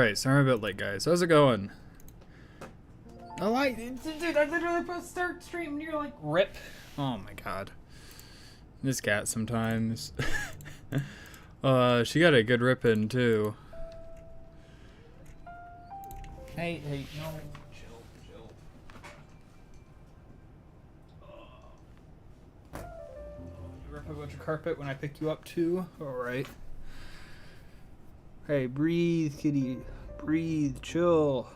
Alright, sorry I'm a bit late, guys. How's it going? I like it. Dude, I literally put start stream and you're like, rip. Oh my god. This cat sometimes. She got a good rip in, too. Hey, no. Chill. You rip a bunch of carpet when I pick you up, too? Alright. Hey, breathe, kitty. Breathe, chill.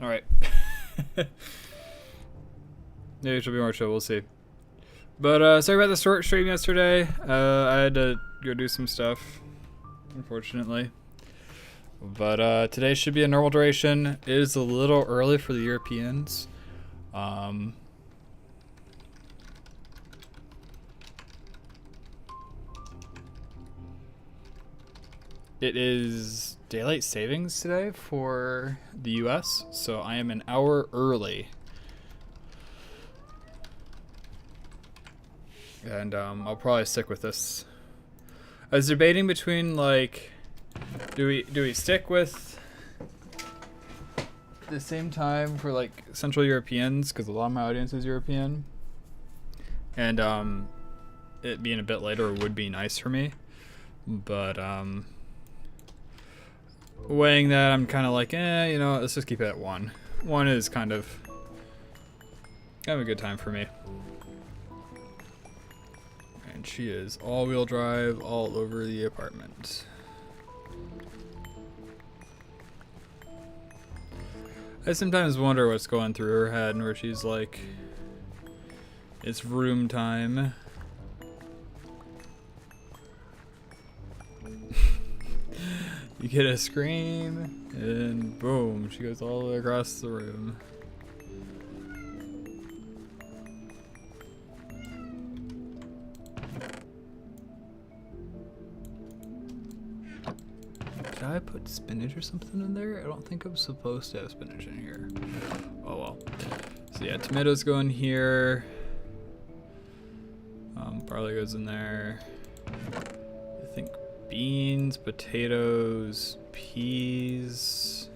Alright. Maybe it should be more chill, we'll see. But, sorry about the short stream yesterday. I had to go do some stuff, unfortunately. But, today should be a normal duration. It is a little early for the Europeans. It is daylight savings today for the US, so I am an hour early. And I'll probably stick with this. I was debating between, like, do we stick with the same time for, like, Central Europeans, because a lot of my audience is European, and it being a bit later would be nice for me, but weighing that, I'm kind of like, you know, let's just keep it at 1. 1 is kind of a good time for me. And she is all-wheel drive all over the apartment. I sometimes wonder what's going through her head and where she's like, it's room time. You get a scream, and boom, she goes all the way across the room. Did I put spinach or something in there? I don't think I'm supposed to have spinach in here. Oh well. So yeah, tomatoes go in here. Barley goes in there. I think beans, potatoes, peas.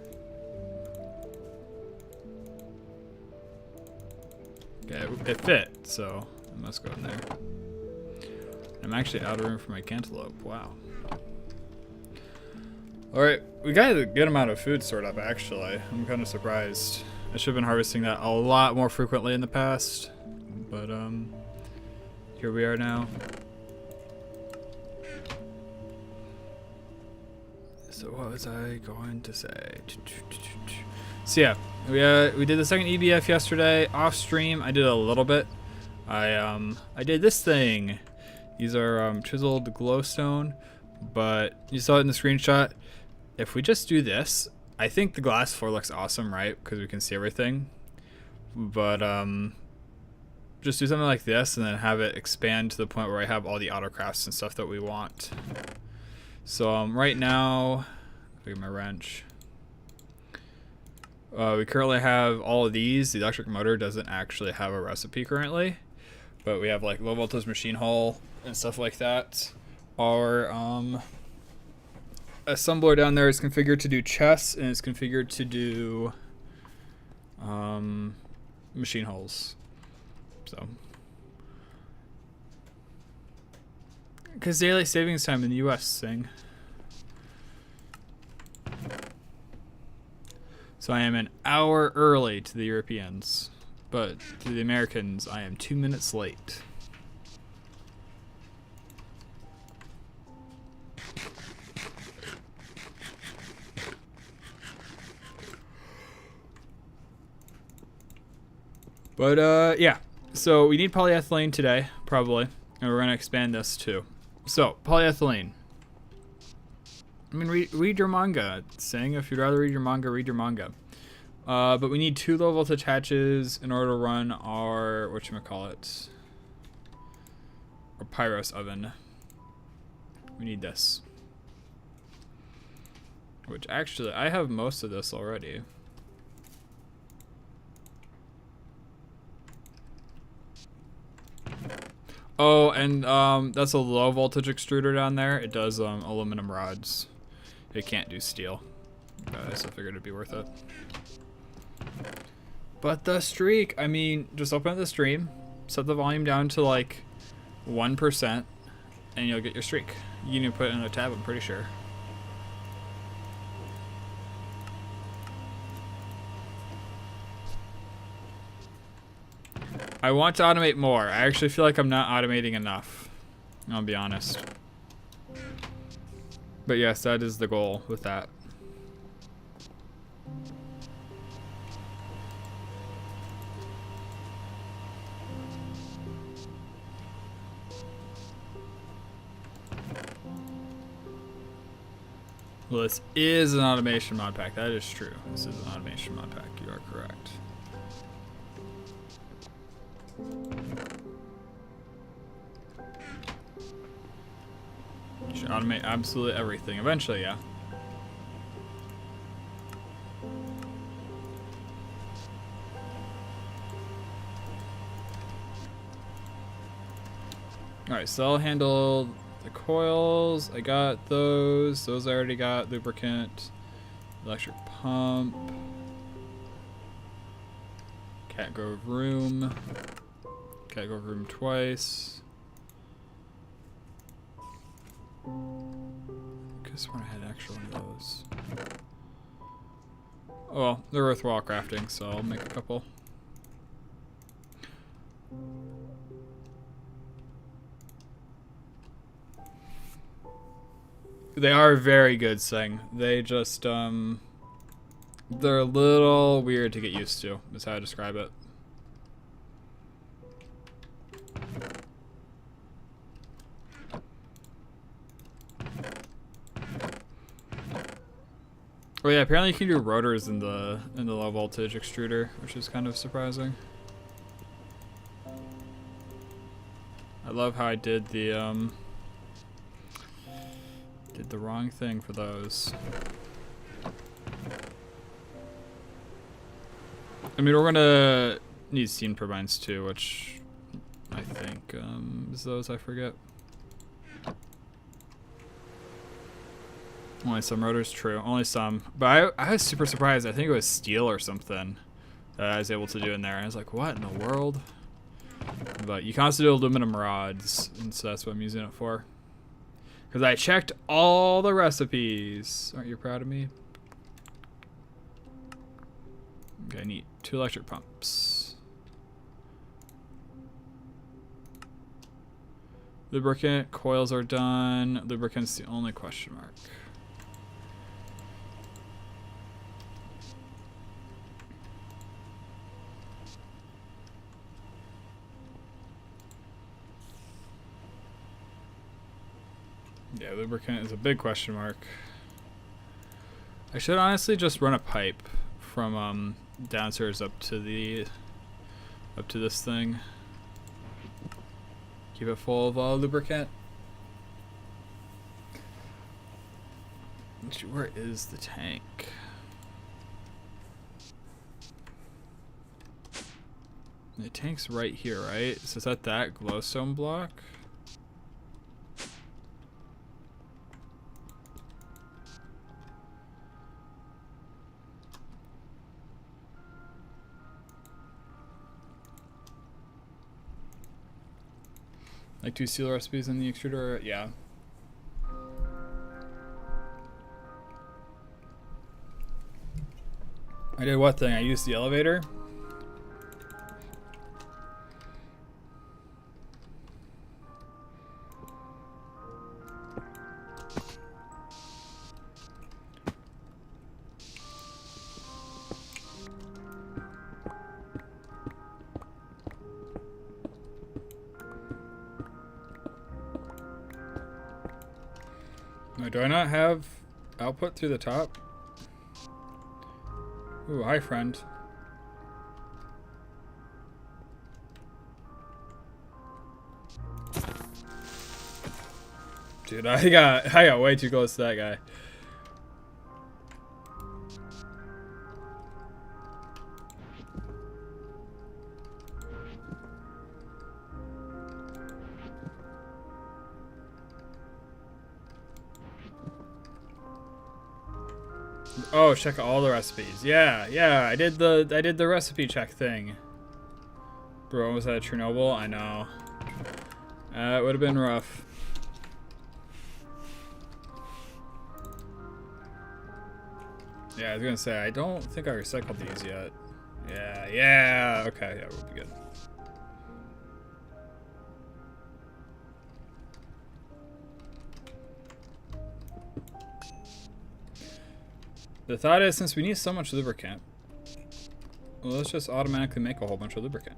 Okay, it fit, so it must go in there. I'm actually out of room for my cantaloupe. Wow. Alright, we got a good amount of food stored up, actually. I'm kind of surprised. I should have been harvesting that a lot more frequently in the past. But, here we are now. So what was I going to say? So yeah, we did the second EBF yesterday off stream. I did a little bit. I did this thing. These are chiseled glowstone, but you saw it in the screenshot. If we just do this, I think the glass floor looks awesome, right? Because we can see everything. But just do something like this and then have it expand to the point where I have all the autocrafts and stuff that we want. So right now, look at my wrench. We currently have all of these. The electric motor doesn't actually have a recipe currently, but we have like low voltage machine hull and stuff like that. Our assembler down there is configured to do chess and it's configured to do machine hulls. So, because daylight savings time in the US thing. So I am an hour early to the Europeans, but to the Americans, I am 2 minutes late. But, yeah. So we need polyethylene today, probably, and we're going to expand this too. So, polyethylene. I mean, read your manga. It's saying if you'd rather read your manga, read your manga. But we need 2 low voltage hatches in order to run our, whatchamacallit, our Pyros oven. We need this. Which actually, I have most of this already. Oh, and that's a low voltage extruder down there. It does aluminum rods. It can't do steel. So I figured it'd be worth it. But the streak, I mean, just open up the stream, set the volume down to like 1%, and you'll get your streak. You need to put it in a tab, I'm pretty sure. I want to automate more. I actually feel like I'm not automating enough. I'll be honest. But yes, that is the goal with that. Well, this is an automation mod pack. That is true. This is an automation mod pack. You are correct. You should automate absolutely everything. Eventually, yeah. Alright, so I'll handle the coils. I got those. Those I already got. Lubricant. Electric pump. Catgrove room. Catgrove room twice. I guess when I had actual one of those. Oh well, they're worthwhile crafting, so I'll make a couple. They are very good, Sing. They just, they're a little weird to get used to, is how I describe it. Oh yeah, apparently you can do rotors in the low voltage extruder, which is kind of surprising. I love how I did the wrong thing for those. I mean, we're gonna need steam turbines too, which I think is those, I forget. Only some rotors, true. Only some. But I was super surprised. I think it was steel or something that I was able to do in there. I was like, what in the world? But you can also do aluminum rods, and so that's what I'm using it for. Because I checked all the recipes. Aren't you proud of me? Okay, I need 2 electric pumps. Lubricant, coils are done. Lubricant's the only question mark. Yeah, lubricant is a big question mark. I should honestly just run a pipe from downstairs up to this thing. Keep it full of lubricant. Where is the tank? The tank's right here, right? So is that glowstone block? Like 2 steel recipes in the extruder? Yeah. I did what thing? I used the elevator? Do I not have output through the top? Ooh, hi friend. Dude, I got way too close to that guy. Oh, check all the recipes. Yeah, yeah. I did the recipe check thing. Bro, was that at Chernobyl? I know. It would have been rough. Yeah, I was gonna say I don't think I recycled these yet. Yeah, yeah. Okay, yeah, we'll be good. The thought is, since we need so much lubricant, well, let's just automatically make a whole bunch of lubricant.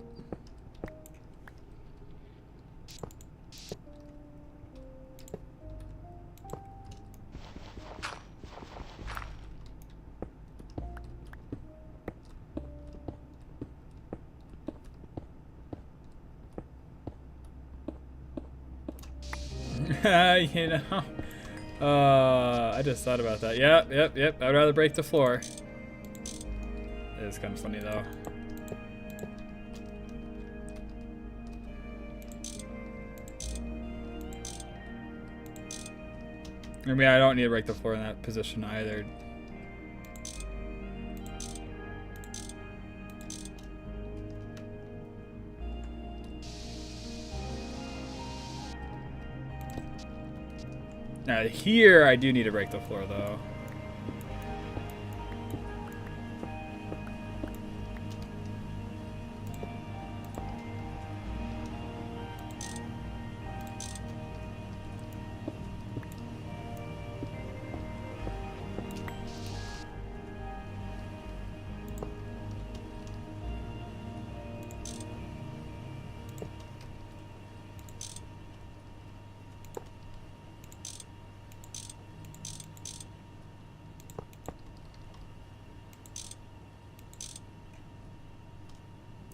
You know, I just thought about that. Yep. I'd rather break the floor. It is kind of funny though. I mean, I don't need to break the floor in that position either. Now here, I do need to break the floor though.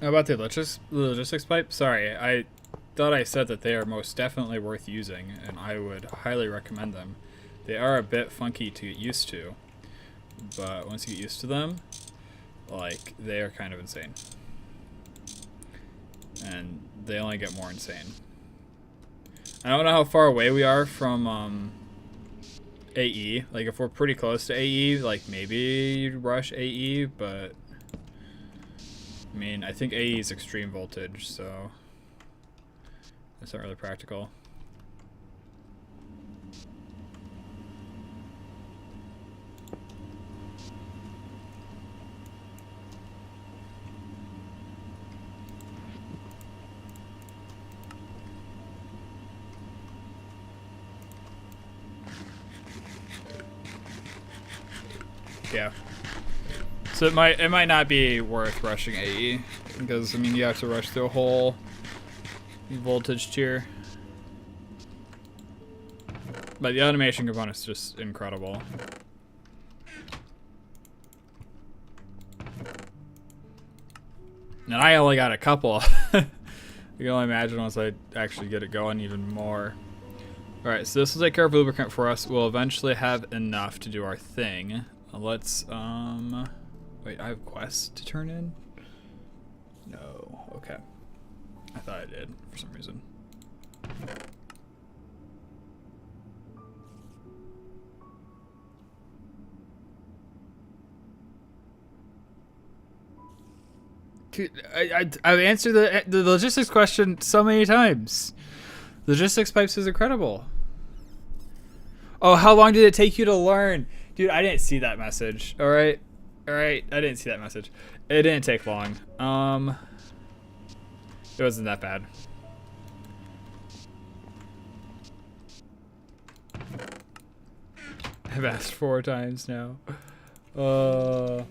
How about the logistics pipe? Sorry, I thought I said that they are most definitely worth using, and I would highly recommend them. They are a bit funky to get used to, but once you get used to them, like, they are kind of insane. And they only get more insane. I don't know how far away we are from AE. Like, if we're pretty close to AE, like, maybe you'd rush AE, but I mean, I think AE is extreme voltage, so that's not really practical. Yeah. So it might not be worth rushing AE, because I mean you have to rush through a whole voltage tier. But the automation component is just incredible. And I only got a couple. You can only imagine once I actually get it going even more. Alright, so this will take care of lubricant for us. We'll eventually have enough to do our thing. Let's wait, I have quests to turn in? No. Okay. I thought I did for some reason. Dude, I've answered the logistics question so many times. Logistics pipes is incredible. Oh, how long did it take you to learn? Dude, I didn't see that message. Alright, I didn't see that message. It didn't take long. It wasn't that bad. I've asked 4 times now. It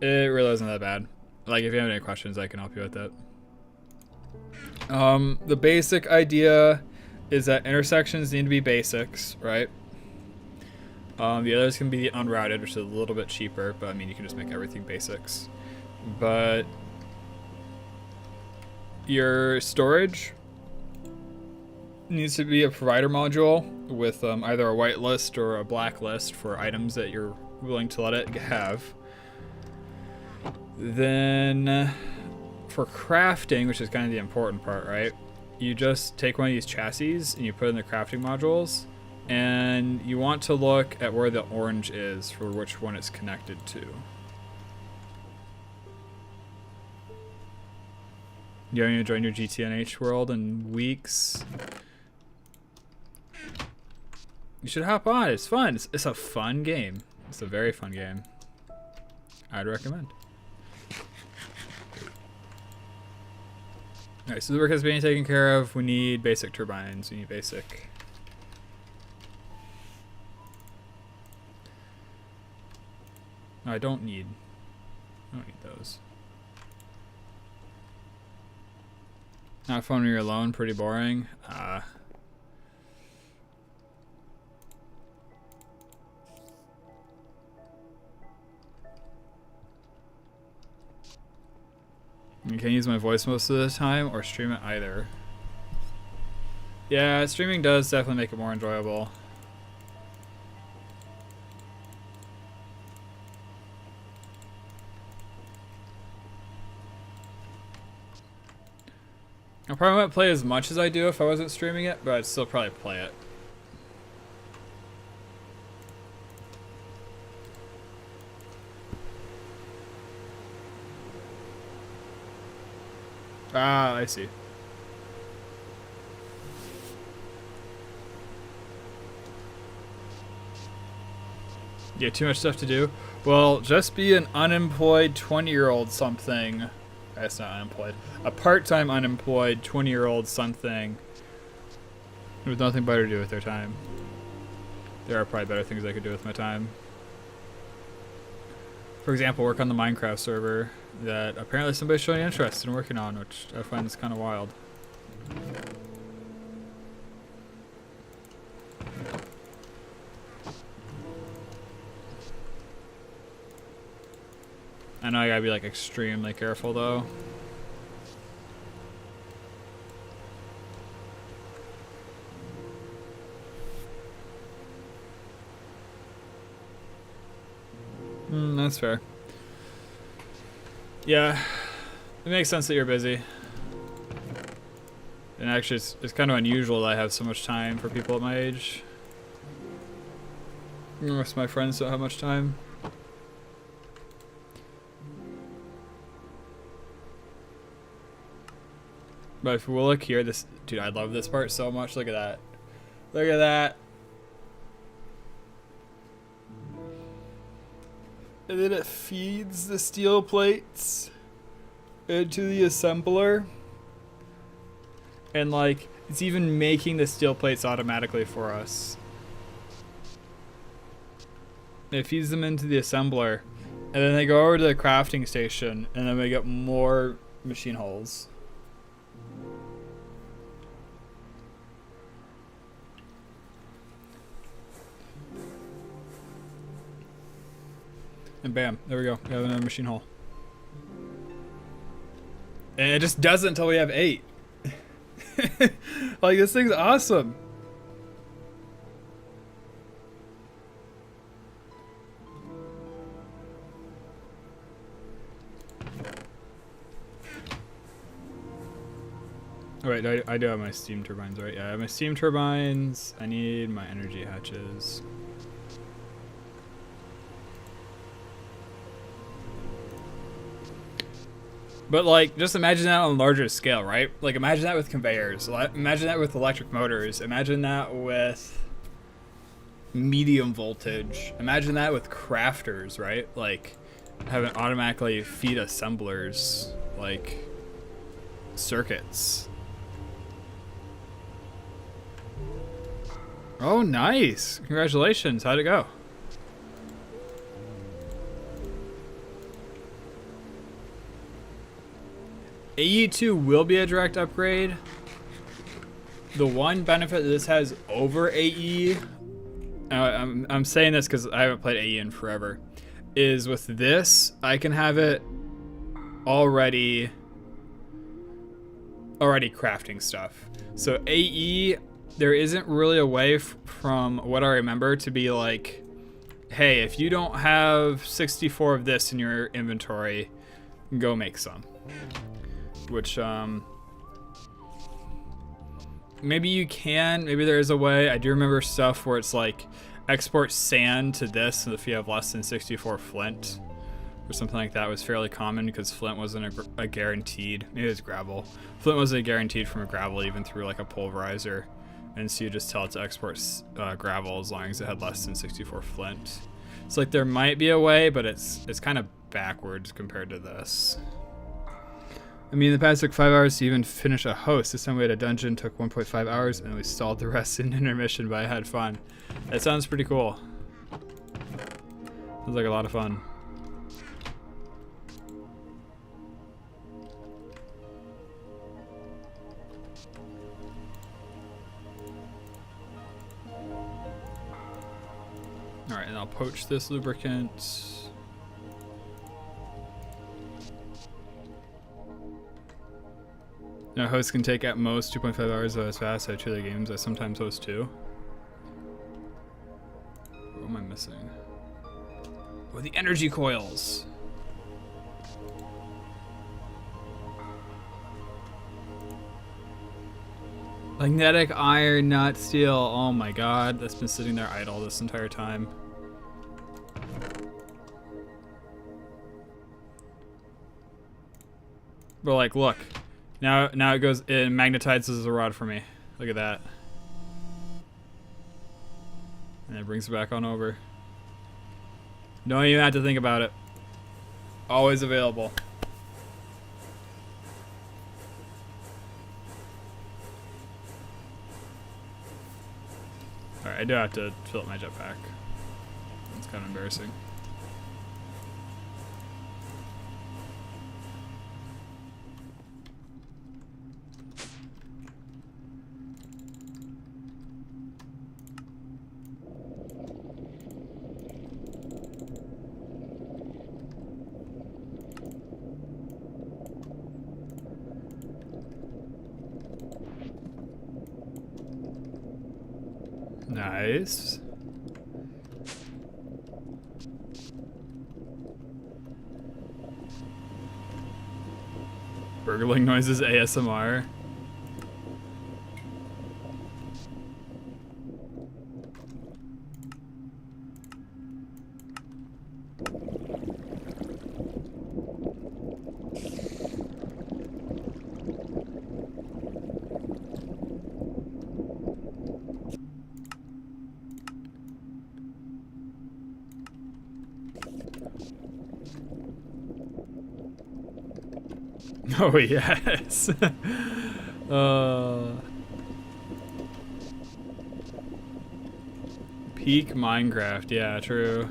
really wasn't that bad. Like, if you have any questions, I can help you with that. The basic idea is that intersections need to be basics, right? The others can be unrouted, which is a little bit cheaper, but I mean, you can just make everything basics. But your storage needs to be a provider module with either a white list or a black list for items that you're willing to let it have. Then for crafting, which is kind of the important part, right? You just take one of these chassis and you put it in the crafting modules, And you want to look at where the orange is for which one it's connected to. You haven't even joined your GTNH world in weeks. You should hop on. It's fun. It's a fun game. It's a very fun game. I'd recommend. Alright, so the work has been taken care of. We need basic turbines. We need basic. No, I don't need those. Not fun when you're alone. Pretty boring. You can't use my voice most of the time or stream it either. Yeah, streaming does definitely make it more enjoyable. I probably wouldn't play as much as I do if I wasn't streaming it, but I'd still probably play it. Ah, I see. Yeah, too much stuff to do. Well, just be an unemployed 20-year-old something. That's not unemployed. A part-time unemployed 20-year-old something with nothing better to do with their time. There are probably better things I could do with my time. For example, work on the Minecraft server that apparently somebody's showing interest in working on, which I find is kind of wild. I know I gotta be like extremely careful though. That's fair. Yeah, it makes sense that you're busy. And actually, it's kind of unusual that I have so much time for people at my age. Most of my friends don't have much time. But if we'll look here, this dude, I love this part so much. Look at that. Look at that. And then it feeds the steel plates into the assembler. And like, it's even making the steel plates automatically for us. It feeds them into the assembler. And then they go over to the crafting station. And then we get more machine holes. And bam, there we go. We have another machine hole. And it just does it until we have 8. Like, this thing's awesome. Oh wait, I do have my steam turbines, right? Yeah, I have my steam turbines. I need my energy hatches. But like, just imagine that on a larger scale, right? Like, imagine that with conveyors. Imagine that with electric motors. Imagine that with medium voltage. Imagine that with crafters, right? Like, having automatically feed assemblers, like, circuits. Oh, nice. Congratulations. How'd it go? AE2 will be a direct upgrade. The one benefit that this has over AE, I'm saying this because I haven't played AE in forever, is with this, I can have it already crafting stuff. So AE, there isn't really a way from what I remember to be like, hey, if you don't have 64 of this in your inventory, go make some. Which maybe you can, maybe there is a way. I do remember stuff where it's like export sand to this if you have less than 64 flint or something like that was fairly common because flint wasn't a guaranteed. Maybe it's gravel. Flint wasn't guaranteed from a gravel even through like a pulverizer, and so you just tell it to export gravel as long as it had less than 64 flint. It's like there might be a way, but it's kind of backwards compared to this. I mean, the past took 5 hours to even finish a host. This time we had a dungeon, took 1.5 hours, and we stalled the rest in intermission, but I had fun. That sounds pretty cool. Sounds like a lot of fun. Alright, and I'll poach this lubricant. Now, hosts can take at most 2.5 hours as fast. I have 2 other games. I sometimes host 2. What am I missing? Oh, the energy coils. Magnetic iron, not steel. Oh my god, that's been sitting there idle this entire time. But like, look. Now it goes, it magnetizes the rod for me. Look at that. And it brings it back on over. Don't even have to think about it. Always available. Alright, I do have to fill up my jetpack. It's kind of embarrassing. Nice. Burgling noises ASMR. Oh yes. Peak Minecraft, yeah, true.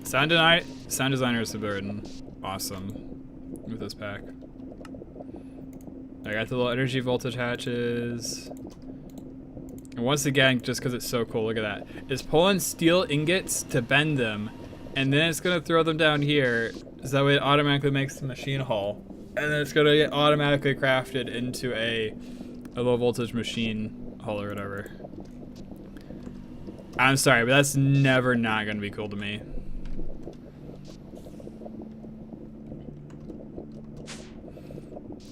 Sound designers have been awesome with this pack. I got the little energy voltage hatches. And once again, just because it's so cool, look at that. It's pulling steel ingots to bend them, and then it's gonna throw them down here, so that way it automatically makes the machine hull. And then it's gonna get automatically crafted into a low voltage machine hull or whatever. I'm sorry, but that's never not gonna be cool to me.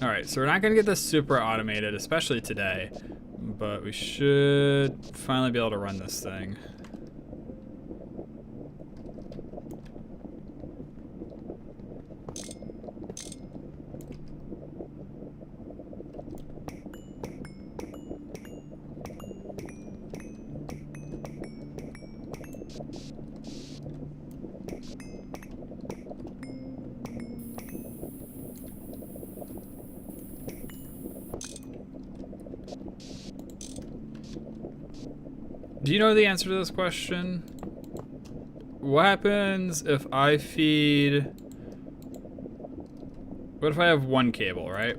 Alright, so we're not gonna get this super automated, especially today, but we should finally be able to run this thing. Do you know the answer to this question? What happens if I feed... What if I have one cable, right?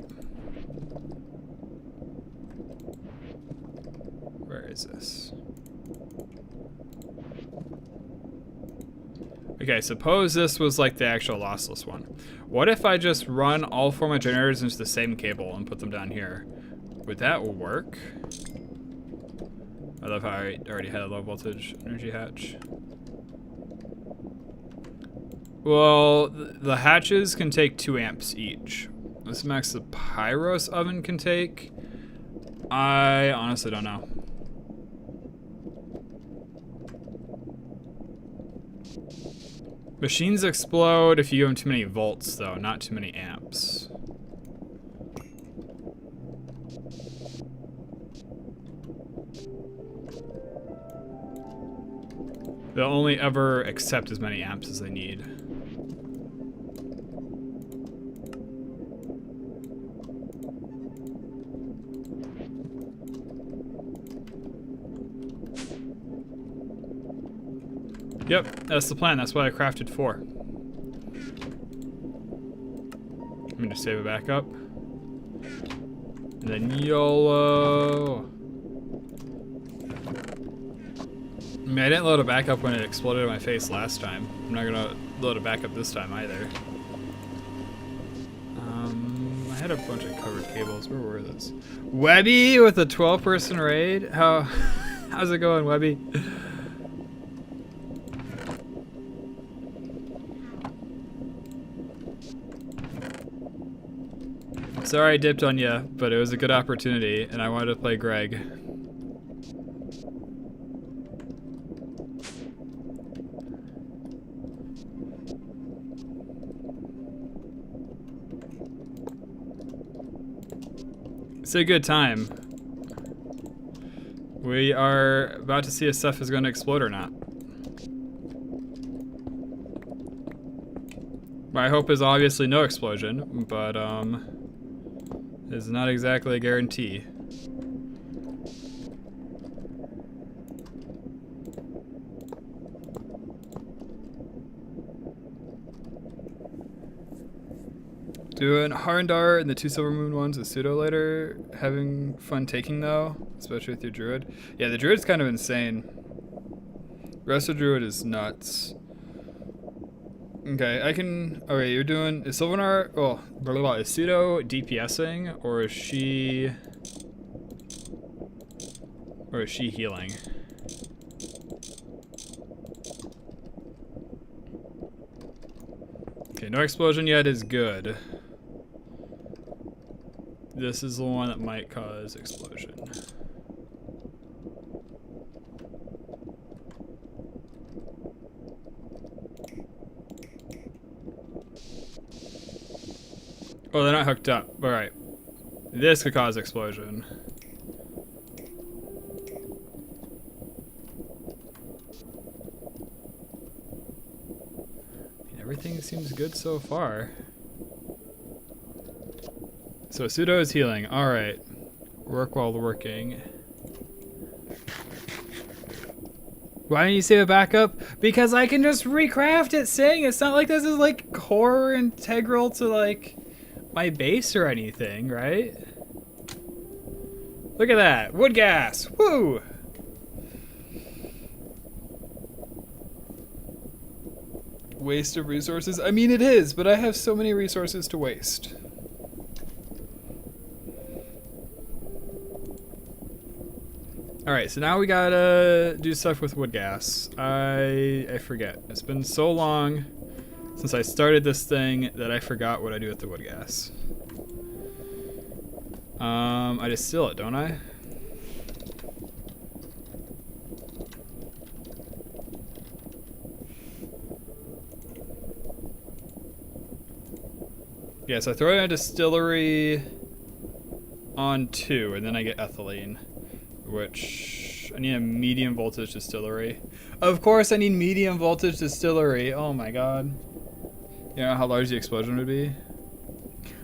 Where is this? Okay, suppose this was like the actual lossless one. What if I just run all 4 of my generators into the same cable and put them down here? Would that work? I love how I already had a low voltage energy hatch. Well, the hatches can take 2 amps each. This max the Pyros oven can take. I honestly don't know. Machines explode if you give them too many volts, though, not too many amps. They'll only ever accept as many amps as they need. Yep, that's the plan. That's what I crafted for. I'm gonna save it back up. And then YOLO. I mean, I didn't load it back up when it exploded in my face last time. I'm not gonna load it back up this time either. I had a bunch of covered cables. Where were those? Webby with a 12-person raid? How's it going, Webby? Sorry I dipped on you, but it was a good opportunity, and I wanted to play Greg. It's a good time. We are about to see if stuff is going to explode or not. My hope is obviously no explosion, but it's not exactly a guarantee. Doing Harndar and the 2 Silver Moon ones with Pseudo later. Having fun taking though, especially with your Druid. Yeah, the Druid's kind of insane. Resto Druid is nuts. Okay, I can. Okay, you're doing. Is Sylvanar. Oh, blah, blah, blah. Is Pseudo DPSing or is she. Or is she healing? Okay, no explosion yet is good. This is the one that might cause explosion. Oh, they're not hooked up. All right. This could cause explosion. Everything seems good so far. So Pseudo is healing. All right. Work while working. Why didn't you save a backup? Because I can just recraft it, Sing. It's not like this is like core integral to like my base or anything, right? Look at that. Wood gas. Woo! Waste of resources? I mean, it is, but I have so many resources to waste. Alright, so now we gotta do stuff with wood gas. I forget. It's been so long since I started this thing that I forgot what I do with the wood gas. I distill it, don't I? Yeah, so I throw it in a distillery on 2, and then I get ethylene, which I need a medium voltage distillery. Of course I need medium voltage distillery. Oh my god. You know how large the explosion would be?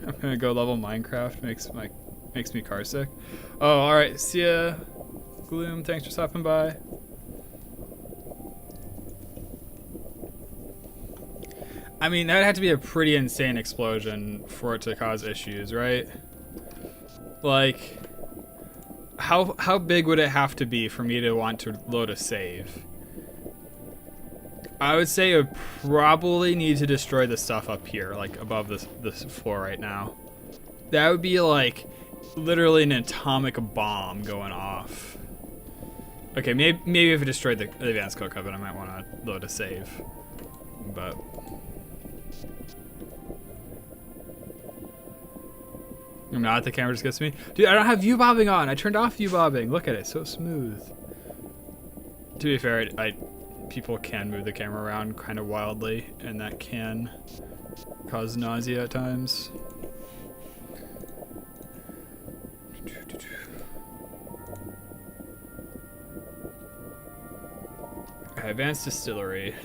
I'm gonna go level Minecraft, makes me car sick. Oh, alright, see ya. Gloom, thanks for stopping by. I mean, that'd have to be a pretty insane explosion for it to cause issues, right? Like, how big would it have to be for me to want to load a save? I would say it would probably need to destroy the stuff up here, like above this floor right now. That would be like literally an atomic bomb going off. Okay, maybe if it destroyed the advanced code coven, I might want to load a save, but. I'm not, the camera just gets me. Dude, I don't have view bobbing on. I turned off view bobbing. Look at it, so smooth. To be fair, people can move the camera around kind of wildly, and that can cause nausea at times. Okay, advanced distillery.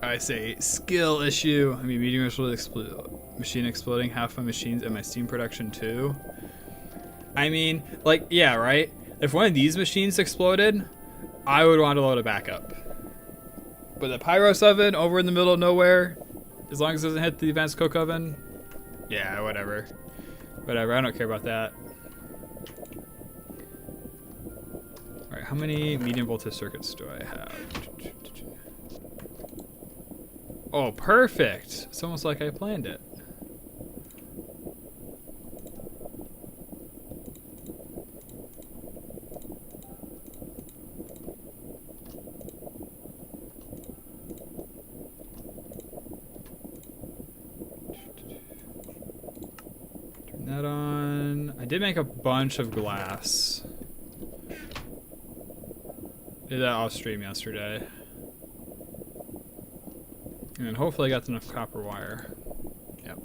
I say skill issue. I mean, medium machine exploding. Half my machines and my steam production too. I mean, like, yeah, right? If one of these machines exploded, I would want to load it back up. But the Pyros oven over in the middle of nowhere, as long as it doesn't hit the advanced coke oven, yeah, whatever. Whatever, I don't care about that. Alright, how many medium voltage circuits do I have? Oh, perfect! It's almost like I planned it. Turn that on. I did make a bunch of glass. Did that off stream yesterday. And hopefully I got enough copper wire. Yep.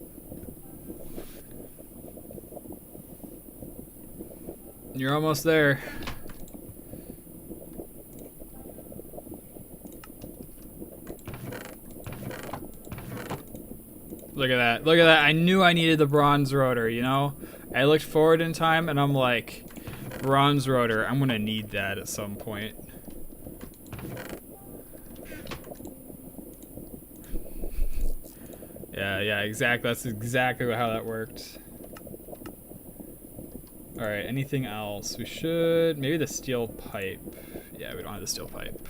You're almost there. Look at that. Look at that. I knew I needed the bronze rotor, you know? I looked forward in time and I'm like, bronze rotor, I'm gonna need that at some point. Yeah, exactly. That's exactly how that worked. Alright, anything else? We should... Maybe the steel pipe. Yeah, we don't have the steel pipe.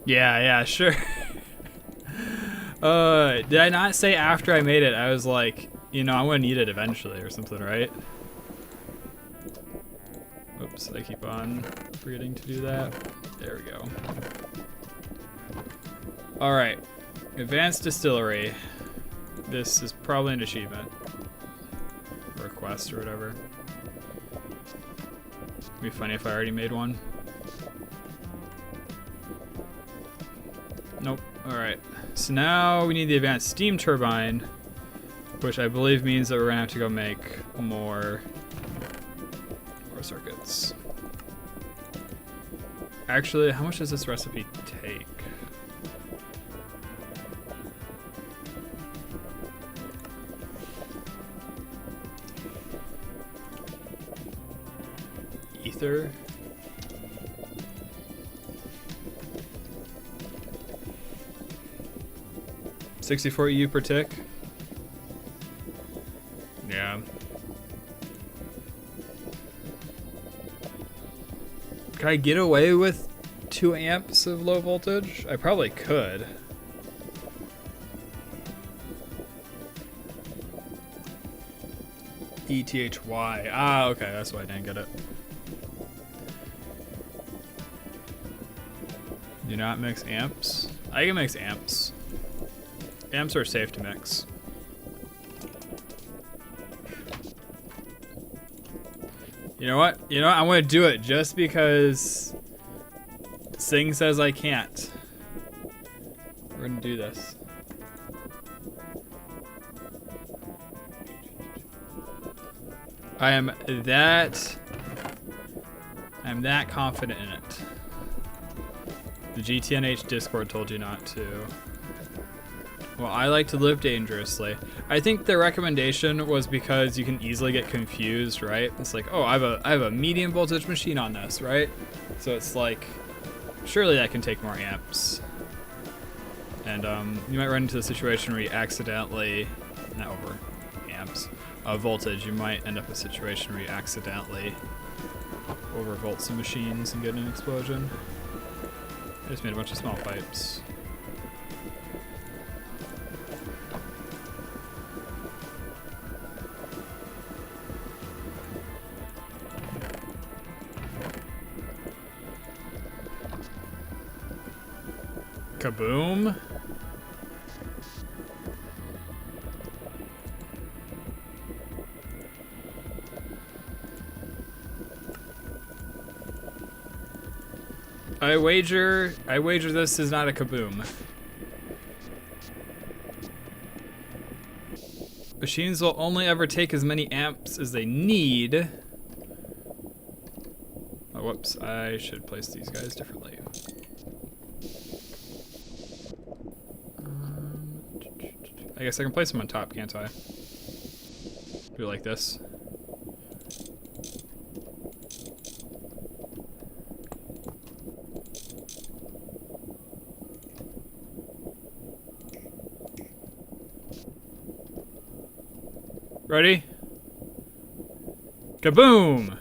Yeah, sure. Did I not say after I made it, I was like, you know, I'm gonna need it eventually or something, right? Oops, I keep on forgetting to do that. There we go. Alright, advanced distillery. This is probably an achievement. Or a quest or whatever. It'd be funny if I already made one. Nope, alright. So now we need the advanced steam turbine, which I believe means that we're gonna have to go make more circuits. Actually, how much does this recipe take? Ether. $64 EU per tick. Yeah. Could I get away with 2 amps of low voltage? I probably could. ETHY. Ah, okay, that's why I didn't get it. Do not mix amps. I can mix amps. Amps are safe to mix. You know what? You know what? I'm gonna do it just because Sing says I can't. We're gonna do this. I'm that confident in it. The GTNH Discord told you not to. Well, I like to live dangerously. I think the recommendation was because you can easily get confused, right? It's like, oh, I have a medium voltage machine on this, right? So it's like, surely that can take more amps. And you might run into the situation where you accidentally, not over amps, voltage, you might end up in a situation where you accidentally overvolt some machines and get an explosion. I just made a bunch of small pipes. Kaboom. I wager this is not a kaboom. Machines will only ever take as many amps as they need. Oh, whoops, I should place these guys differently. I guess I can place them on top, can't I? Do it like this. Ready? Kaboom!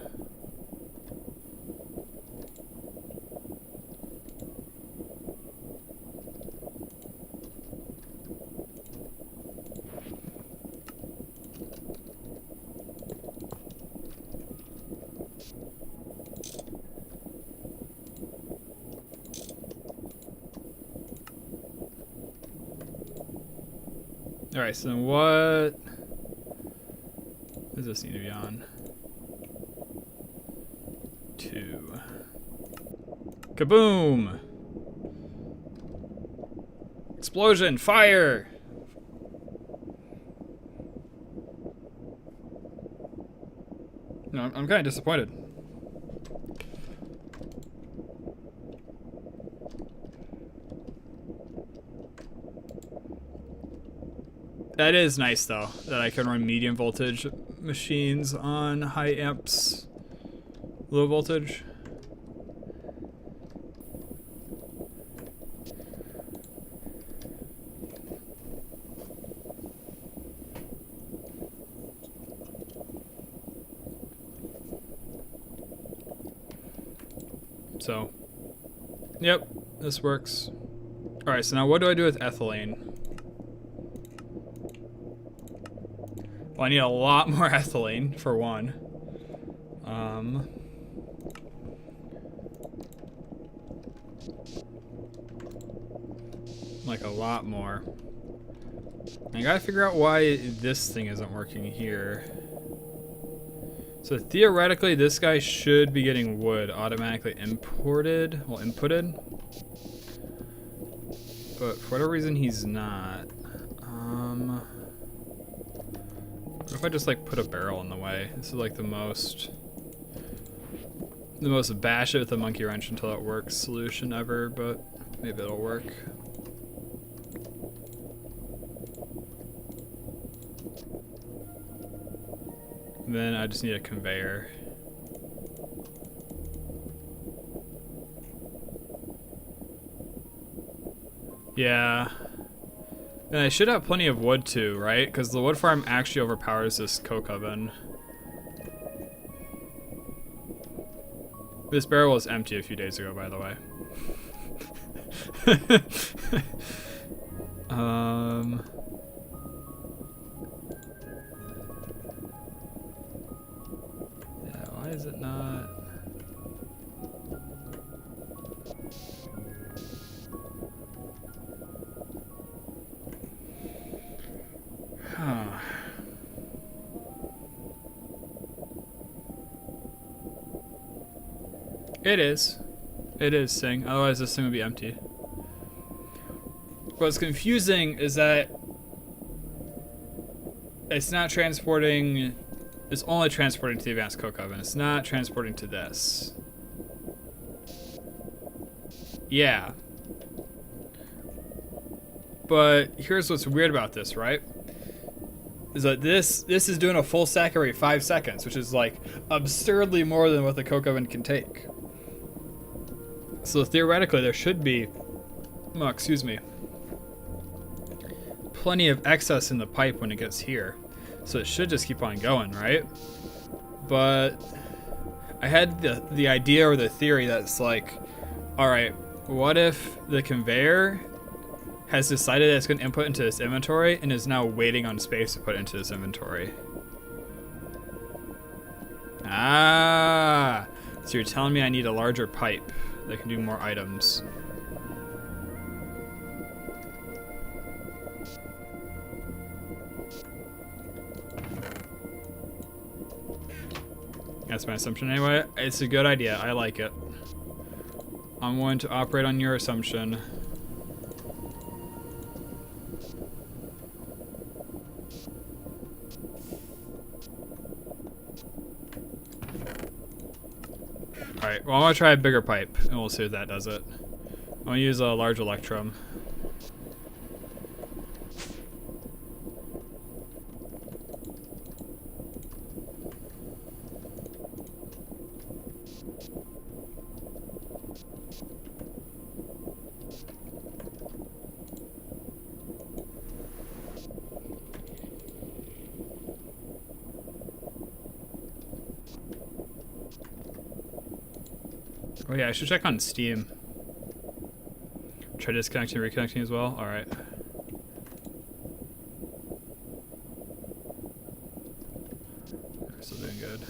Alright, so then what does this need to be on? 2. Kaboom! Explosion! Fire! No, I'm kind of disappointed. That is nice though, that I can run medium voltage machines on high amps, low voltage. So, yep, this works. All right, so now what do I do with ethylene? Well, I need a lot more ethylene, for one. Like a lot more. I gotta figure out why this thing isn't working here. So theoretically, this guy should be getting wood automatically imported, well, inputted. But for whatever reason, he's not. What if I just like put a barrel in the way? This is like the most bash it with a monkey wrench until it works solution ever, but maybe it'll work. And then I just need a conveyor. Yeah. And I should have plenty of wood too, right? Because the wood farm actually overpowers this coke oven. This barrel was empty a few days ago, by the way. Yeah, why is it not? It is. It is Sing. Otherwise this thing would be empty. What's confusing is that it's not transporting, it's only transporting to the advanced coke oven. It's not transporting to this. Yeah. But here's what's weird about this, right? Is that this is doing a full stack every 5 seconds, which is like absurdly more than what the coke oven can take. So theoretically there should be, oh, excuse me, plenty of excess in the pipe when it gets here. So it should just keep on going, right? But I had the idea or the theory that's like, all right, what if the conveyor has decided that it's going to input into this inventory and is now waiting on space to put into this inventory? Ah, so you're telling me I need a larger pipe that can do more items. That's my assumption anyway. It's a good idea. I like it. I'm going to operate on your assumption. Alright, well I'm gonna try a bigger pipe and we'll see if that does it. I'm gonna use a large electrum. Oh yeah, I should check on Steam. Try disconnecting and reconnecting as well. Alright. Still doing good.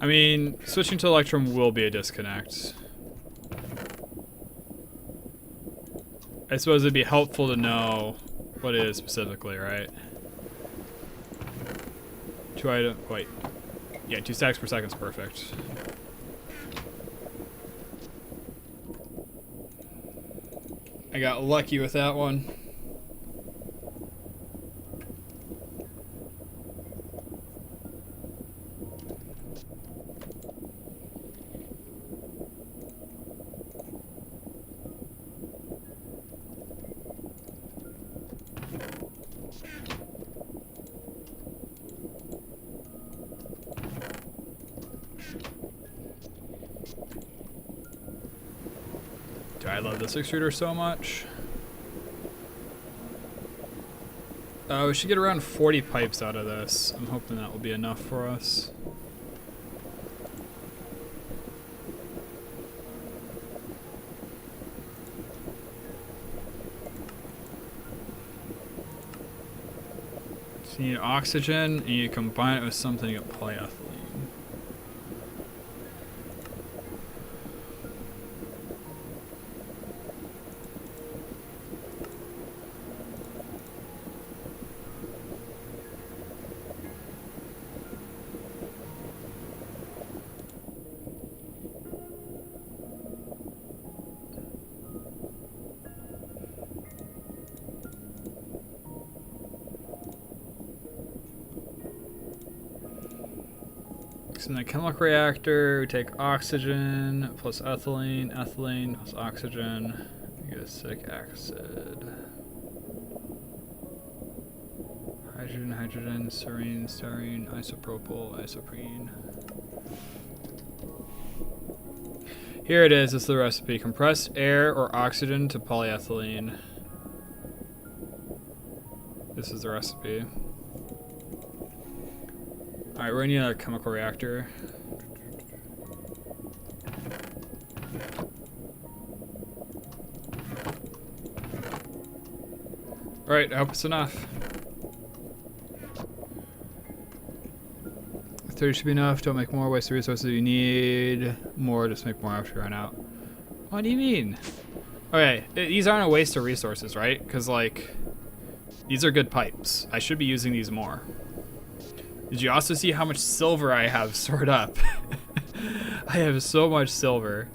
I mean, switching to Electrum will be a disconnect. I suppose it'd be helpful to know what it is specifically, right? 2 item, wait. Yeah, 2 stacks per second is perfect. I got lucky with that one. I love this extruder so much. We should get around 40 pipes out of this. I'm hoping that will be enough for us. So you need oxygen, and you combine it with something at polyethylene. In the chemical reactor, we take oxygen plus ethylene, ethylene plus oxygen, you get acetic acid. Hydrogen, hydrogen, serine, styrene, isopropyl, isoprene. Here it is, this is the recipe. Compressed air or oxygen to polyethylene. This is the recipe. Alright, we're gonna need a chemical reactor. Alright, I hope it's enough. 30 should be enough. Don't make more. Waste the resources you need. More, just make more after you run out. What do you mean? Okay, these aren't a waste of resources, right? Because, like, these are good pipes. I should be using these more. Did you also see how much silver I have stored up? I have so much silver.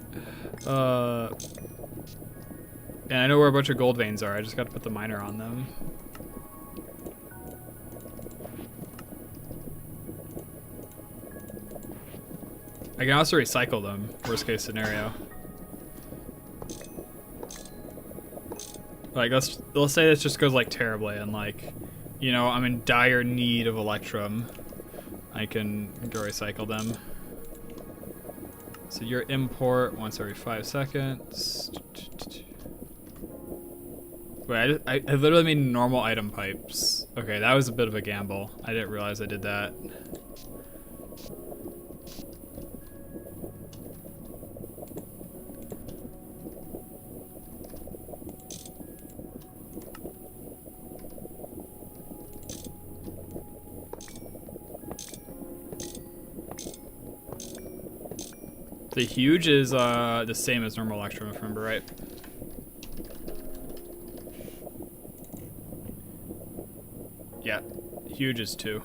And I know where a bunch of gold veins are. I just got to put the miner on them. I can also recycle them, worst case scenario. Like, let's say this just goes like terribly and like, you know, I'm in dire need of electrum. I can go recycle them. So your import once every 5 seconds. Wait, I literally made normal item pipes. Okay, that was a bit of a gamble. I didn't realize I did that. The huge is the same as normal electrum, if I remember right. Yeah, huge is 2.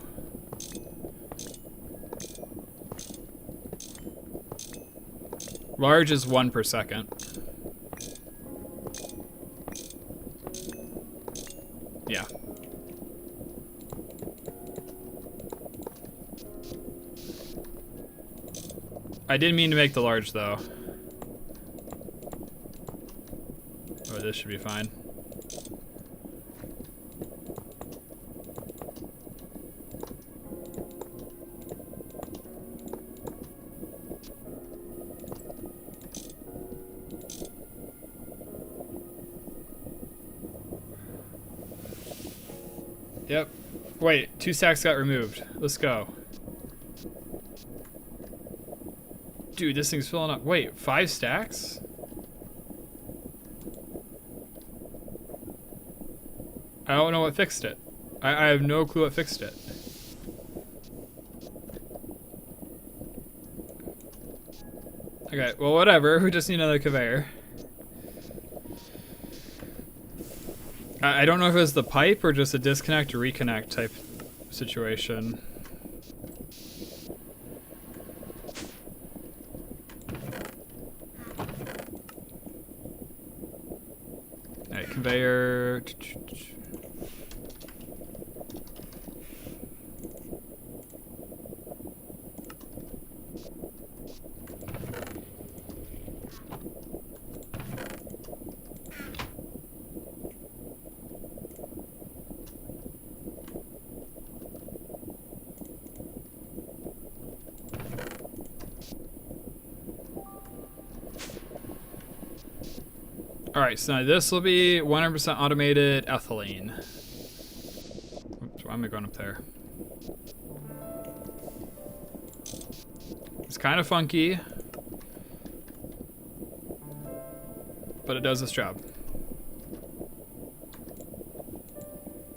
Large is 1 per second. Yeah. I didn't mean to make the large though. Oh, this should be fine. Yep. Wait, 2 stacks got removed. Let's go. Dude, this thing's filling up. Wait, 5 stacks? I don't know what fixed it. I have no clue what fixed it. Okay, well, whatever. We just need another conveyor. I don't know if it was the pipe or just a disconnect or reconnect type situation. Alright, conveyor. Alright, so now this will be 100% automated ethylene. Oops, why am I going up there? It's kind of funky, but it does its job.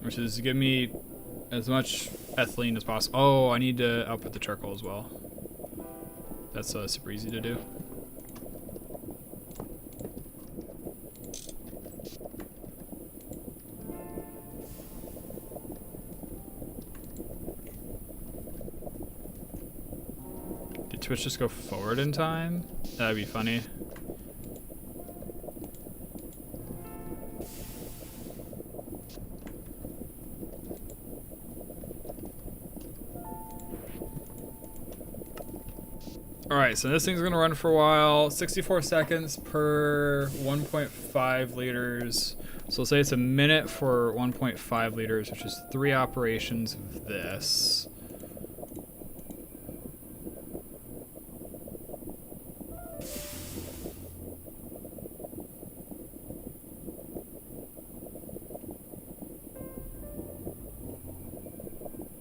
Which is to give me as much ethylene as possible. Oh, I need to output the charcoal as well. That's super easy to do. Did Twitch just go forward in time? That'd be funny. Alright, so this thing's gonna run for a while. 64 seconds per 1.5 liters. So we'll say it's a minute for 1.5 liters, which is 3 operations of this.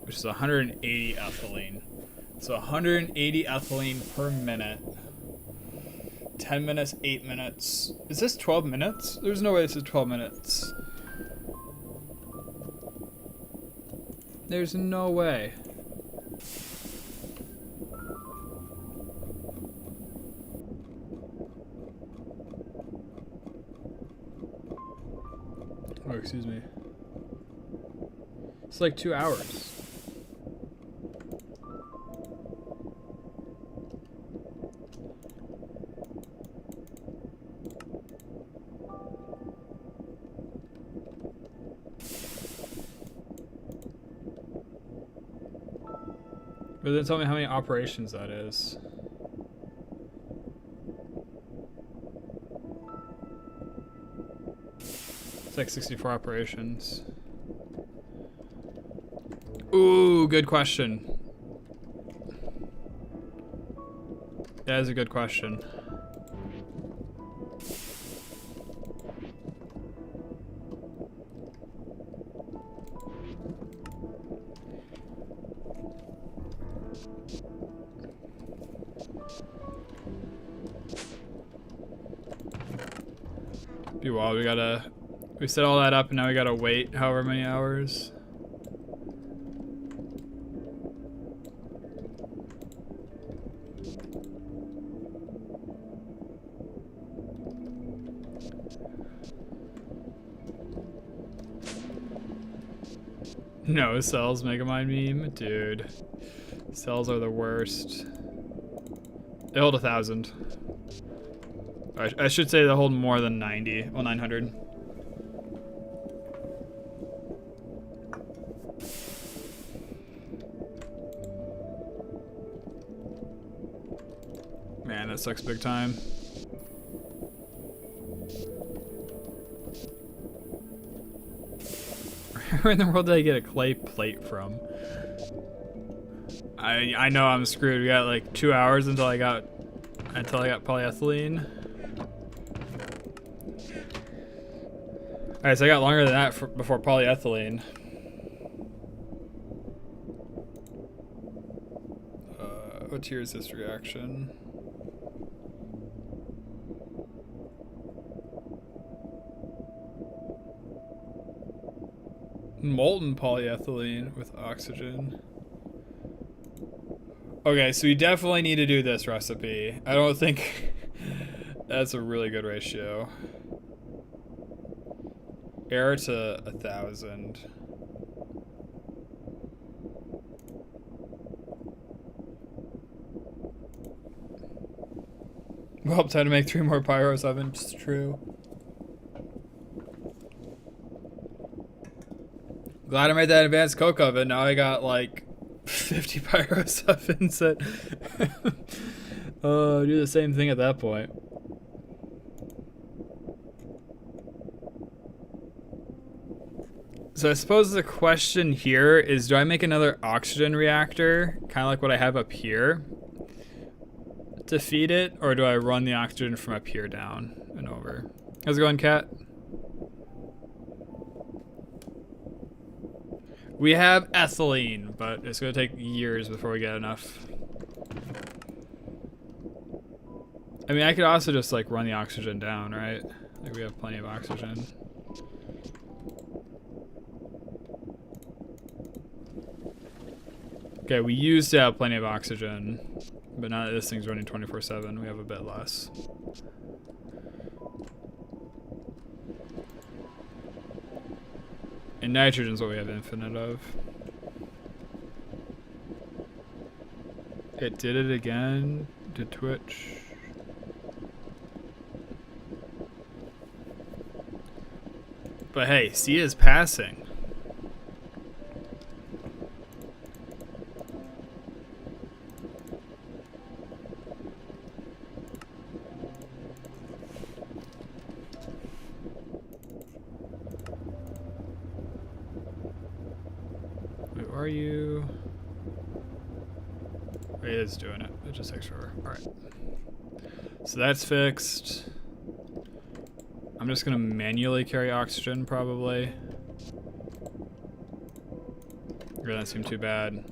Which is 180 ethylene. So 180 ethylene per minute. 10 minutes, 8 minutes. Is this 12 minutes? There's no way this is 12 minutes. There's no way. Oh, excuse me. It's like 2 hours. But then tell me how many operations that is. It's like 64 operations. Ooh, good question. That is a good question. Be wild. We set all that up and now we gotta wait however many hours. No, cells Megamind meme? Dude. Cells are the worst. They hold 1,000. I should say they hold more than 90. Well, 900. Man, that sucks big time. Where in the world did I get a clay plate from? I know I'm screwed. We got like 2 hours until I got polyethylene. Alright, so I got longer than that before polyethylene. What tier is this reaction? Molten polyethylene with oxygen. Okay, so we definitely need to do this recipe. I don't think that's a really good ratio. Air to 1,000. Well, time to make 3 more pyros ovens. True. Glad I made that advanced coke oven. Now I got like 50 pyros ovens that do the same thing at that point. So I suppose the question here is, do I make another oxygen reactor, kind of like what I have up here, to feed it, or do I run the oxygen from up here down and over? How's it going, Kat? We have ethylene, but it's gonna take years before we get enough. I mean, I could also just like run the oxygen down, right? Like we have plenty of oxygen. Okay, we used to have plenty of oxygen, but now that this thing's running 24/7, we have a bit less. And nitrogen's what we have infinite of. It did it again. Did Twitch? But hey, C is passing. Wait, where are you? It is doing it. It just takes forever. Alright. So that's fixed. I'm just gonna manually carry oxygen, probably. It doesn't seem too bad.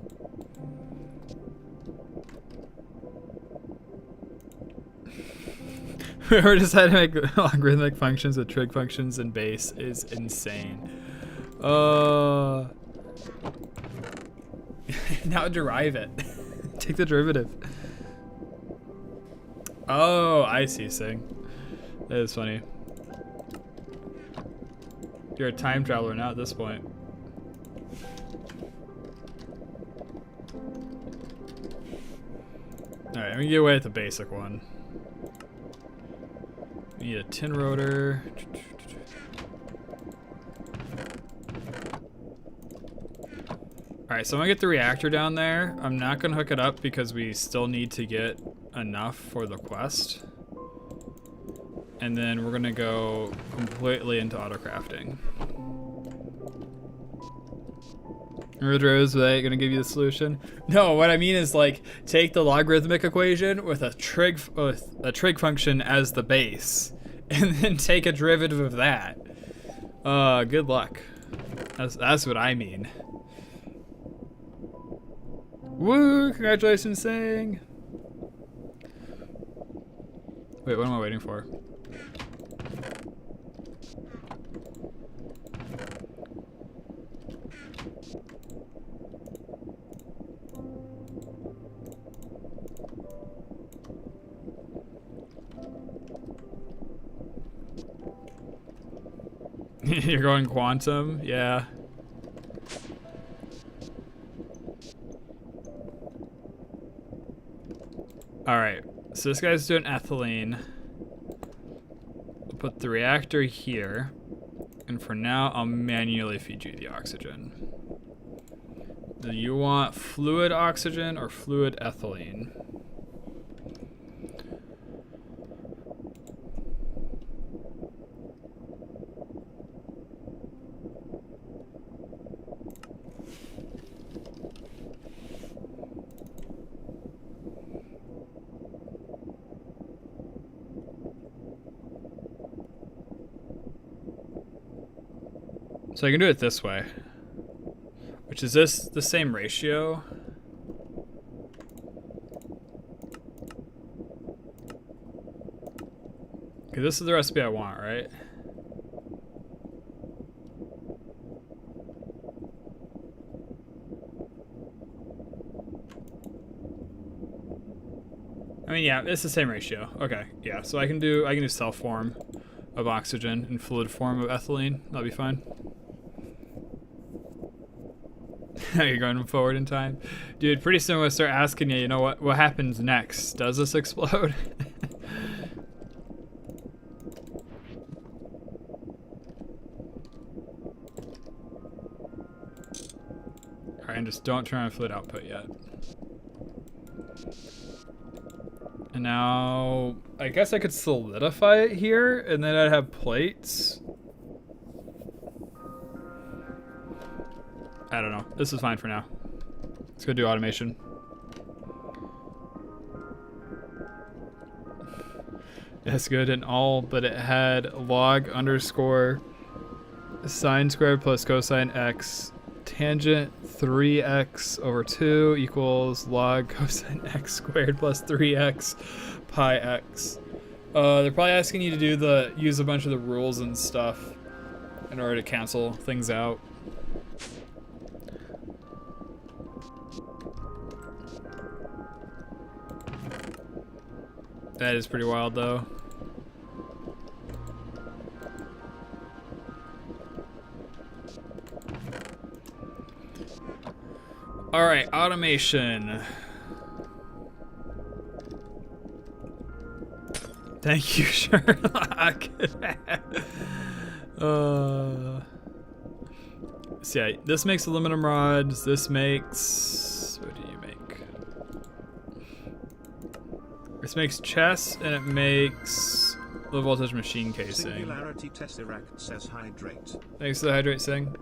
Whoever decided to make logarithmic functions with trig functions and base is insane. Now derive it. Take the derivative. Oh, I see, Sing. That is funny. You're a time traveler now at this point. Alright, let me get away with the basic one. We need a tin rotor. Alright, so I'm gonna get the reactor down there. I'm not gonna hook it up because we still need to get enough for the quest. And then we're gonna go completely into autocrafting. Rose, gonna give you the solution? No, what I mean is like take the logarithmic equation with a trig function as the base, and then take a derivative of that. Good luck. That's what I mean. Woo! Congratulations, Sang. Wait, what am I waiting for? You're going quantum? Yeah. so this guy's doing ethylene. We'll put the reactor here. And for now, I'll manually feed you the oxygen. Do you want fluid oxygen or fluid ethylene? So I can do it this way, which is this the same ratio? Okay, this is the recipe I want, right? I mean, yeah, it's the same ratio. Okay, yeah, so I can do cell form of oxygen and fluid form of ethylene. That'll be fine. You're going forward in time. Dude, pretty soon we'll start asking you, what happens next? Does this explode? Alright, and just don't turn on fluid output yet. And now, I guess I could solidify it here, and then I'd have plates. I don't know. This is fine for now. Let's go do automation. That's good and all, but it had log underscore sine squared plus cosine x tangent 3x over 2 equals log cosine x squared plus 3x pi x. They're probably asking you to do use a bunch of the rules and stuff in order to cancel things out. That is pretty wild, though. All right, automation. Thank you, Sherlock. So yeah, this makes aluminum rods. This makes, what do you make? This makes chest, and it makes low voltage machine casing. Singularity Tesseract says hydrate. Thanks to the hydrate thing.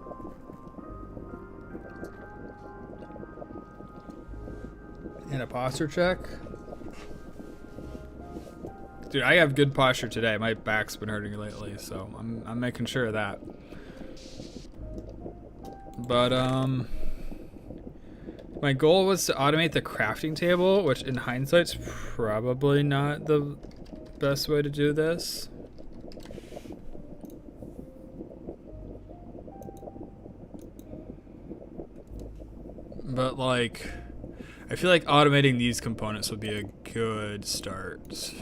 And a posture check. Dude, I have good posture today. My back's been hurting lately, so I'm making sure of that. But my goal was to automate the crafting table, which in hindsight's probably not the best way to do this. But like, I feel like automating these components would be a good start.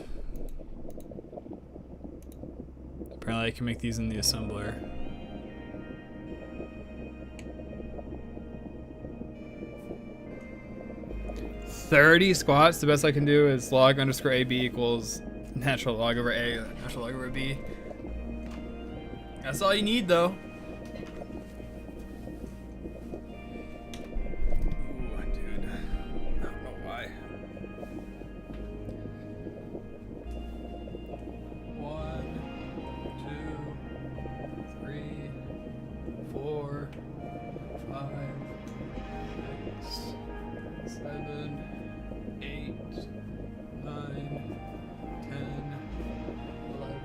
Apparently I can make these in the assembler. $30 squats. The best I can do is log underscore AB equals natural log over A, natural log over B. That's all you need, though. Ooh, dude. I don't know why. 1, 2, 3, 4, 5, 6, 7, 8, 9, 10, 11,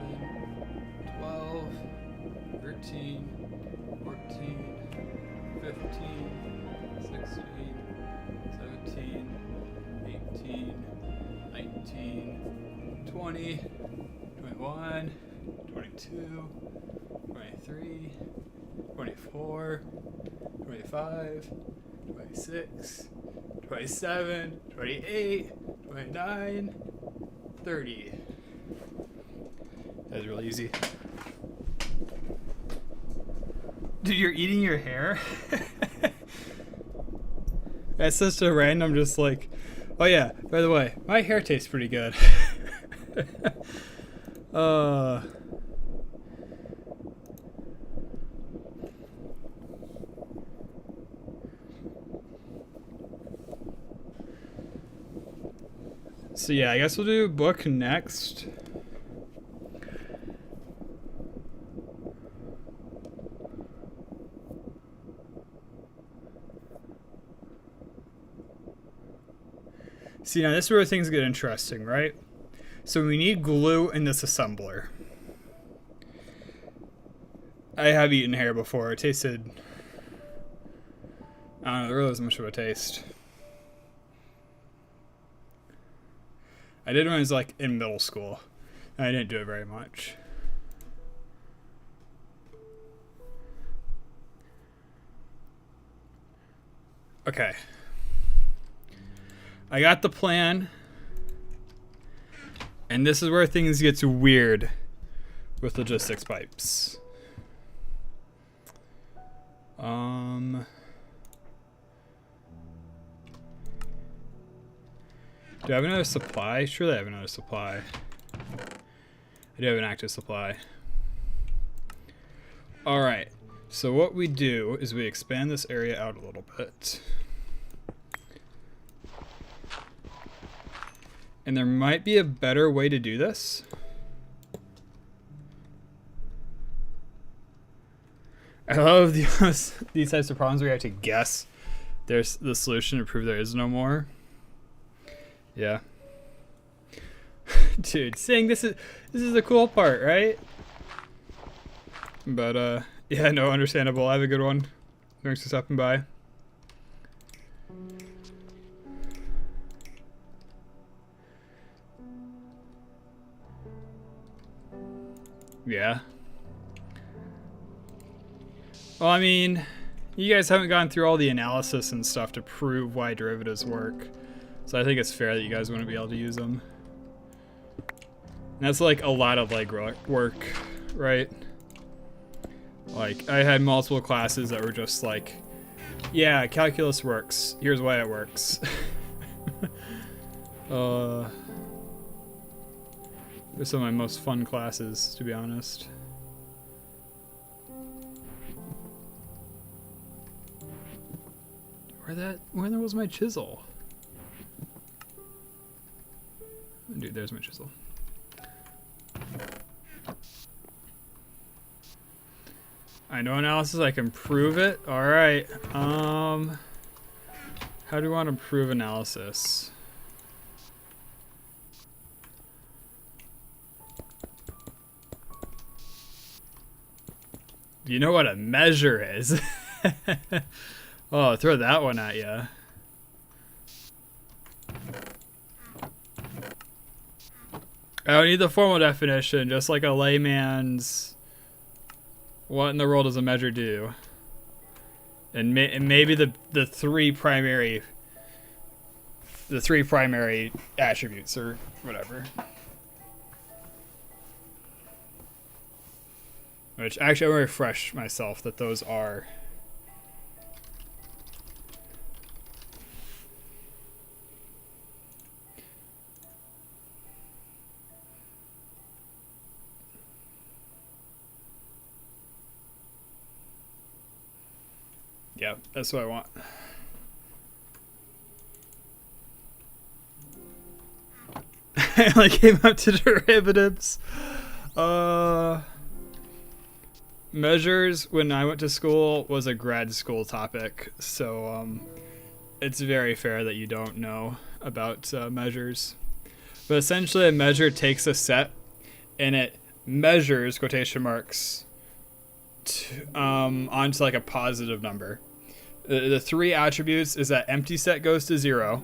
12, 13, 14, 15, 16, 17, 18, 19, 20, 21, 22, 23, 24, 25, 26, 27, 28, 29, 30. That was really easy. Dude, you're eating your hair? That's such a random, just like, oh yeah, by the way, my hair tastes pretty good. uh... So yeah, I guess we'll do book next. See, now this is where things get interesting, right? So we need glue in this assembler. I have eaten hair before. It tasted... I don't know, there really wasn't much of a taste. I did when I was like in middle school. And I didn't do it very much. Okay. I got the plan. And this is where things get weird with logistics pipes. Do I have another supply? Surely I have another supply. I do have an active supply. Alright, so what we do is we expand this area out a little bit. And there might be a better way to do this. I love these types of problems where you have to guess there's the solution to prove there is no more. Yeah. Dude, seeing this is the cool part, right? But yeah, no, understandable. Have a good one. Thanks for stopping by. Yeah. Well, I mean, you guys haven't gone through all the analysis and stuff to prove why derivatives work. So I think it's fair that you guys wouldn't be able to use them. And that's like a lot of like work, right? Like I had multiple classes that were just like, yeah, calculus works. Here's why it works. They're some of my most fun classes, to be honest. Where was my chisel? Dude, there's my chisel. I know analysis, I can prove it. Alright. How do we want to prove analysis? You know what a measure is? Oh, throw that one at ya. I don't need the formal definition, just like a layman's what in the world does a measure do? And maybe the three primary attributes or whatever. Which actually I want to refresh myself that those are yeah, that's what I want. I only came up to derivatives. Measures when I went to school was a grad school topic, so it's very fair that you don't know about measures. But essentially a measure takes a set and it measures, quotation marks, onto like a positive number. The three attributes is that empty set goes to 0,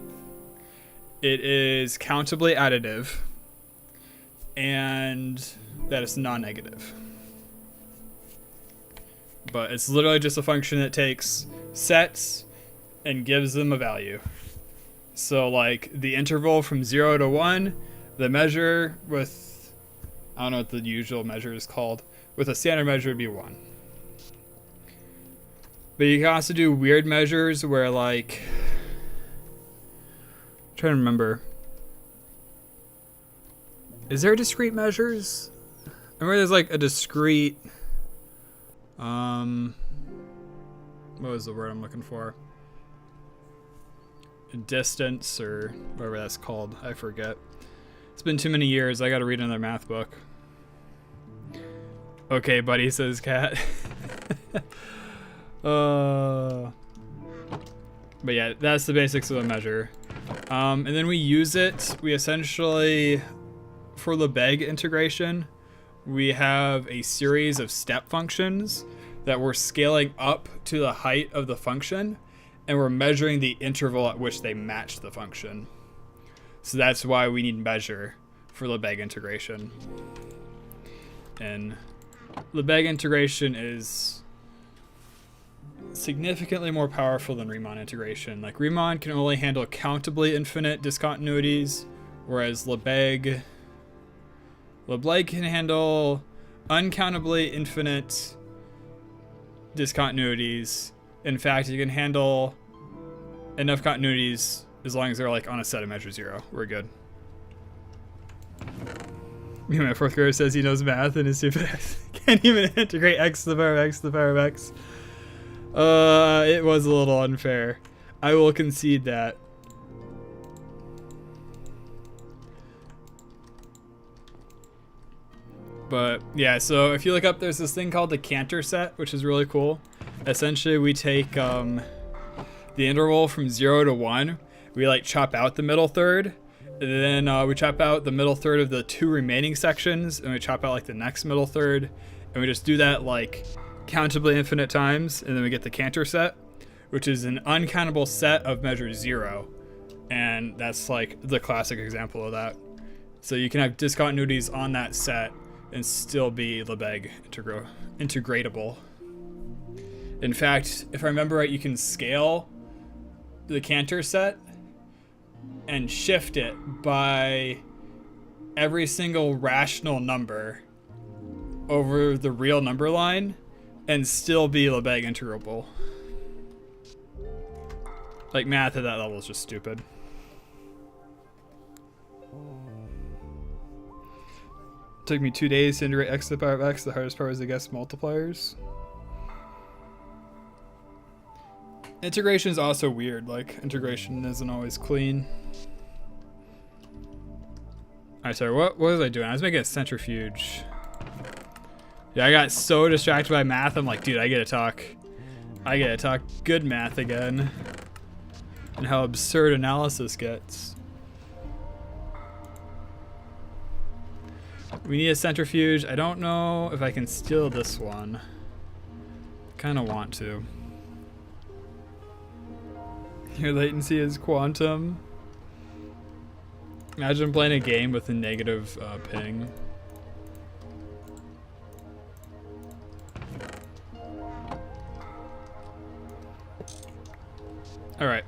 it is countably additive, and that it's non-negative. But it's literally just a function that takes sets and gives them a value. So like the interval from 0 to 1, the measure with, I don't know what the usual measure is called, with a standard measure would be 1. But you can also do weird measures where like, I'm trying to remember. Is there discrete measures? I remember there's like a discrete, what was the word I'm looking for? Distance or whatever that's called. I forget. It's been too many years. I gotta read another math book. Okay, buddy, says Cat. But yeah, that's the basics of a measure. And then we use it. We essentially, for Lebesgue integration, we have a series of step functions that we're scaling up to the height of the function, and we're measuring the interval at which they match the function. So that's why we need measure for Lebesgue integration. And Lebesgue integration is significantly more powerful than Riemann integration. Like Riemann can only handle countably infinite discontinuities, whereas Lebesgue can handle uncountably infinite discontinuities. In fact, you can handle enough continuities as long as they're like on a set of measure 0. We're good. My fourth grader says he knows math and is stupid. Can't even integrate x to the power of x to the power of x. It was a little unfair. I will concede that. But yeah, so if you look up, there's this thing called the Cantor set, which is really cool. Essentially, we take the interval from 0 to 1. We like chop out the middle third. And then we chop out the middle third of the 2 remaining sections, and we chop out like the next middle third, and we just do that like countably infinite times, and then we get the Cantor set, which is an uncountable set of measure 0, and that's like the classic example of that. So you can have discontinuities on that set and still be Lebesgue integratable. In fact, if I remember right, you can scale the Cantor set and shift it by every single rational number over the real number line and still be Lebesgue integrable. Like, math at that level is just stupid. Took me 2 days to integrate x to the power of x. The hardest part was to guess multipliers. Integration is also weird. Like, integration isn't always clean. Alright, sorry, what was I doing? I was making a centrifuge. Yeah, I got so distracted by math. I'm like, dude, I gotta talk good math again. And how absurd analysis gets. We need a centrifuge. I don't know if I can steal this one. Kinda want to. Your latency is quantum. Imagine playing a game with a negative ping. Alright.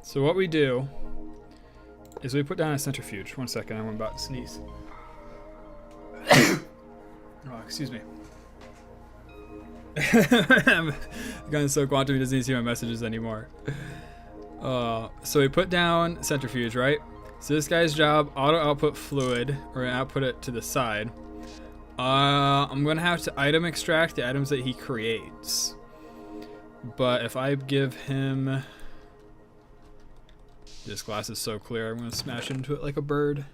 So what we do is we put down a centrifuge. 1 second, I'm about to sneeze. Oh, excuse me. I'm going so quantum he doesn't need to see my messages anymore. So we put down centrifuge, right? So this guy's job, auto output fluid. We're gonna output it to the side. I'm gonna have to item extract the items that he creates. But if I give him... This glass is so clear, I'm gonna smash into it like a bird.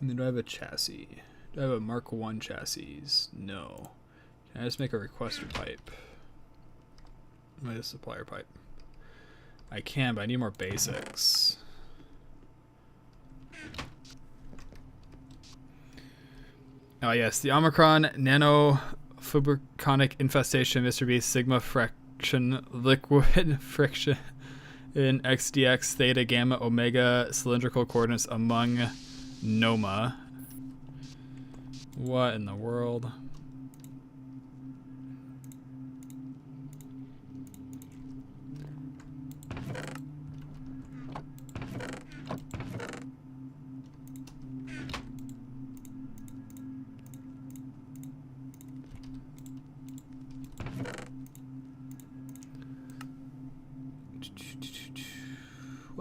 And then do I have a chassis? Do I have a Mark 1 chassis? No. Can I just make a requester pipe? Wait, a supplier pipe. I can, but I need more basics. Oh yes, the Omicron nano fibroconic infestation, Mr. B, sigma friction, liquid friction in XDX theta gamma omega cylindrical coordinates among Noma. What in the world?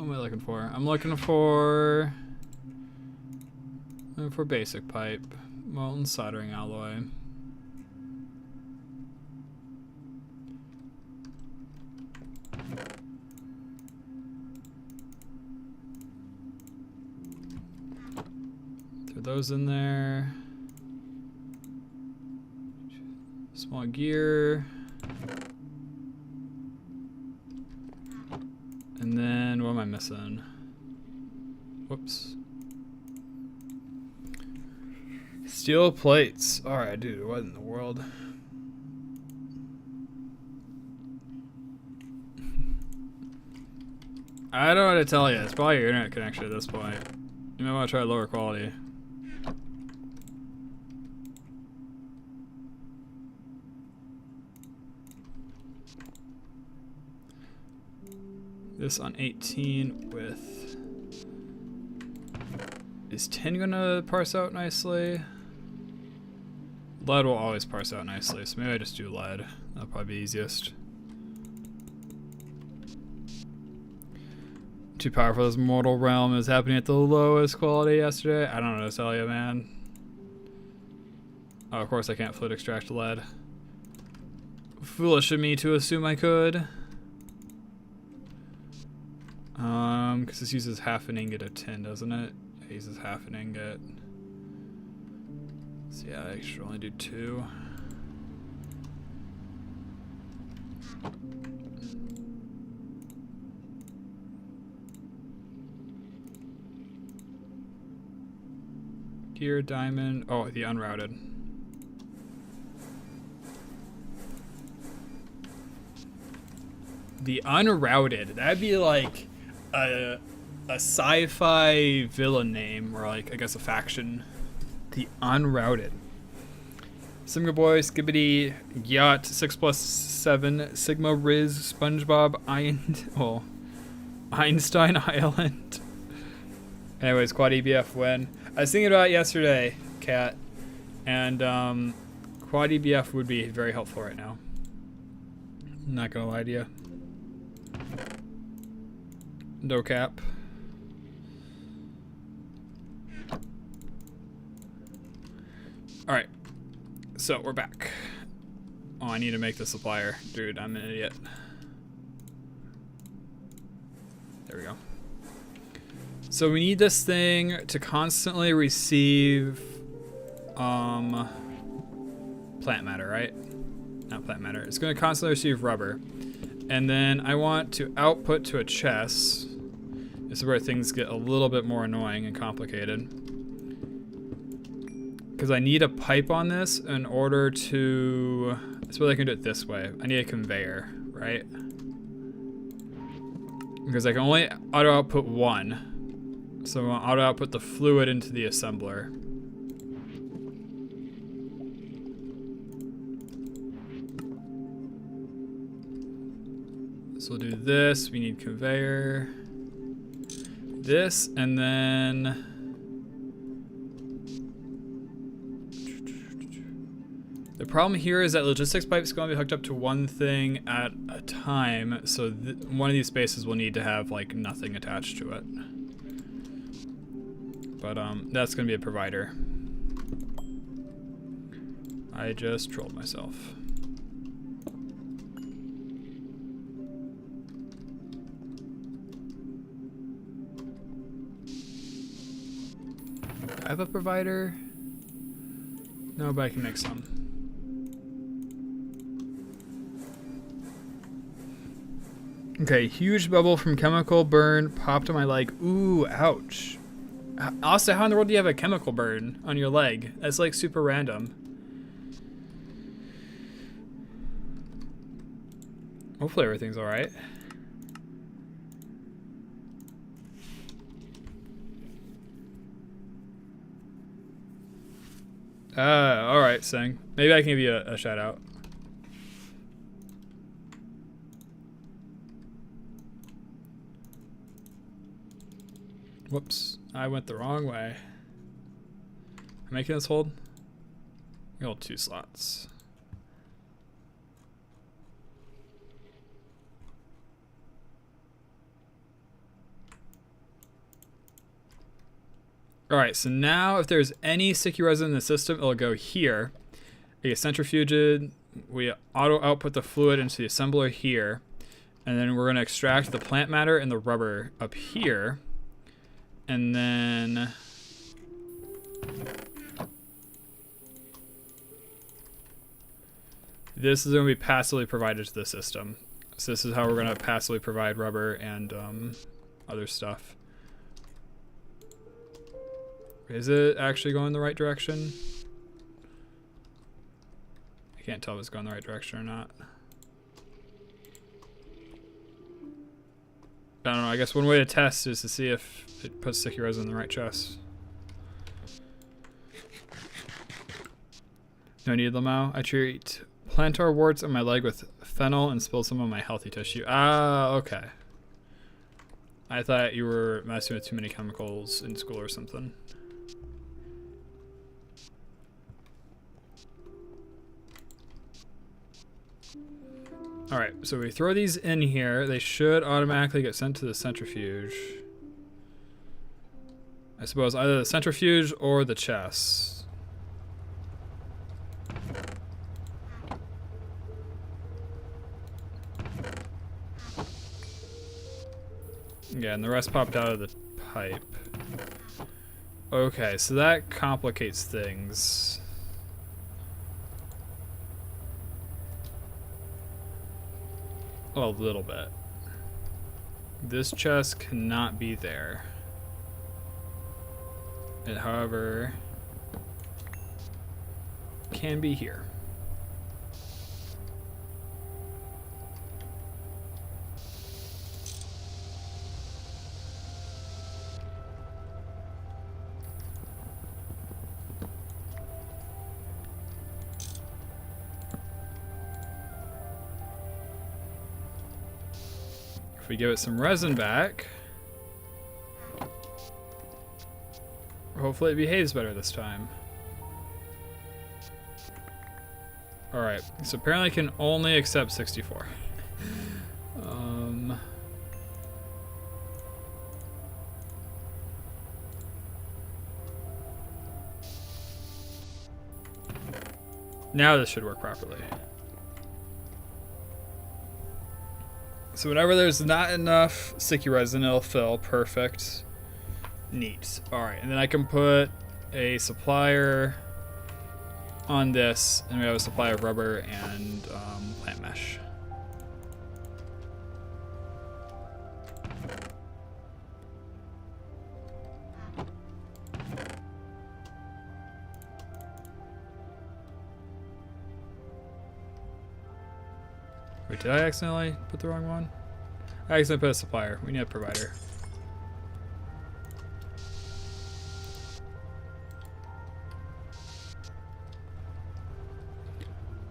What am I looking for? I'm looking for basic pipe, molten soldering alloy. Throw those in there. Small gear. And then, what am I missing? Whoops. Steel plates. Alright, dude, what in the world? I don't know what to tell you. It's probably your internet connection at this point. You might want to try lower quality. This on 18 with... Is tin gonna parse out nicely? Lead will always parse out nicely, so maybe I just do lead. That'll probably be easiest. Too powerful this mortal realm is happening at the lowest quality yesterday. I don't know what to tell you, man. Oh, of course I can't fluid extract lead. Foolish of me to assume I could. Because this uses half an ingot of tin, doesn't it? It uses half an ingot. So yeah, I should only do 2. Gear, diamond, oh, the unrouted. The unrouted, that'd be like a sci-fi villain name, or like, I guess a faction. The unrouted. Simga Boy, Skibbity, Yacht, 6+7, Sigma Riz, SpongeBob, Einstein Island. Anyways, quad EBF win. I was thinking about it yesterday, Kat, and quad EBF would be very helpful right now. I'm not gonna lie to you. No cap. Alright. So, we're back. Oh, I need to make the supplier. Dude, I'm an idiot. There we go. So we need this thing to constantly receive plant matter, right? Not plant matter. It's going to constantly receive rubber. And then I want to output to a chest. This is where things get a little bit more annoying and complicated. Because I need a pipe on this in order to... That's why I can do it this way. I need a conveyor, right? Because I can only auto output 1. So I'm going to auto output the fluid into the assembler. So we'll do this. We need conveyor. This, and then... The problem here is that logistics pipe is going to be hooked up to one thing at a time, so one of these spaces will need to have like nothing attached to it. But that's going to be a provider. I just trolled myself. I have a provider? No, but I can make some. Okay, huge bubble from chemical burn popped on my leg. Ooh, ouch. Also, how in the world do you have a chemical burn on your leg? That's like super random. Hopefully everything's alright. Alright, Sing. Maybe I can give you a shout out. Whoops, I went the wrong way. I'm making this hold? We hold 2 slots. All right, so now if there's any sticky resin in the system, it'll go here. It gets centrifuged. We auto output the fluid into the assembler here. And then we're gonna extract the plant matter and the rubber up here. And then this is gonna be passively provided to the system. So this is how we're gonna passively provide rubber and other stuff. Is it actually going the right direction? I can't tell if it's going the right direction or not. I don't know, I guess one way to test is to see if it puts sticky resin in the right chest. No need, Lamau. I treat plantar warts on my leg with fennel and spill some on my healthy tissue. Ah, okay. I thought you were messing with too many chemicals in school or something. Alright, so we throw these in here. They should automatically get sent to the centrifuge. I suppose either the centrifuge or the chest. Yeah, and the rest popped out of the pipe. Okay, so that complicates things. A little bit. This chest cannot be there. It, however, can be here. If we give it some resin back, hopefully it behaves better this time. Alright, so apparently it can only accept 64. Now this should work properly. So whenever there's not enough sticky resin, it'll fill. Perfect. Neat. Alright, and then I can put a supplier on this, and we have a supply of rubber and plant mesh. Wait, did I accidentally put the wrong one? I accidentally put a supplier. We need a provider.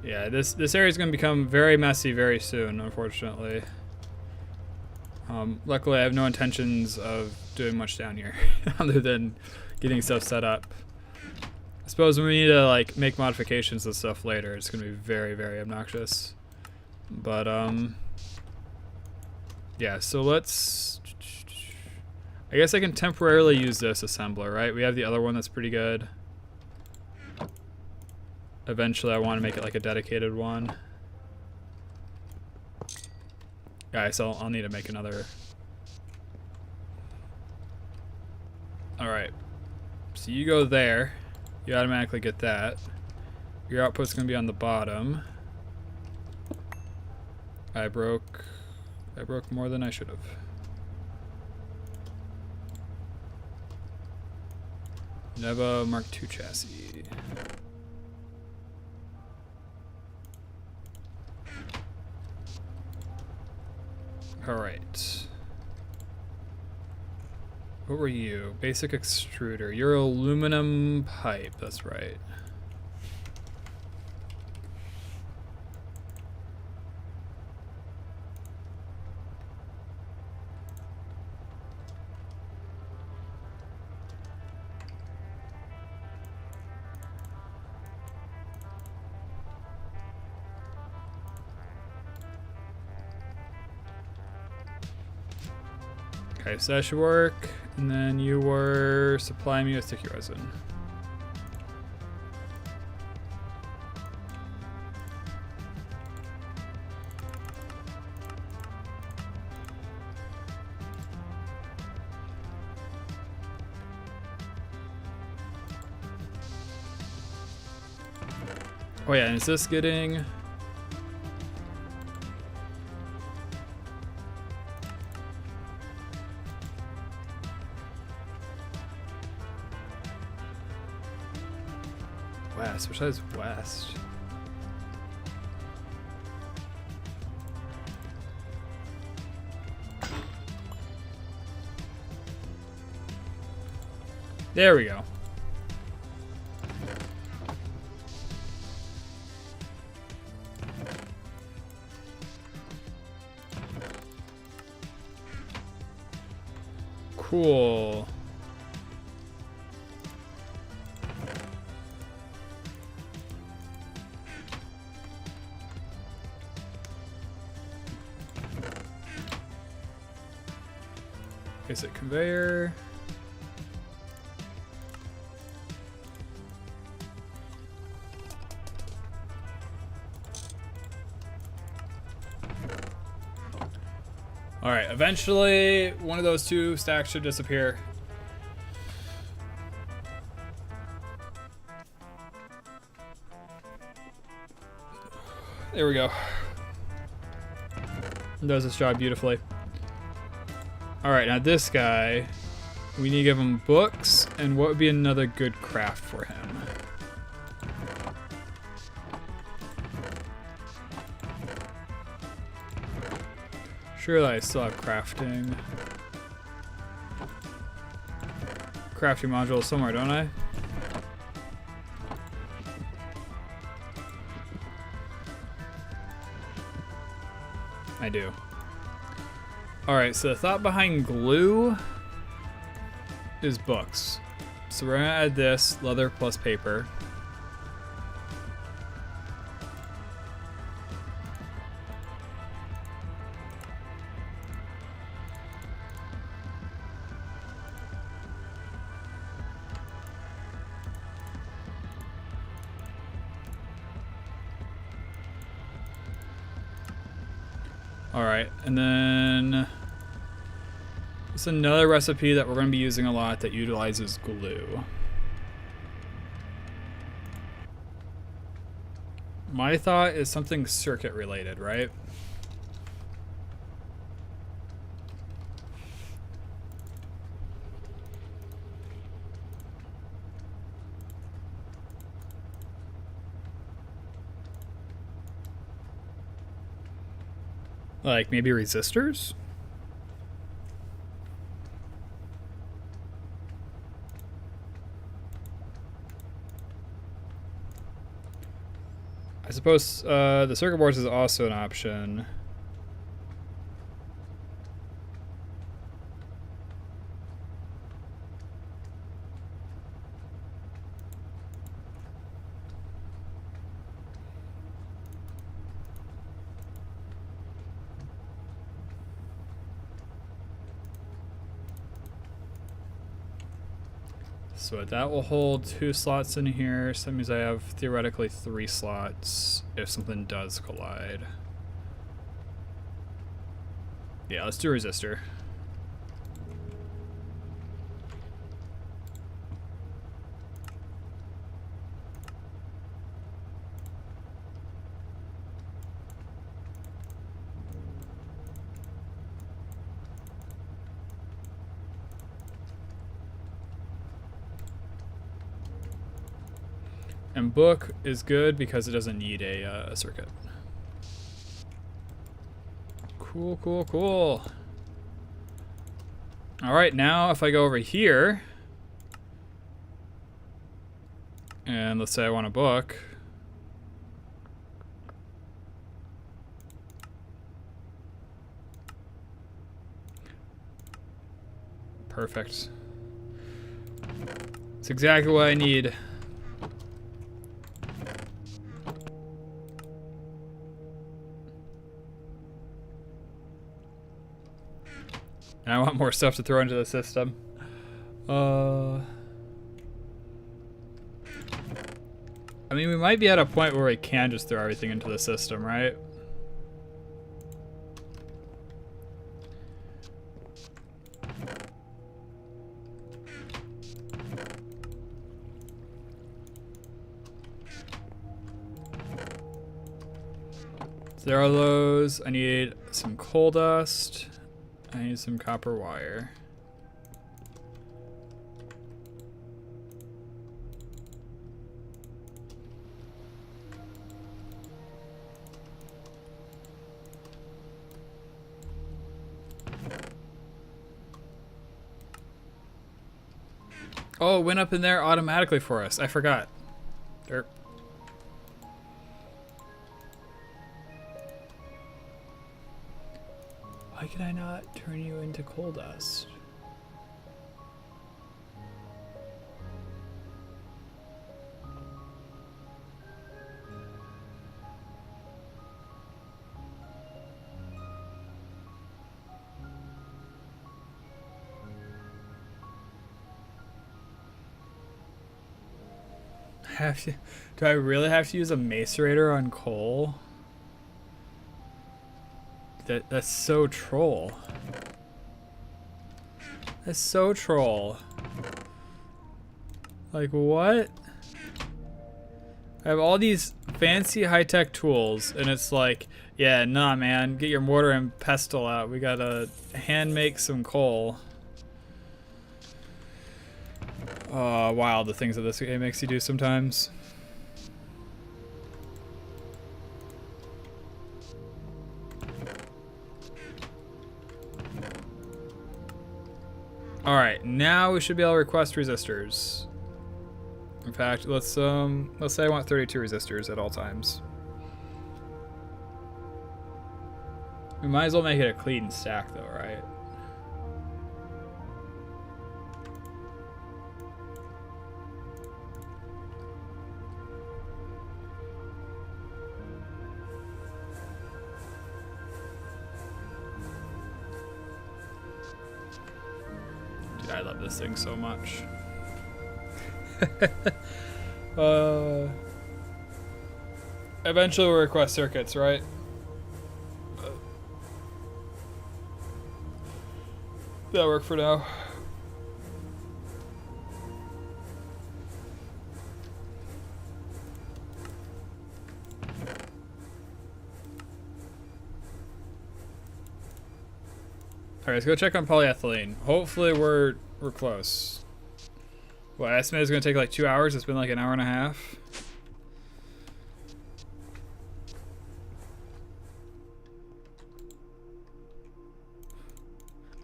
Yeah, this area is going to become very messy very soon, unfortunately. Luckily, I have no intentions of doing much down here, other than getting stuff set up. I suppose when we need to like make modifications and stuff later, it's going to be very, very obnoxious. But yeah, so let's, I guess I can temporarily use this assembler, right? We have the other one that's pretty good. Eventually I want to make it like a dedicated one. Guys, so I'll need to make another. Alright, so you go there, you automatically get that. Your output's going to be on the bottom. I broke more than I should have. Neva Mark II chassis. Alright. What were you? Basic extruder. You're aluminum pipe, that's right. Okay, so that should work. And then you were supplying me with sticky resin. Oh yeah, and is this getting... West, which is west? There we go. Cool. Basic conveyor. All right, eventually one of those two stacks should disappear. There we go. Does this job beautifully. All right, now this guy, we need to give him books, and what would be another good craft for him? Surely I still have crafting. Crafting module somewhere, don't I? I do. Alright, so the thought behind glue is books. So we're gonna add this, leather plus paper. Alright, and then it's another recipe that we're going to be using a lot that utilizes glue. My thought is something circuit related, right? Like maybe resistors? I suppose the circuit boards is also an option. So that will hold 2 slots in here, so that means I have theoretically 3 slots if something does collide. Yeah, let's do a resistor. And book is good because it doesn't need a circuit. Cool, cool, cool. All right, now if I go over here, and let's say I want a book. Perfect. It's exactly what I need. And I want more stuff to throw into the system. I mean, we might be at a point where we can just throw everything into the system, right? So there are those. I need some coal dust. I need some copper wire. Oh, it went up in there automatically for us. I forgot. Derp. Why can I not turn you into coal dust? Do I really have to use a macerator on coal? That's so troll. That's so troll. Like what? I have all these fancy high-tech tools and it's like, yeah, nah man, get your mortar and pestle out. We gotta hand make some coal. Wild the things that this game makes you do sometimes. Alright, now we should be able to request resistors. In fact, let's say I want 32 resistors at all times. We might as well make it a clean stack though, right? I love this thing so much. Eventually we'll request circuits, right? That'll work for now. Alright, let's go check on polyethylene. Hopefully we're close. Well, I estimate it's gonna take like 2 hours. It's been like an hour and a half.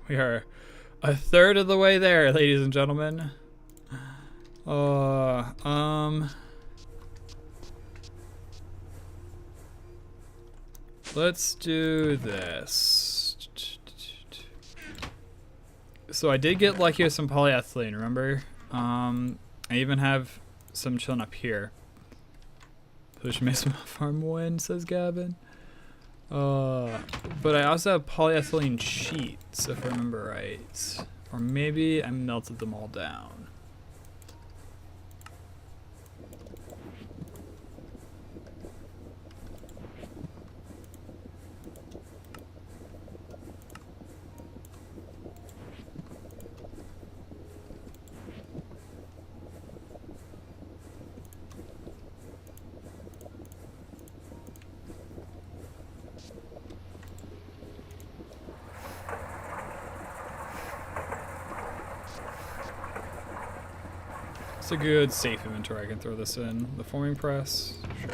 We are a third of the way there, ladies and gentlemen. Let's do this. So I did get lucky with some polyethylene, remember? I even have some chilling up here. Push me some farm win, says Gavin. But I also have polyethylene sheets, if I remember right. Or maybe I melted them all down. It's a good safe inventory. I can throw this in. The forming press, sure.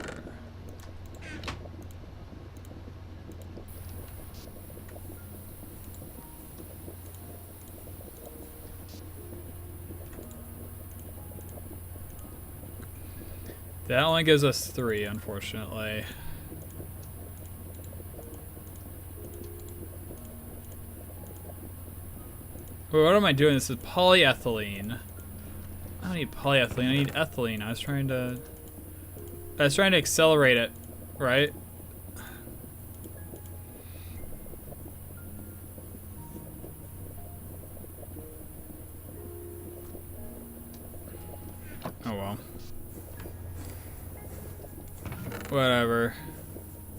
That only gives us 3, unfortunately. Wait, what am I doing? This is polyethylene. I don't need polyethylene, I need ethylene. I was trying to accelerate it, right? Oh well. Whatever.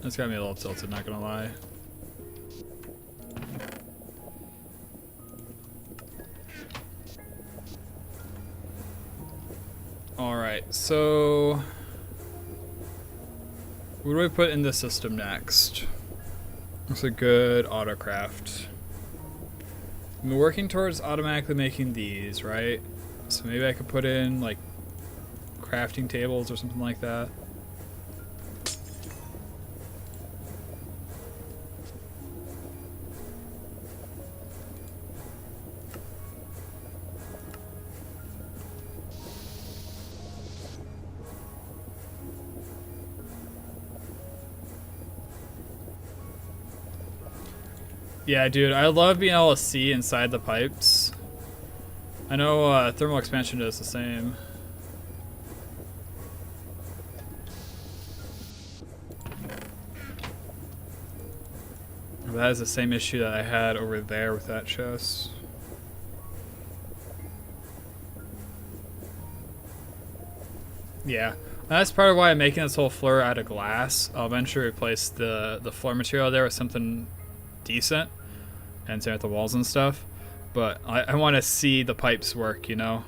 That's got me a little tilted, not gonna lie. Alright, so what do I put in the system next? What's a good autocraft? I'm working towards automatically making these, right? So maybe I could put in like crafting tables or something like that. Yeah, dude, I love being able to see inside the pipes. I know thermal expansion does the same. But that is the same issue that I had over there with that chest. Yeah, that's part of why I'm making this whole floor out of glass. I'll eventually replace the floor material there with something decent, and same with the walls and stuff. But I want to see the pipes work, you know?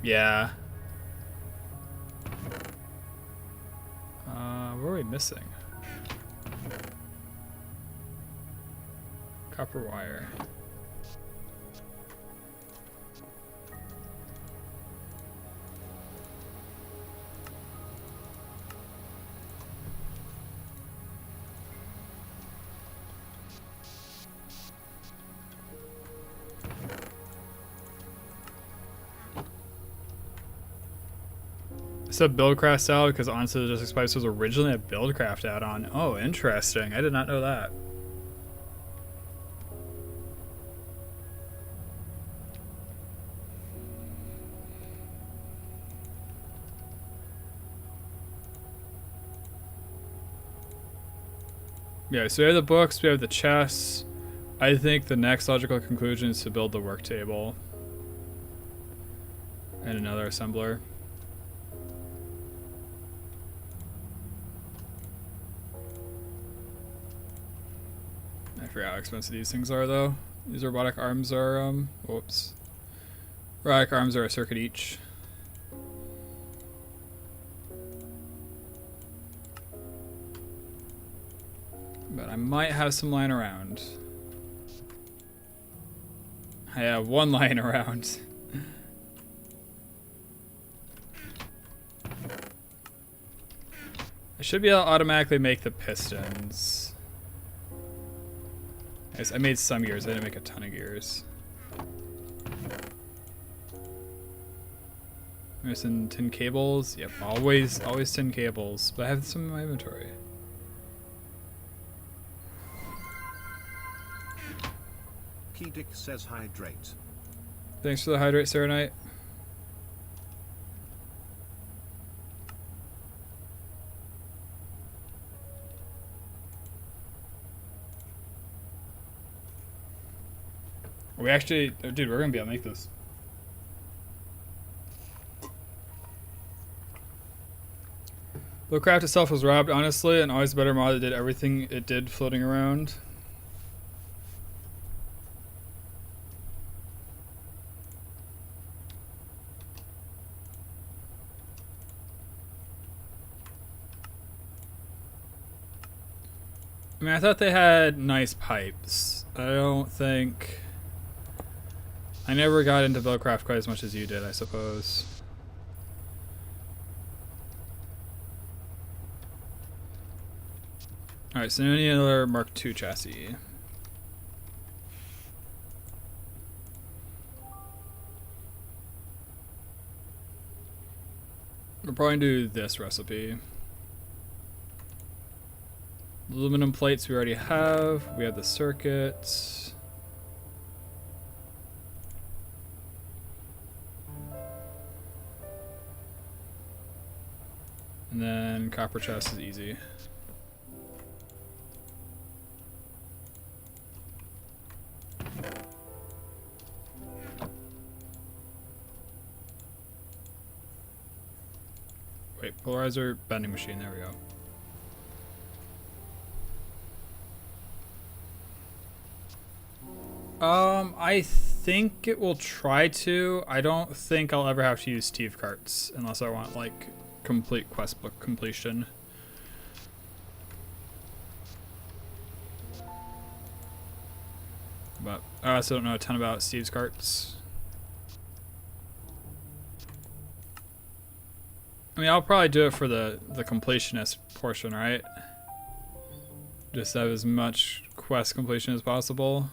Yeah. What are we missing? Copper wire. It's a buildcraft style because honestly, the Just Spice was originally a buildcraft add-on. Oh, interesting. I did not know that. Yeah, so we have the books, we have the chests. I think the next logical conclusion is to build the work table. And another assembler. I forgot how expensive these things are though. These robotic arms are, whoops. Robotic arms are a circuit each. But I might have some lying around. I have one lying around. I should be able to automatically make the pistons. I made some gears, I didn't make a ton of gears. Missing tin cables. Yep, always tin cables. But I have some in my inventory. Keydick says hydrate. Thanks for the hydrate, Serenite. We actually, oh, dude, we're gonna be able to make this. Buildcraft itself was robbed, honestly, and always a better mod that did everything it did floating around. I mean, I thought they had nice pipes. I don't think... I never got into Buildcraft quite as much as you did, I suppose. Alright, so we need another Mark II chassis. We'll probably do this recipe. Aluminum plates we already have. We have the circuits. And then copper chest is easy. Wait, polarizer, bending machine, there we go. I think it will try to. I don't think I'll ever have to use Steve carts unless I want like complete quest book completion. But I also don't know a ton about Steve's carts. I mean, I'll probably do it for the completionist portion, right? Just have as much quest completion as possible.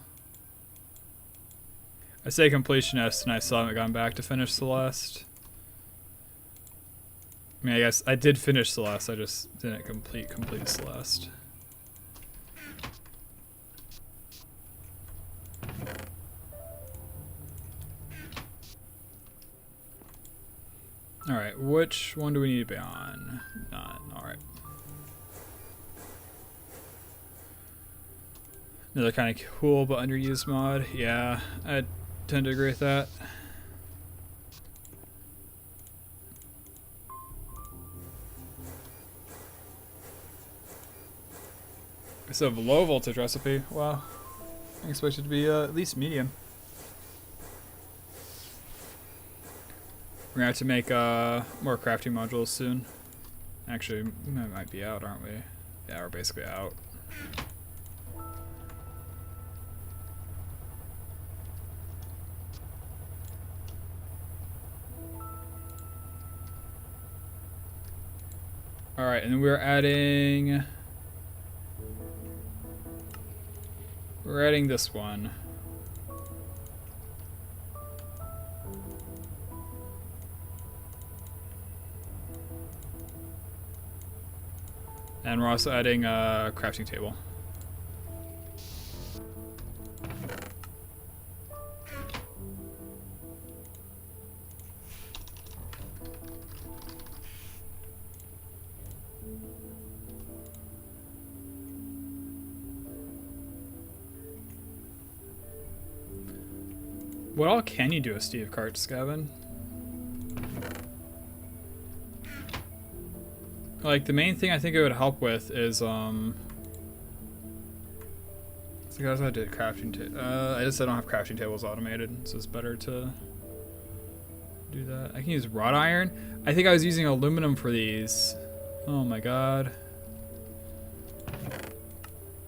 I say completionist and I still haven't gone back to finish Celeste. I mean, I guess I did finish Celeste, I just didn't complete Celeste. Alright, which one do we need to be on? None, alright. Another kind of cool but underused mod. Yeah, I tend to agree with that. So low voltage recipe. Wow. I expect it to be at least medium. We're gonna have to make more crafting modules soon. Actually, we might be out, aren't we? Yeah, we're basically out. Alright, and we're adding this one. And we're also adding a crafting table. What all can you do with Steve carts, Gavin? Like, the main thing I think it would help with is, I guess I did crafting I just I don't have crafting tables automated, so it's better to do that. I can use wrought iron. I think I was using aluminum for these. Oh my god.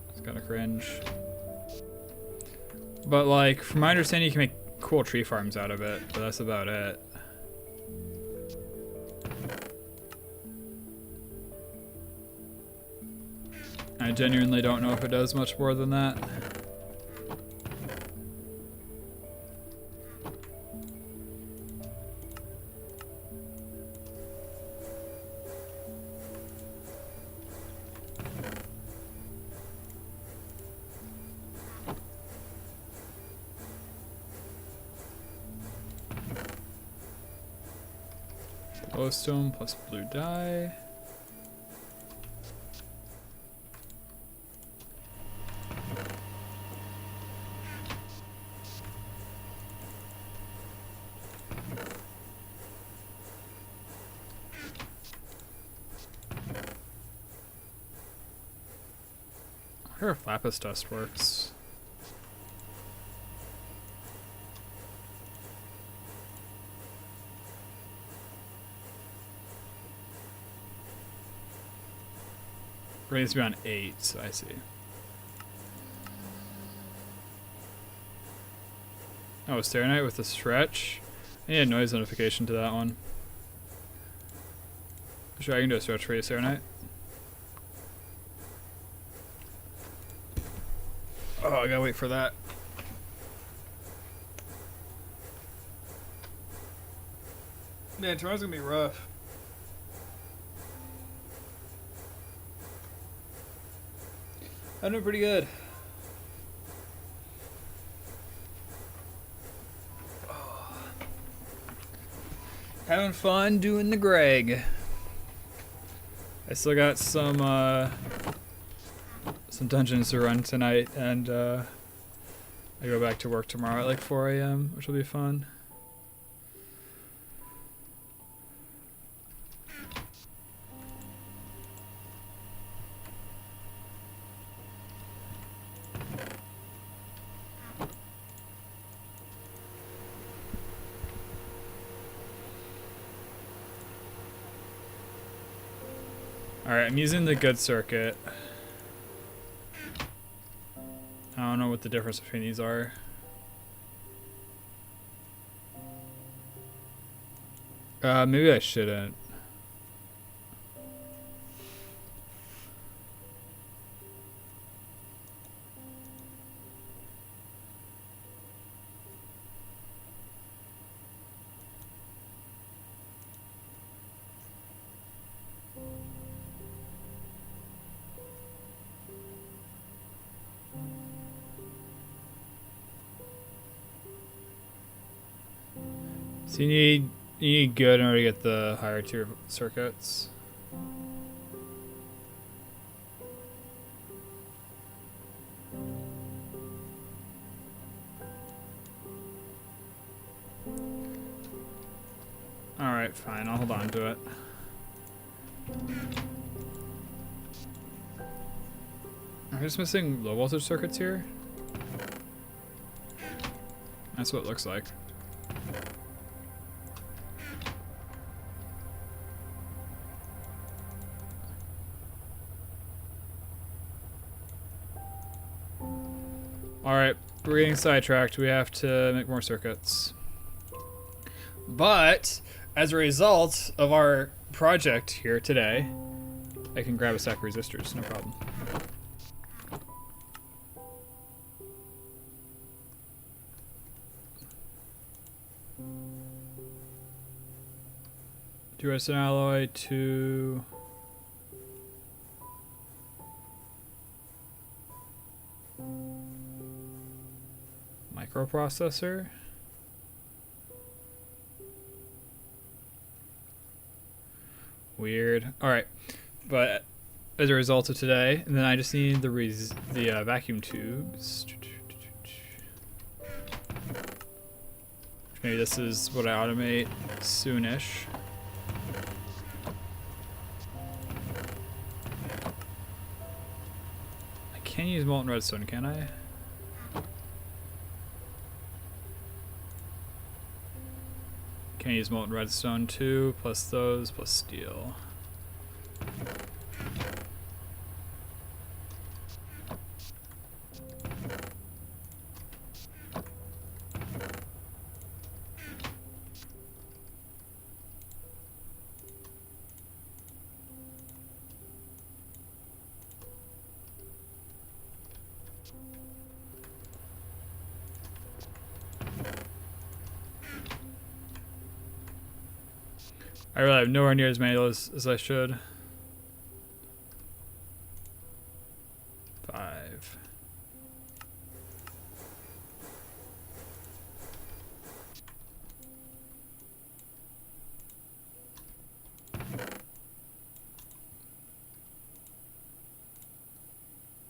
It's kinda cringe. But like, from my understanding, you can make cool tree farms out of it, but that's about it. I genuinely don't know if it does much more than that. Glowstone plus blue dye. I wonder if lapis dust works. Raised me on 8, so I see. Oh, Serenite with the stretch. I need a noise notification to that one. Sure, I can do a stretch for you, Serenite. Oh, I gotta wait for that. Man, tomorrow's gonna be rough. I'm doing pretty good. Having fun doing the Greg. I still got some dungeons to run tonight, and I go back to work tomorrow at like 4 a.m., which will be fun. Alright, I'm using the good circuit. I don't know what the difference between these are. Maybe I shouldn't. So you need good in order to get the higher tier circuits. Alright, fine, I'll hold on to it. Am I just missing low voltage circuits here? That's what it looks like. Alright, we're getting sidetracked. We have to make more circuits. But, as a result of our project here today, I can grab a stack of resistors, no problem. Two resin alloy, two... microprocessor. Weird. Alright, but as a result of today, and then I just need the vacuum tubes. Maybe this is what I automate soonish. I can use molten redstone, can I? Can use molten redstone too, plus those, plus steel. I really have nowhere near as many of those as I should. 5.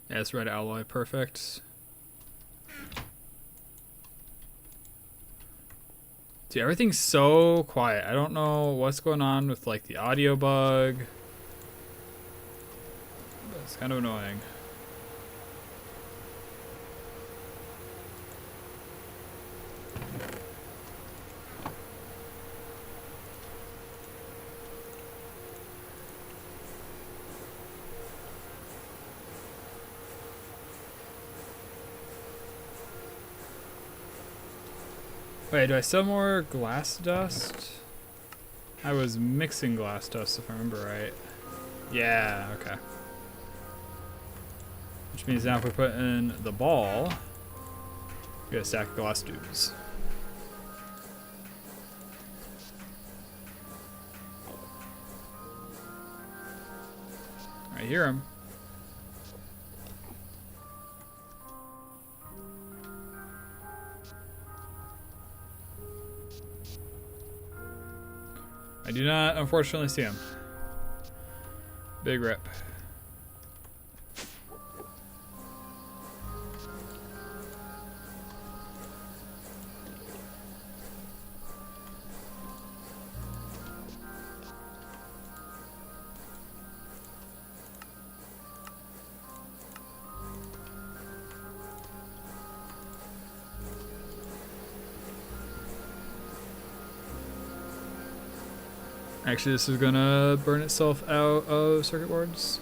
Yeah, it's red alloy, perfect. Dude, everything's so quiet. I don't know what's going on with like the audio bug. It's kind of annoying. Wait, do I sell more glass dust? I was mixing glass dust if I remember right. Yeah, okay. Which means now if we put in the ball, we get a stack of glass tubes. I hear him. I do not, unfortunately, see him. Big rip. Actually, this is gonna burn itself out of circuit boards.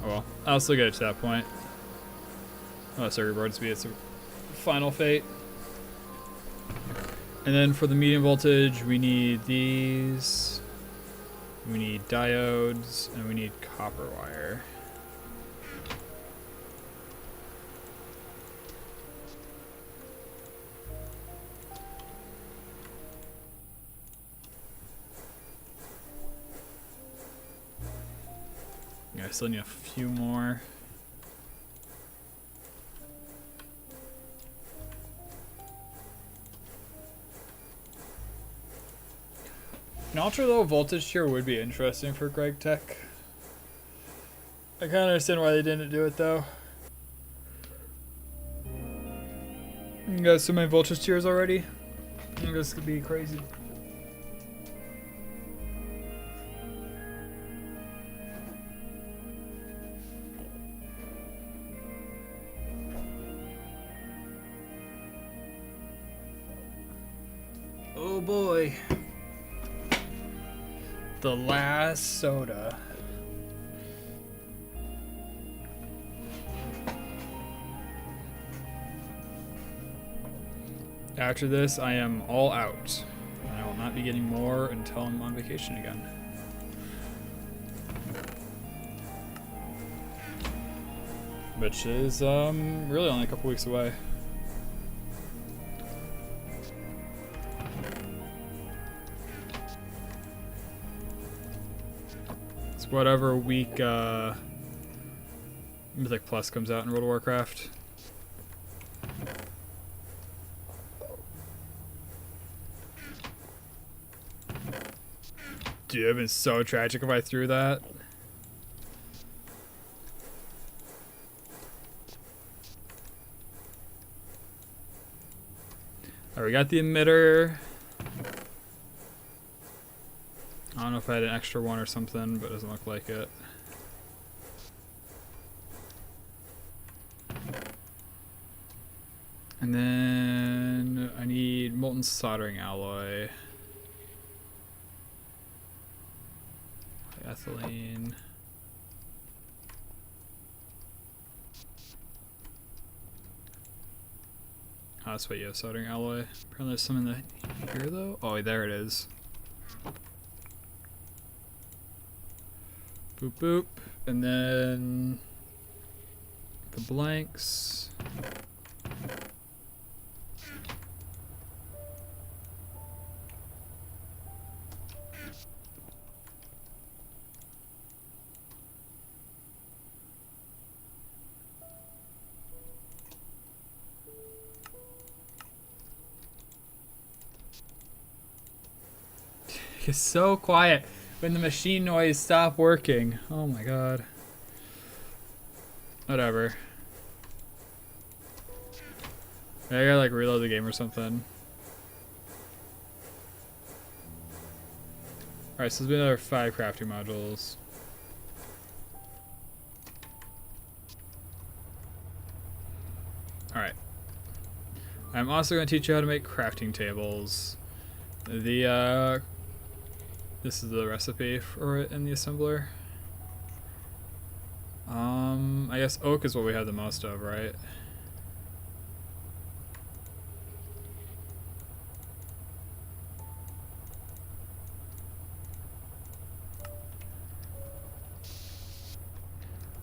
Oh well, I'll still get it to that point. Let circuit boards be its final fate. And then for the medium voltage, we need these. We need diodes, and we need copper wire. Yeah, I still need a few more. An ultra low voltage tier would be interesting for Greg Tech. I kind of understand why they didn't do it though. You got so many voltage tiers already. I think this could be crazy. Oh boy. The last soda. After this, I am all out. And I will not be getting more until I'm on vacation again. Which is really only a couple weeks away. It's whatever week Mythic Plus comes out in World of Warcraft. Dude, it would have been so tragic if I threw that. Alright, we got the emitter. I don't know if I had an extra one or something, but it doesn't look like it. And then I need molten soldering alloy. Ethylene. Oh, that's what you have, soldering alloy. Apparently there's some in the here though. Oh, there it is. Boop boop. And then the blanks. It's so quiet when the machine noise stopped working. Oh my god. Whatever. I gotta like reload the game or something. Alright, so there's been another 5 crafting modules. Alright. I'm also going to teach you how to make crafting tables. This is the recipe for it in the assembler. I guess oak is what we have the most of, right?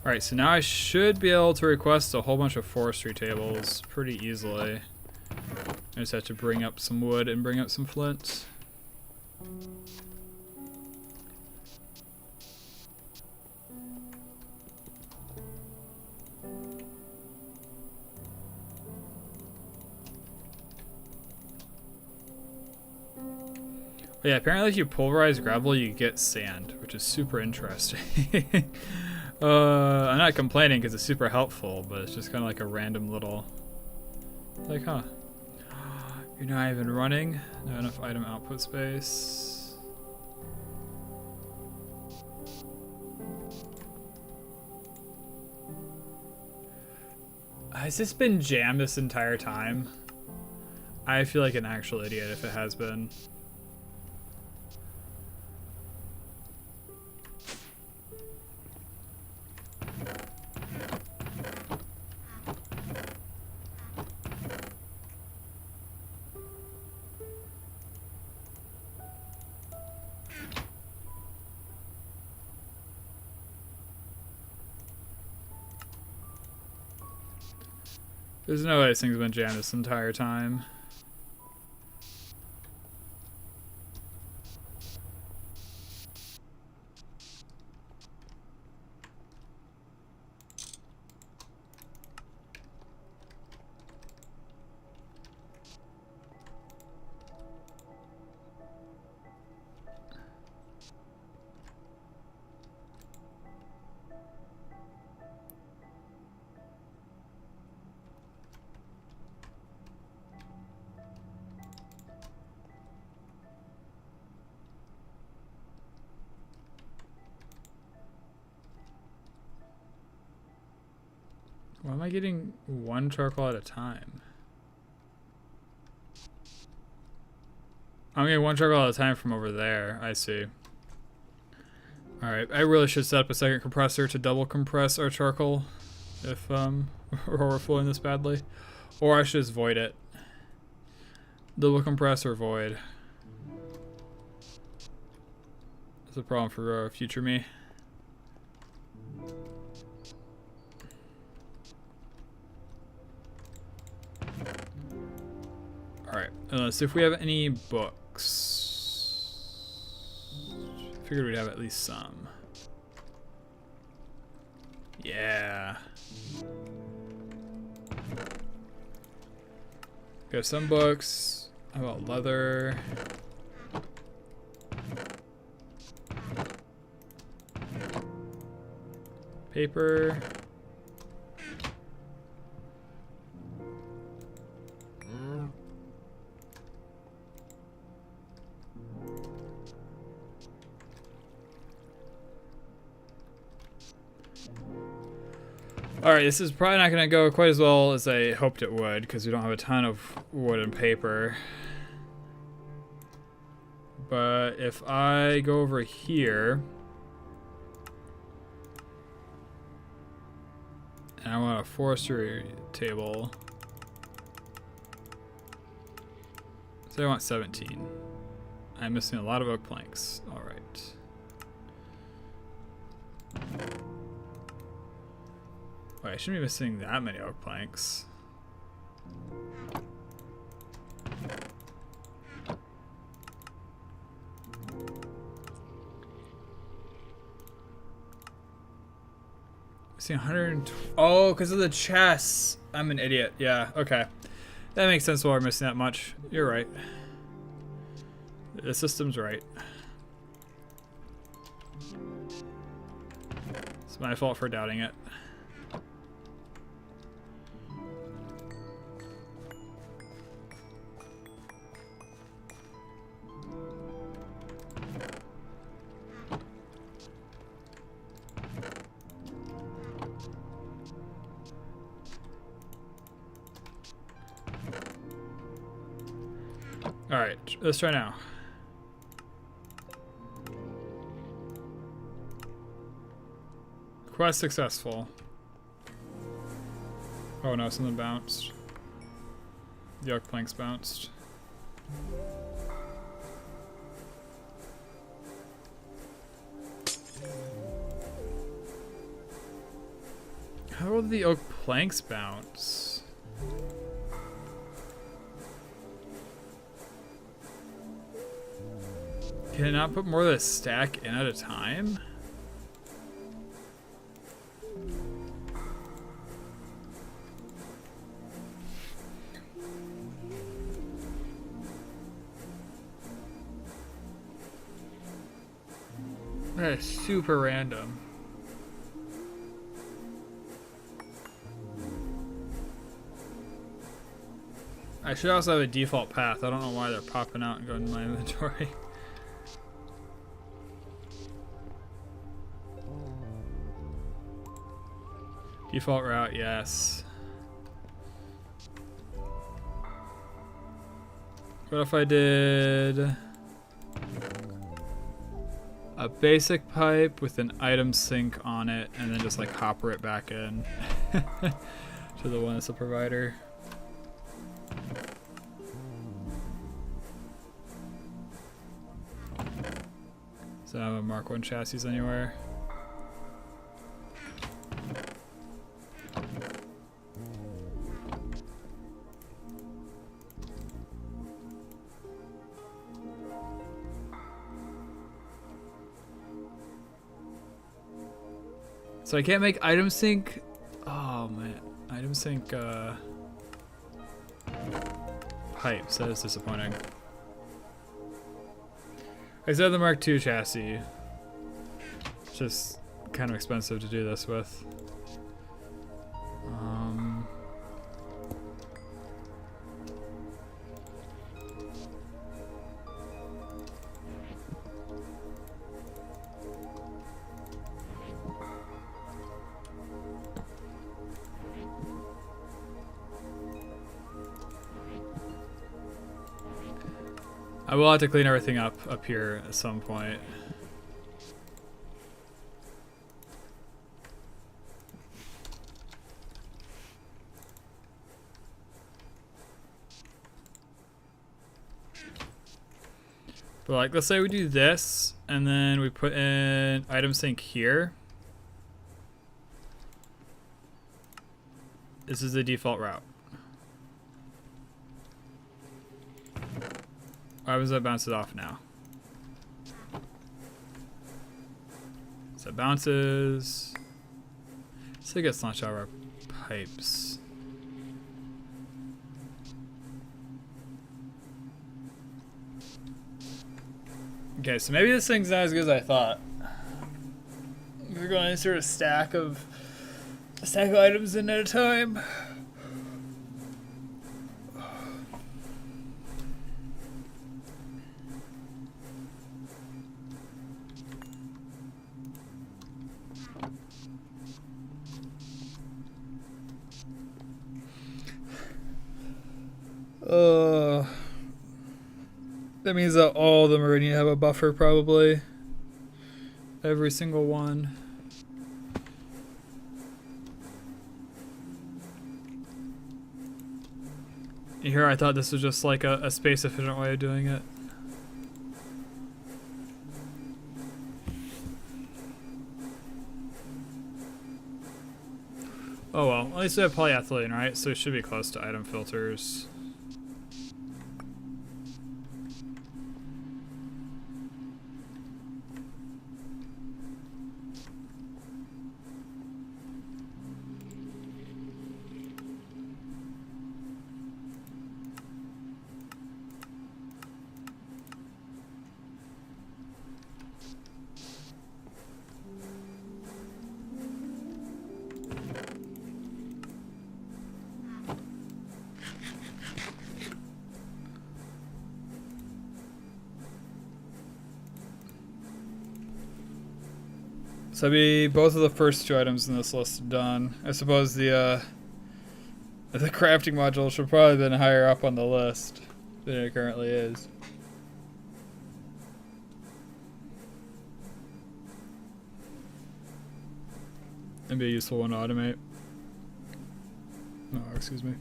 Alright, so now I should be able to request a whole bunch of forestry tables pretty easily. I just have to bring up some wood and bring up some flint. But yeah, apparently if you pulverize gravel, you get sand, which is super interesting. I'm not complaining because it's super helpful, but it's just kind of like a random little, like, huh. You're not even running. Not enough item output space. Has this been jammed this entire time? I feel like an actual idiot if it has been. There's no way this thing's been jammed this entire time. Why am I getting one charcoal at a time? I'm getting one charcoal at a time from over there. I see. Alright, I really should set up a second compressor to double compress our charcoal if we're overflowing this badly. Or I should just void it. Double compress or void. That's a problem for future me. Alright, let's see if we have any books. Figured we'd have at least some. Yeah. We have some books. How about leather? Paper. Alright, this is probably not going to go quite as well as I hoped it would, because we don't have a ton of wood and paper. But if I go over here, and I want a forestry table, so I want 17. I'm missing a lot of oak planks. Alright. Wait, I shouldn't be missing that many oak planks. Missing 120. Oh, because of the chests. I'm an idiot. Yeah, okay. That makes sense why we're missing that much. You're right. The system's right. It's my fault for doubting it. Alright, let's try now. Quest successful. Oh no, something bounced. The oak planks bounced. How will the oak planks bounce? Can it not put more than a stack in at a time? That is super random. I should also have a default path. I don't know why they're popping out and going to my inventory. Default route, yes. What if I did a basic pipe with an item sink on it and then just like hopper it back in to the one that's a provider? So I have a Mark 1 chassis anywhere. So I can't make item sync. Oh man, item sync pipes. That is disappointing. I still have the Mark II chassis. It's just kind of expensive to do this with. I will have to clean everything up here at some point. But like, let's say we do this, and then we put in item sync here. This is the default route. Why was that bounces off now? So it bounces. So it gets launched out of our pipes. Okay, so maybe this thing's not as good as I thought. We're going to insert a stack of items in at a time. That means that all of them are going to have a buffer, probably. Every single one. Here, I thought this was just like a space-efficient way of doing it. Oh well, at least we have polyethylene, right? So it should be close to item filters. So that'd be both of the first two items in this list done. I suppose the crafting module should probably have been higher up on the list than it currently is. That'd be a useful one to automate. Oh, excuse me.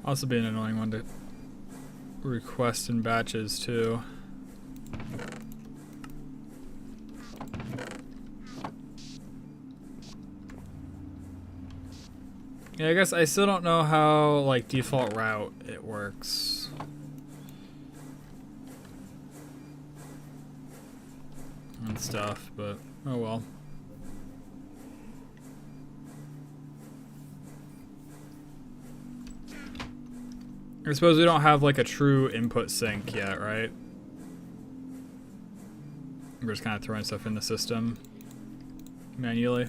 Also be an annoying one to request in batches too. Yeah, I guess I still don't know how like default route it works. And stuff, but oh well. I suppose we don't have like a true input sync yet, right? We're just kind of throwing stuff in the system manually.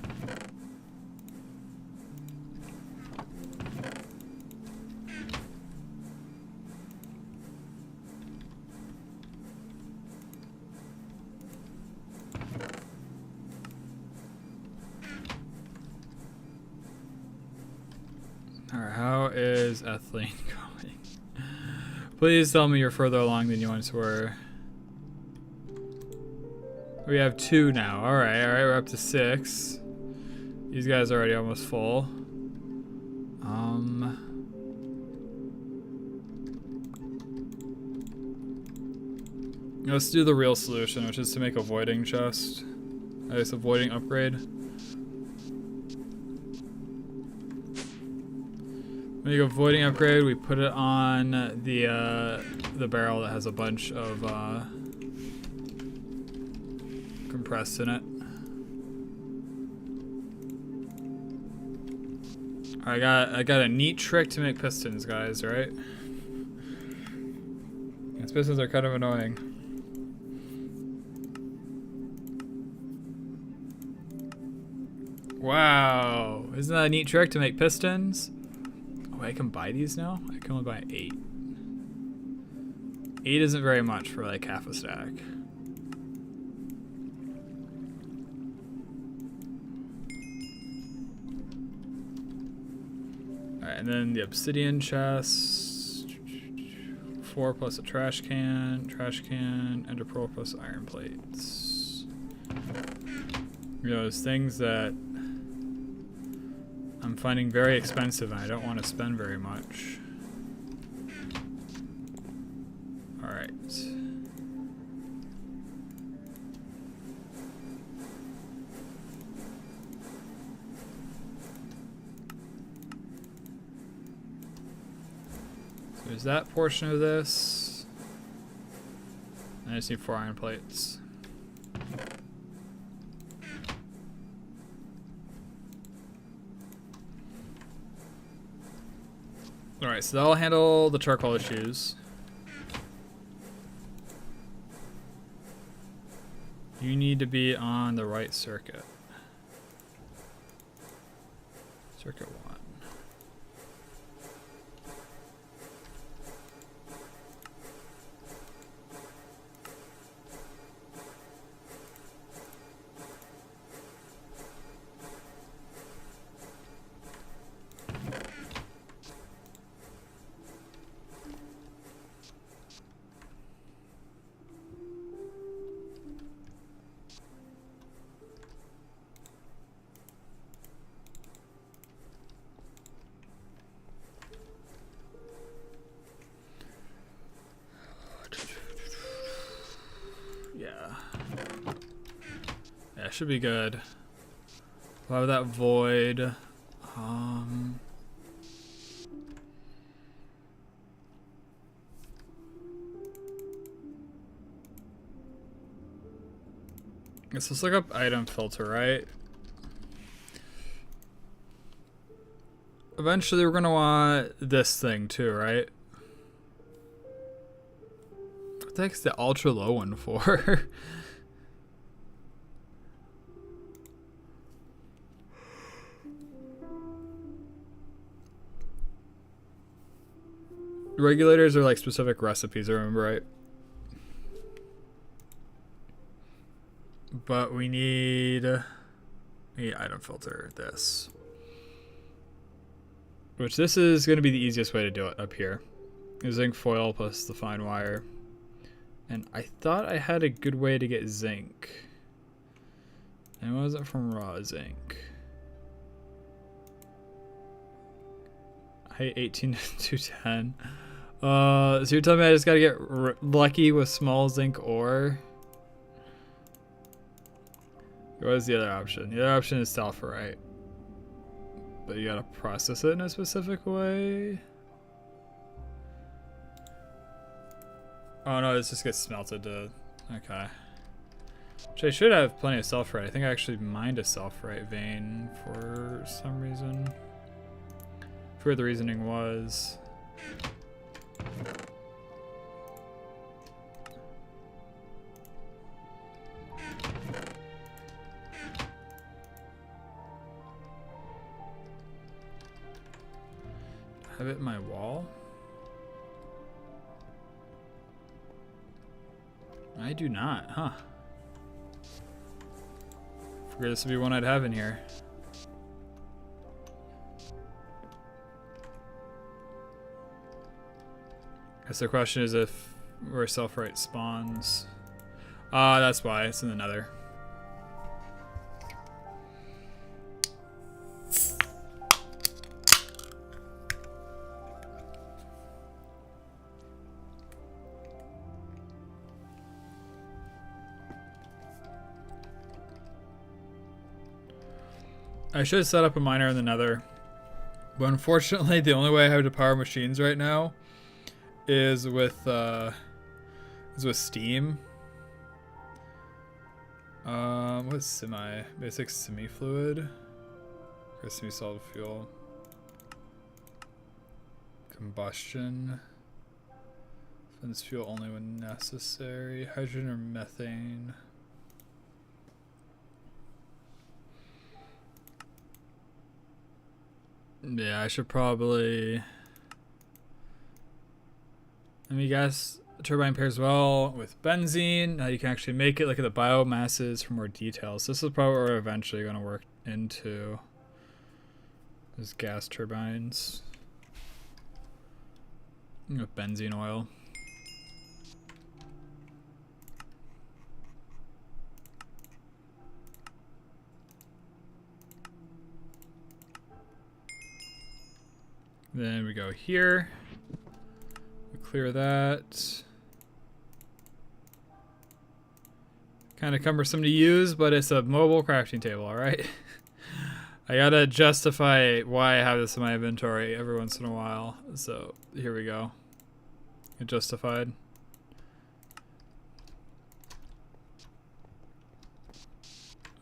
is ethylene going? Please tell me you're further along than you once were. We have 2 now. Alright, we're up to 6. These guys are already almost full. Let's do the real solution, which is to make a voiding chest. Nice, a voiding upgrade. Make a voiding upgrade, we put it on the barrel that has a bunch of compressed in it. I got a neat trick to make pistons, guys, right? These pistons are kind of annoying. Wow, isn't that a neat trick to make pistons? Oh, I can buy these now? I can only buy 8. 8 isn't very much for like half a stack. Alright, and then the obsidian chest. 4 plus a trash can, ender pearl plus iron plates. You know, those things that I'm finding very expensive and I don't want to spend very much. Alright. So there's that portion of this. I just need 4 iron plates. Alright, so that'll handle the charcoal issues. You need to be on the right circuit. Circuit 1. Yeah, should be good. We'll have that void. Let's look up item filter, right? Eventually we're gonna want this thing too, right? What the heck's the ultra low one for? Regulators are like specific recipes, I remember, right? But we need item filter, this. Which this is going to be the easiest way to do it up here. Zinc foil plus the fine wire. And I thought I had a good way to get zinc. And it wasn't from raw zinc. I hate 18 to 210. So you're telling me I just gotta get lucky with small zinc ore? What is the other option? The other option is sulfurite. But you gotta process it in a specific way? Oh no, this just gets smelted to... Okay. Which I should have plenty of sulfurite. I think I actually mined a sulfurite vein for some reason. I forget what the reasoning was. Have it in my wall? I do not, huh? Figured this would be one I'd have in here. guess the question is if where self-right spawns. That's why it's in the nether. I should set up a miner in the nether, but unfortunately the only way I have to power machines right now is with steam. What's semi? Basic semi-fluid or semi-solid fuel. Combustion. Spends fuel only when necessary. Hydrogen or methane. Yeah, I should probably. Let me guess. The turbine pairs well with benzene. Now you can actually make it. Look at the biomasses for more details. This is probably what we're eventually going to work into. Those gas turbines with benzene oil. Then we go here. We clear that. Kind of cumbersome to use, but it's a mobile crafting table, alright? I gotta justify why I have this in my inventory every once in a while. So here we go. It justified.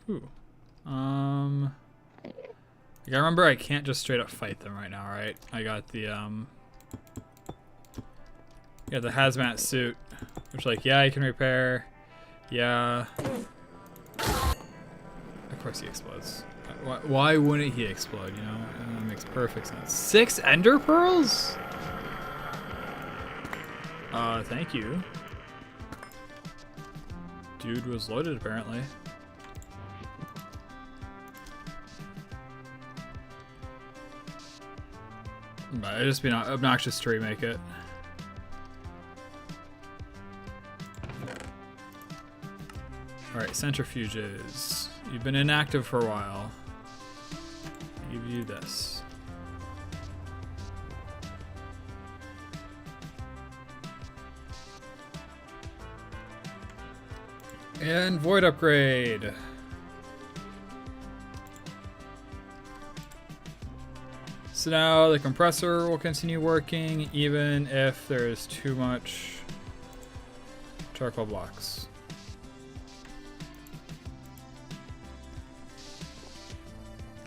Ooh. I remember I can't just straight up fight them right now, right? I got the the hazmat suit, which like, yeah, I can repair. Yeah. Of course he explodes. Why wouldn't he explode, you know? That makes perfect sense. 6 ender pearls? Thank you. Dude was loaded apparently. Might just be obnoxious to remake it. Alright, centrifuges. You've been inactive for a while. I'll give you this. And void upgrade. So now the compressor will continue working even if there's too much charcoal blocks.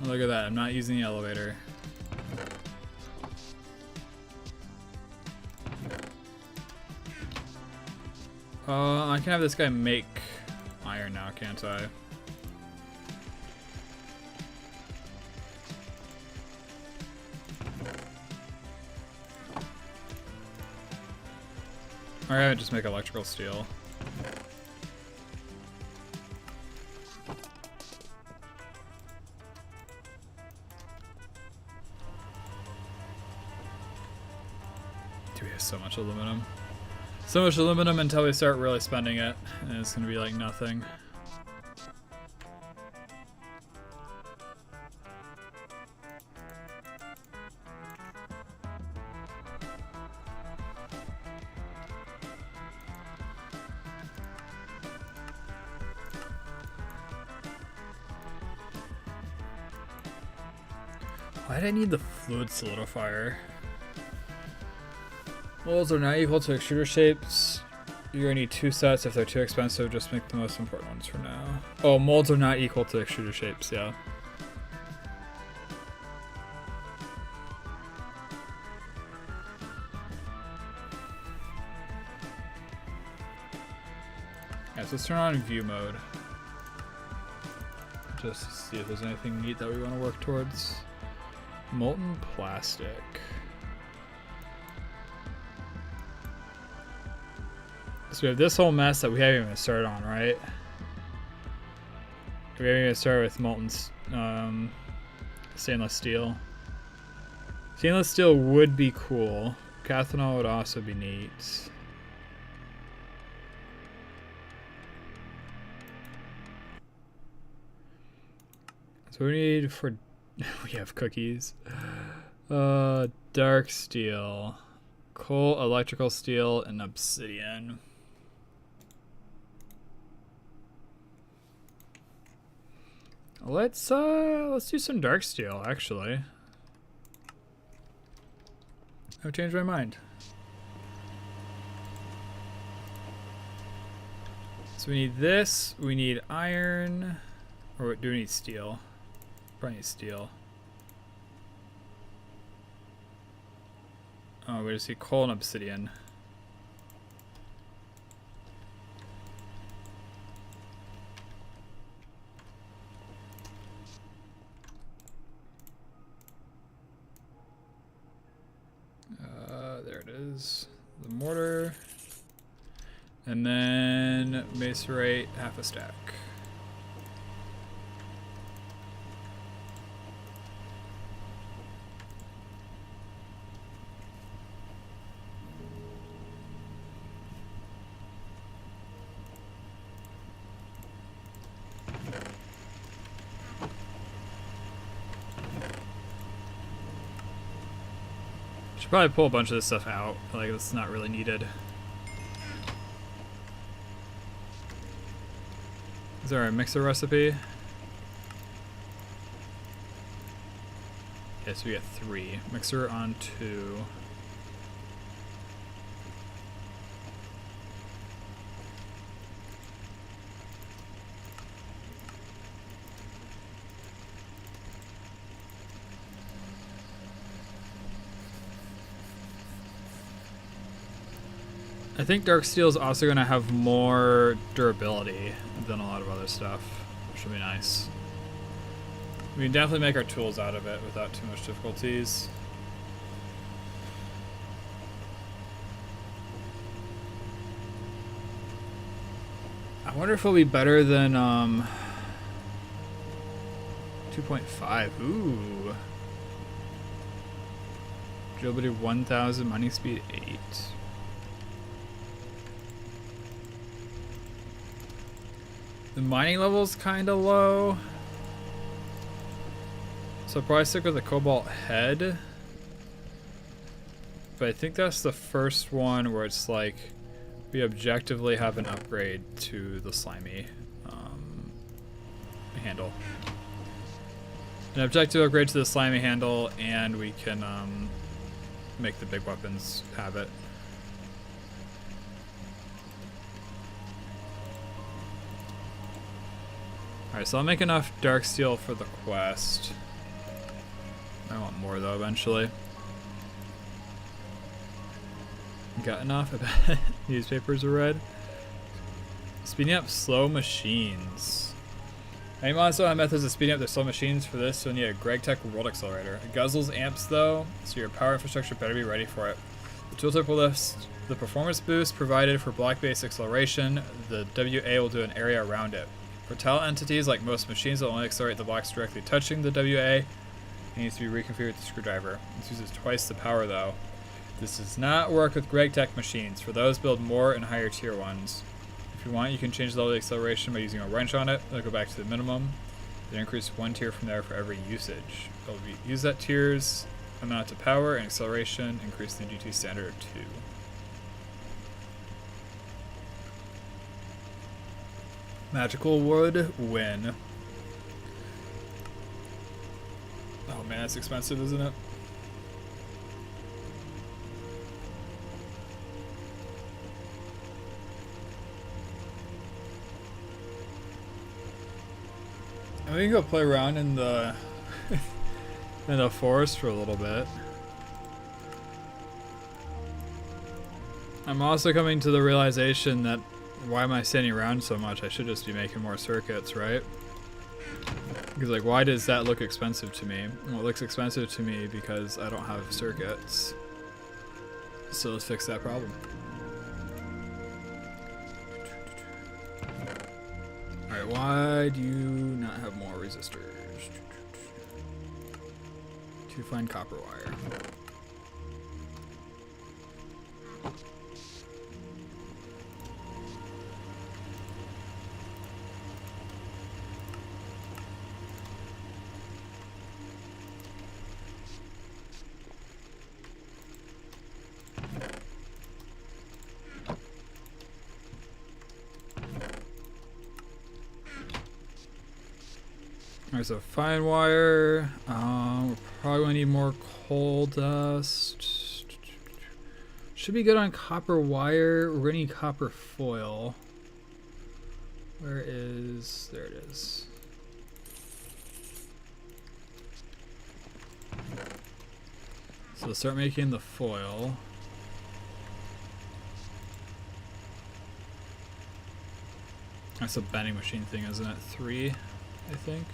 Look at that, I'm not using the elevator. I can have this guy make iron now, can't I? Alright, just make electrical steel. Dude, we have so much aluminum. So much aluminum until we start really spending it, and it's gonna be like nothing. Why did I need the fluid solidifier? Molds are not equal to extruder shapes. You're gonna need 2 sets. If they're too expensive, just make the most important ones for now. Oh, molds are not equal to extruder shapes, yeah. Yeah, so let's turn on view mode. Just to see if there's anything neat that we want to work towards. Molten plastic. So we have this whole mess that we haven't even started on, right? We haven't even started with molten stainless steel. Stainless steel would be cool. Cathanol would also be neat. So we need for we have cookies. Dark steel, coal, electrical steel, and obsidian. Let's do some dark steel actually. I've changed my mind. So we need this, we need iron, or do we need steel? Probably need steel. Oh, we just see coal and obsidian. There it is. The mortar. And then macerate half a stack. Should probably pull a bunch of this stuff out. Like, it's not really needed. Is there a mixer recipe? Yes, we get 3. Mixer on 2. I think dark steel is also going to have more durability than a lot of other stuff, which will be nice. We can definitely make our tools out of it without too much difficulties. I wonder if it'll be better than 2.5. Ooh. Durability 1000, mining speed 8. The mining level's kind of low, so I'll probably stick with the cobalt head. But I think that's the first one where it's like we objectively have an upgrade to the slimy handle. An objective upgrade to the slimy handle, and we can make the big weapons have it. Alright, so I'll make enough dark steel for the quest. I want more though eventually. Got enough? I bet newspapers are read. Speeding up slow machines. Any mods don't have methods of speeding up their slow machines. For this, you'll need a GregTech World Accelerator. It guzzles amps though, so your power infrastructure better be ready for it. The tooltip will list the performance boost provided for block-based acceleration. The WA will do an area around it. For tile entities, like most machines, will only accelerate the blocks directly touching the WA. It needs to be reconfigured with the screwdriver. This uses twice the power though. This does not work with GregTech machines. For those, build more and higher tier ones. If you want, you can change the level of acceleration by using a wrench on it. It'll go back to the minimum. Then increase 1 tier from there for every usage. Use that tier's amount of power and acceleration. Increase the GT standard to 2. Magical wood win. Oh man, that's expensive, isn't it? And we can go play around in the in the forest for a little bit. I'm also coming to the realization that why am I standing around so much? I should just be making more circuits, right? Because like, why does that look expensive to me? Well, it looks expensive to me because I don't have circuits. So let's fix that problem. Alright, why do you not have more resistors? To find copper wire. There's a fine wire. We're probably gonna need more coal dust. Should be good on copper wire. We're gonna need copper foil. There it is. So let's start making the foil. That's a bending machine thing, isn't it? 3, I think.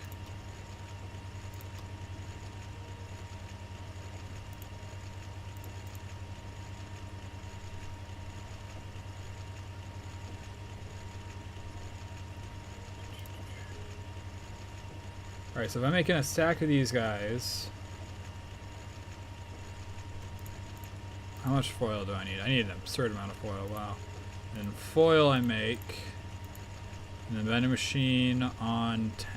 Alright, so if I'm making a stack of these guys, how much foil do I need? I need an absurd amount of foil, wow. And foil I make, and the vending machine on 10.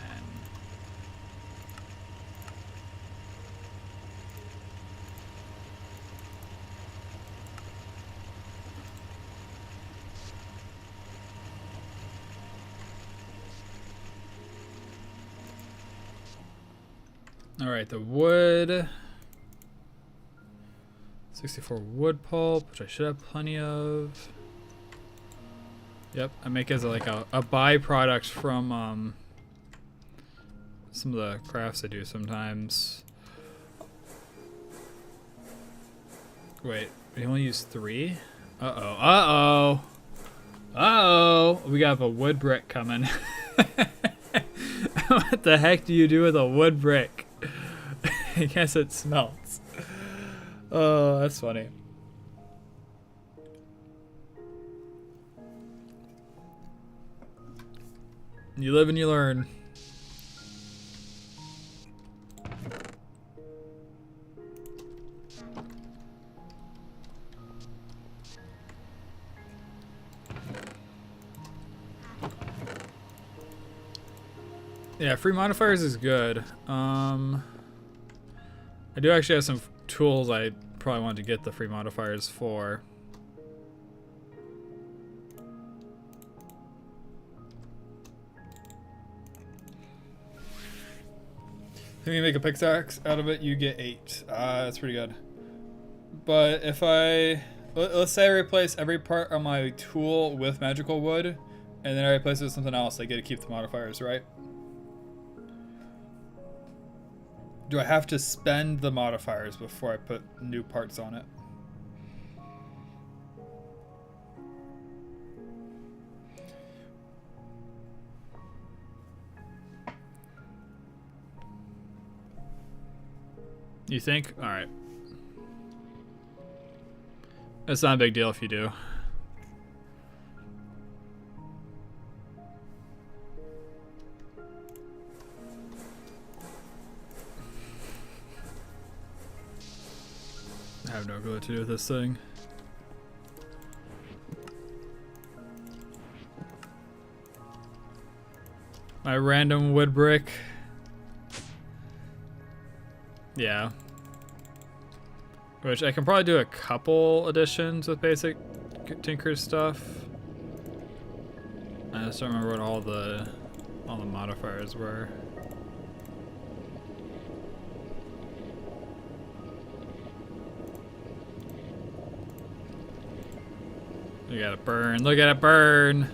Alright, the wood. 64 wood pulp, which I should have plenty of. Yep, I make as like a byproduct from some of the crafts I do sometimes. Wait, we only use 3? Uh-oh, we got a wood brick coming. What the heck do you do with a wood brick? I guess it smelts. Oh, that's funny. You live and you learn. Yeah, free modifiers is good. I do actually have some tools I probably want to get the free modifiers for. If you make a pickaxe out of it, you get 8. That's pretty good. But if let's say I replace every part of my tool with magical wood, and then I replace it with something else, I get to keep the modifiers, right? Do I have to spend the modifiers before I put new parts on it? You think? Alright. It's not a big deal if you do. I have no clue what to do with this thing. My random wood brick. Yeah. Which I can probably do a couple additions with basic Tinker stuff. I just don't remember what all the modifiers were. Look at it burn. Look at it burn.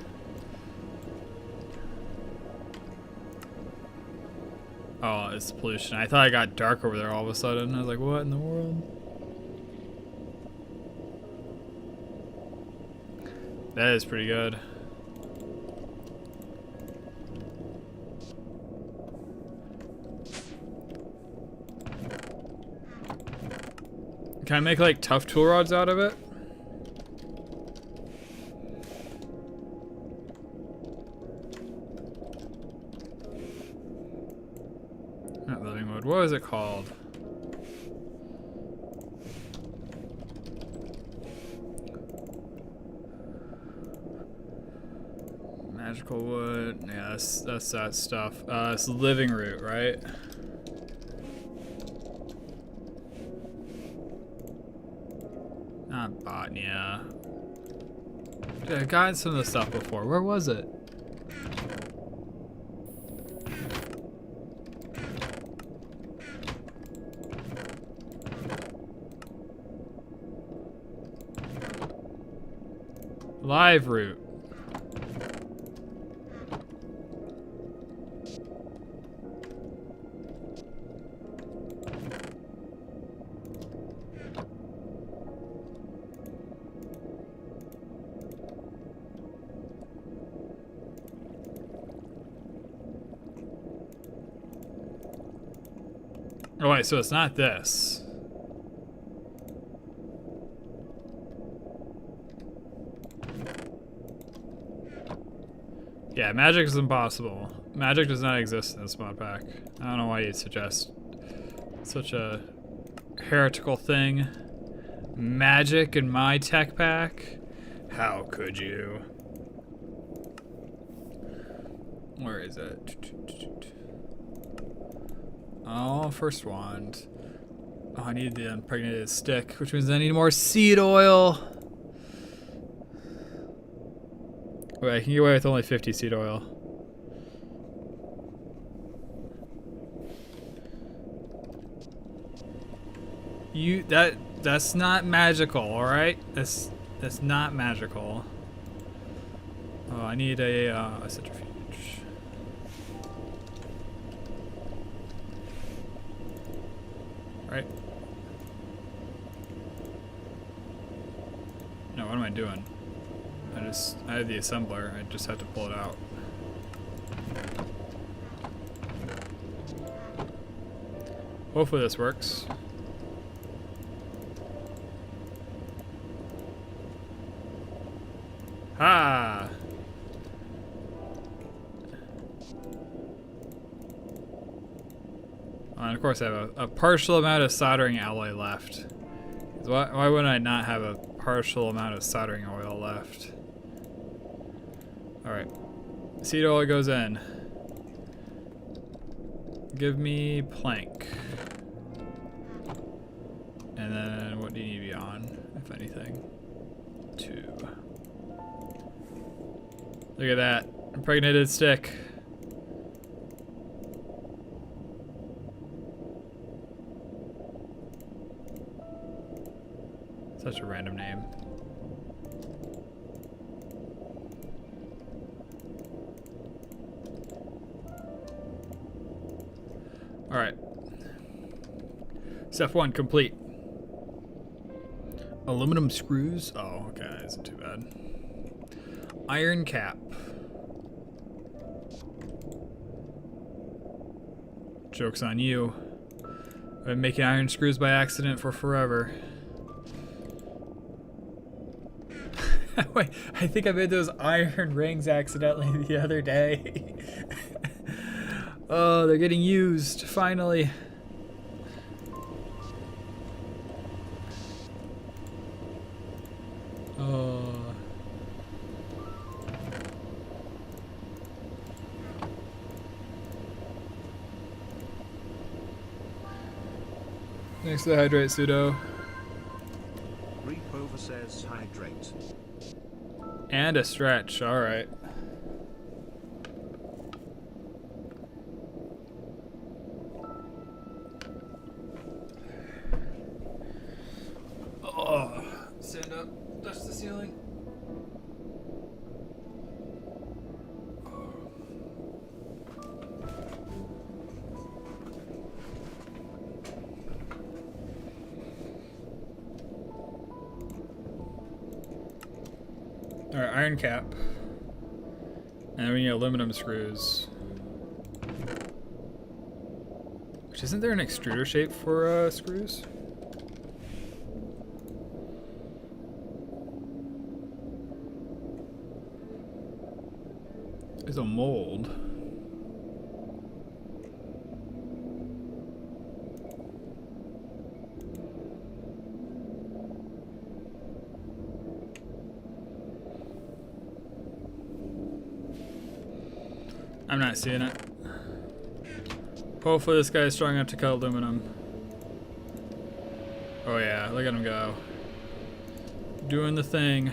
Oh, it's pollution. I thought it got dark over there all of a sudden. I was like, what in the world? That is pretty good. Can I make like tough tool rods out of it? Not living wood. What is it called? Magical wood. Yeah, that's that stuff. It's living root, right? Not botnia. Dude, I've gotten some of this stuff before. Where was it? Live route. Oh wait, so it's not this. Yeah, magic is impossible. Magic does not exist in this mod pack. I don't know why you'd suggest such a heretical thing. Magic in my tech pack? How could you? Where is it? Oh, first wand. Oh, I need the impregnated stick, which means I need more seed oil. Wait, I can get away with only 50 seed oil. That's not magical, alright? That's not magical. Oh, I need a centrifuge. Right? No, what am I doing? I have the assembler, I just have to pull it out. Hopefully this works. Ha! And of course I have a partial amount of soldering alloy left. Why wouldn't I not have a partial amount of soldering oil left? Alright. Seed oil goes in. Give me plank. And then what do you need beyond, if anything? 2. Look at that. Impregnated stick. Such a random name. Alright. Step 1 complete. Aluminum screws? Oh, okay, that isn't too bad. Iron cap. Joke's on you. I've been making iron screws by accident for forever. Wait, I think I made those iron rings accidentally the other day. Oh, they're getting used, finally. Oh. Thanks to the hydrate, pseudo. Reapover says hydrate. And a stretch, alright. Oh, stand up, touch the ceiling. Alright, iron cap. And we need aluminum screws. Which, isn't there an extruder shape for screws? There's a mold. I'm not seeing it. Hopefully this guy is strong enough to cut aluminum. Oh yeah, look at him go. Doing the thing.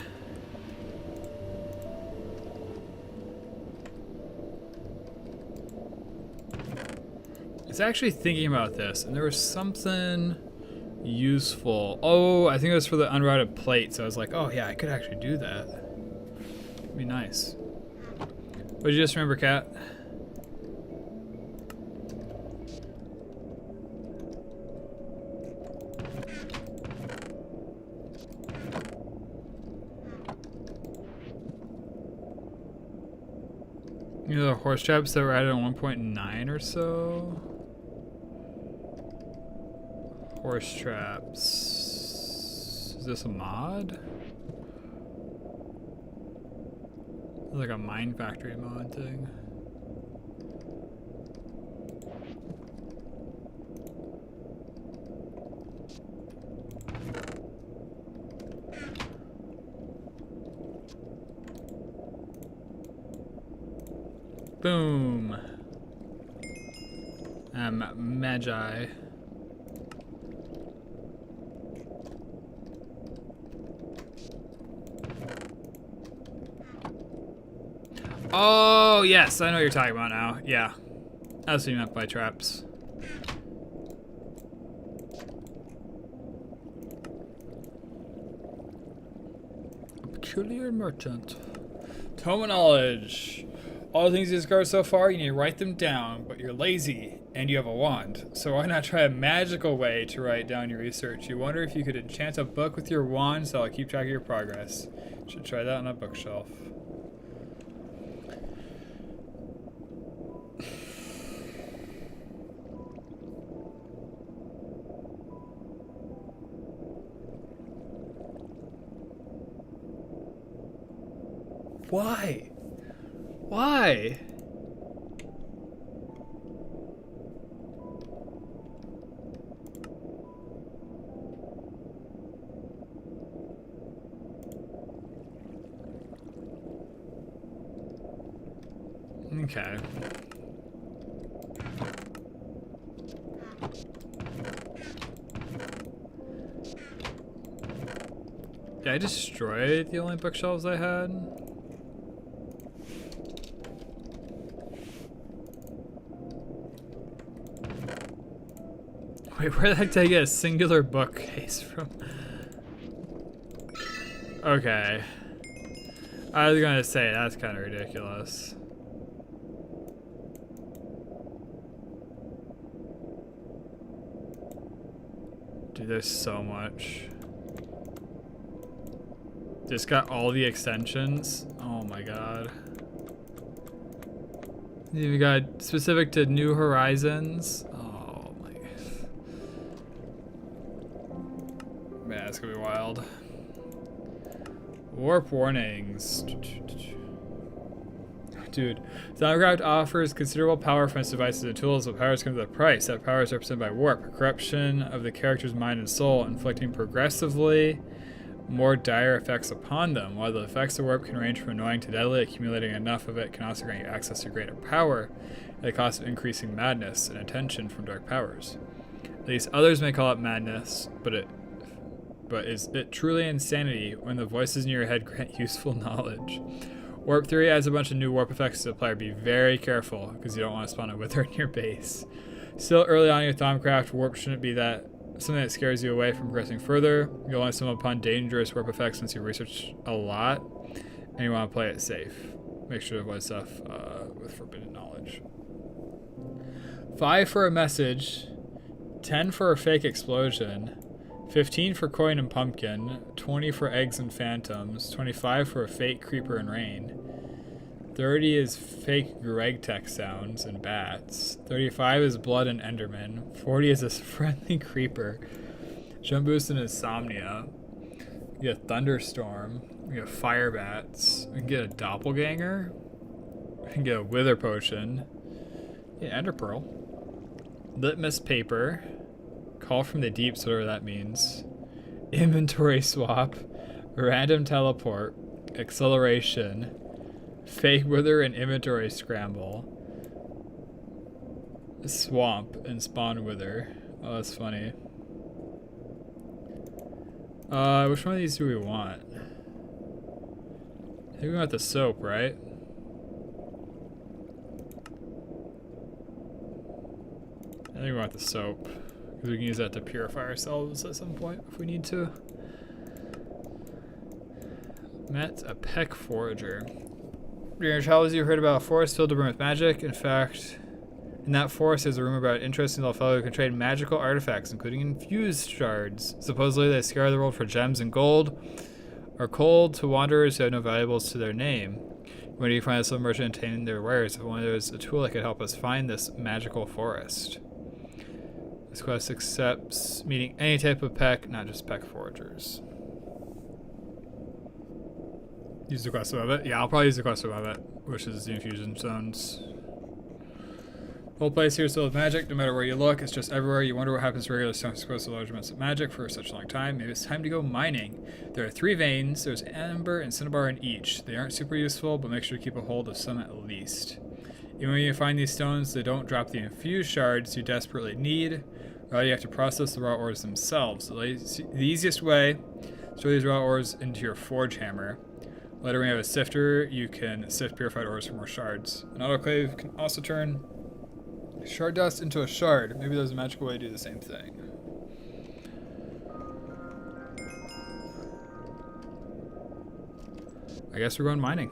I was actually thinking about this, and there was something useful. Oh, I think it was for the unrouted plate, so I was like, oh yeah, I could actually do that. It'd be nice. What did you just remember, Kat? You know the horse traps that were added on 1.9 or so? Horse traps. Is this a mod? Like a mine factory mod thing. Boom. Magi. Oh, yes, I know what you're talking about now. Yeah. That's what you meant by traps. A peculiar merchant. Tome of knowledge. All the things you discovered so far, you need to write them down, but you're lazy and you have a wand. So why not try a magical way to write down your research? You wonder if you could enchant a book with your wand so I'll keep track of your progress. Should try that on a bookshelf. Why? Why? Okay. Did I destroy the only bookshelves I had? Wait, where the heck did I get a singular bookcase from? Okay. I was gonna say, that's kind of ridiculous. Dude, there's so much. Just got all the extensions. Oh my god. You got specific to New Horizons. Oh my. Man, it's gonna be wild. Warp warnings. Dude, Soundcraft offers considerable power from its devices and tools, but powers come with a price. That power is represented by warp, corruption of the character's mind and soul, inflicting progressively more dire effects upon them. While the effects of warp can range from annoying to deadly, accumulating enough of it can also grant you access to greater power at the cost of increasing madness and attention from dark powers. At least others may call it madness, but is it truly insanity when the voices in your head grant useful knowledge? Warp 3 adds a bunch of new warp effects to the player. Be very careful, because you don't want to spawn a wither in your base. Still early on in your Thaumcraft, warp shouldn't be something that scares you away from progressing further. You'll only stumble upon dangerous warp effects once you research a lot, and you want to play it safe. Make sure to avoid stuff with forbidden knowledge. 5 for a message, 10 for a fake explosion, 15 for coin and pumpkin, 20 for eggs and phantoms, 25 for a fake creeper and rain, 30 is fake Greg tech sounds and bats, 35 is blood and enderman, 40 is a friendly creeper, jump boost and insomnia, you get a thunderstorm, we get fire bats, we can get a doppelganger, we can get a wither potion, yeah, ender pearl, litmus paper, call from the deeps, whatever that means, inventory swap, random teleport, acceleration, fake wither and inventory scramble, swamp and spawn wither. Oh, that's funny. Which one of these do we want? I think we want the soap, right? I think we want the soap. Because we can use that to purify ourselves at some point if we need to. Met a peck forager. During your travels, you heard about a forest filled to brim with magic. In fact, in that forest, there's a rumor about an interesting little fellow who can trade magical artifacts, including infused shards. Supposedly, they scour the world for gems and gold, are cold to wanderers who have no valuables to their name. When you find some merchant obtaining their wares, if only there was a tool that could help us find this magical forest. This quest accepts meeting any type of peck, not just peck foragers. Use the quest above it? Yeah, I'll probably use the quest above it, which is the infusion zones. The whole place here is filled with magic. No matter where you look, it's just everywhere. You wonder what happens to regular stones exposed to large amounts of magic for such a long time. Maybe it's time to go mining. There are 3 veins. There's amber and cinnabar in each. They aren't super useful, but make sure to keep a hold of some at least. Even when you find these stones, they don't drop the infused shards you desperately need. Rather, you have to process the raw ores themselves. The easiest way, store these raw ores into your forge hammer. Later, when you have a sifter, you can sift purified ores for more shards. An autoclave can also turn shard dust into a shard. Maybe there's a magical way to do the same thing. I guess we're going mining.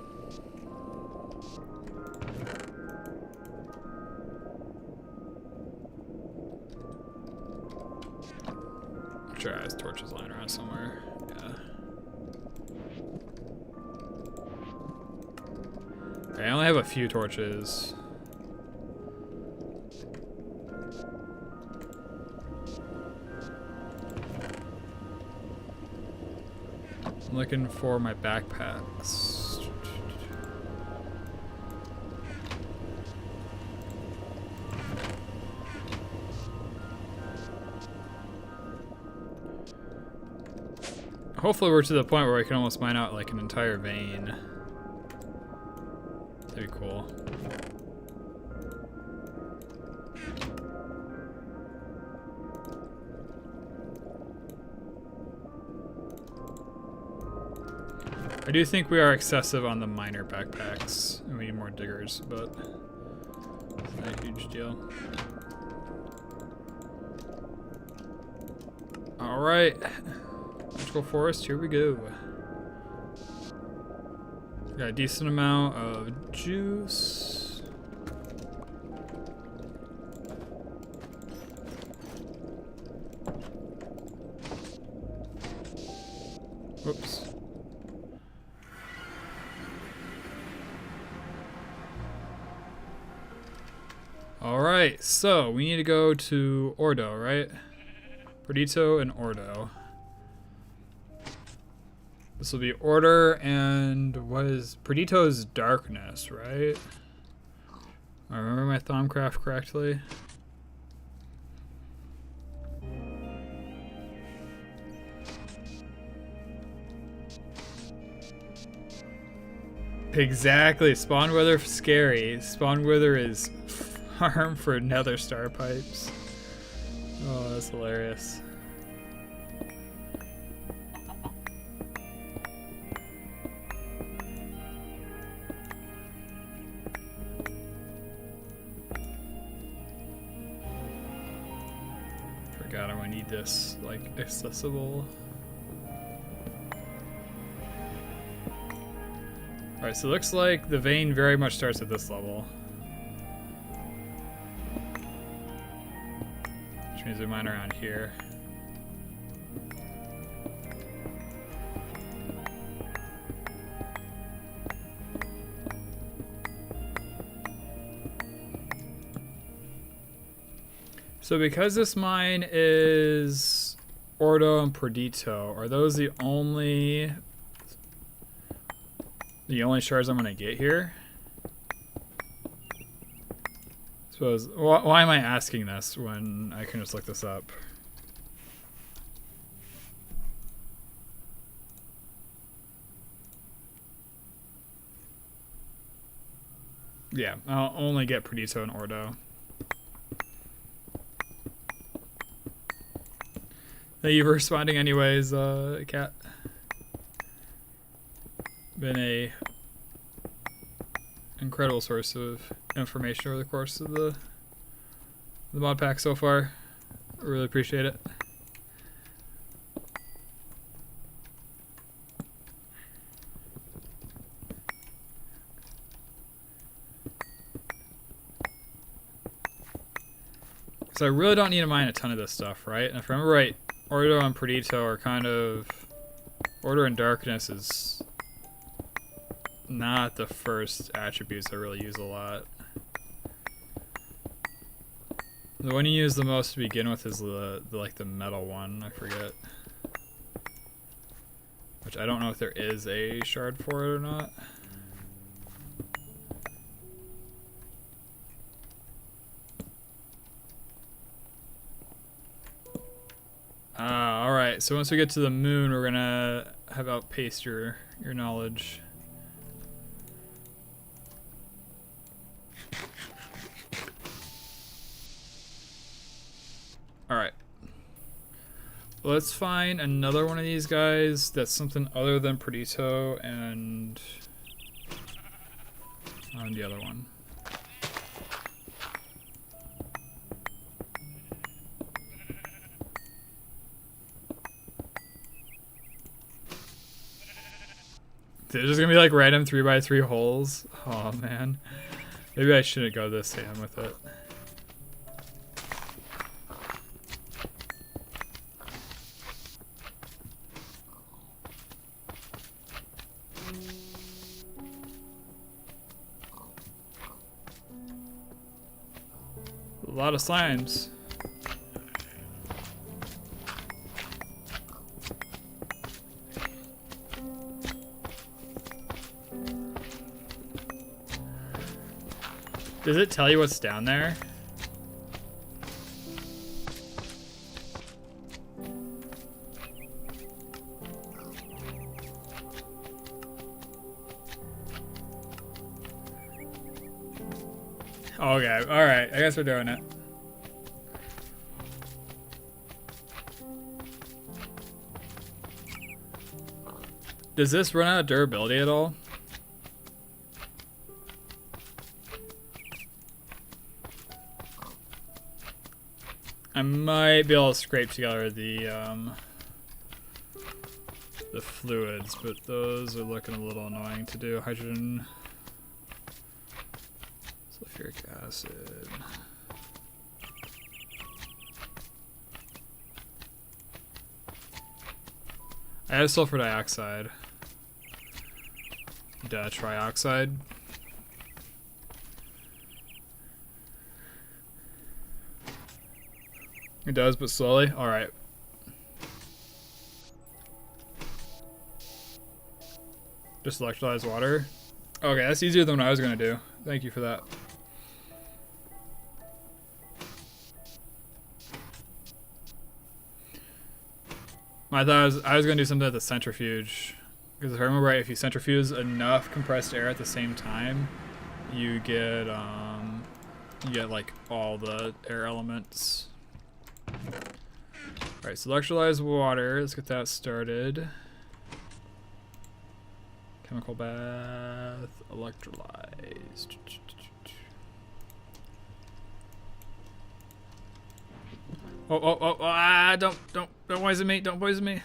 I'm sure it has torches lying around somewhere. Yeah. Okay, I only have a few torches. I'm looking for my backpacks. Hopefully we're to the point where we can almost mine out like an entire vein. That'd be cool. I do think we are excessive on the miner backpacks, and we need more diggers, but it's not a huge deal. Alright, magical forest, here we go. Got a decent amount of juice. Whoops. Alright, so we need to go to Ordo, right? Perdito and Ordo. This will be Order and what is Perdito's Darkness, right? I remember my Thaumcraft correctly. Exactly, spawn wither scary. Spawn wither is farm for nether star pipes. Oh, that's hilarious. Forgot I need this like accessible. Alright, so it looks like the vein very much starts at this level. Which means we mine around here. So because this mine is Ordo and Perdito, are those the only shards I'm gonna get here? Suppose. Why am I asking this when I can just look this up? Yeah, I'll only get Perdito and Ordo. Thank you for responding anyways, Cat. Been a incredible source of information over the course of the mod pack so far. I really appreciate it. So I really don't need to mine a ton of this stuff, right? And if I remember right, Ordo and Perdito are kind of... Order and Darkness is not the first attributes I really use a lot. The one you use the most to begin with is the metal one, I forget. Which I don't know if there is a shard for it or not. Alright, so once we get to the moon, we're gonna have outpaced your knowledge. Alright. Let's find another one of these guys that's something other than Perdito and the other one. There's just gonna be like random 3x3 holes. Oh man. Maybe I shouldn't go this ham with it. A lot of slimes. Does it tell you what's down there? Okay, alright, I guess we're doing it. Does this run out of durability at all? I might be able to scrape together the fluids, but those are looking a little annoying to do. Hydrogen, sulfuric acid. I have sulfur dioxide. Trioxide. It does, but slowly? Alright. Just electrolyze water? Okay, that's easier than what I was gonna do. Thank you for that. My thought was I was gonna do something at the centrifuge. Because if I remember right, if you centrifuge enough compressed air at the same time, you get like all the air elements. Alright, so electrolyze water. Let's get that started. Chemical bath, electrolyze. Oh, don't poison me, don't poison me.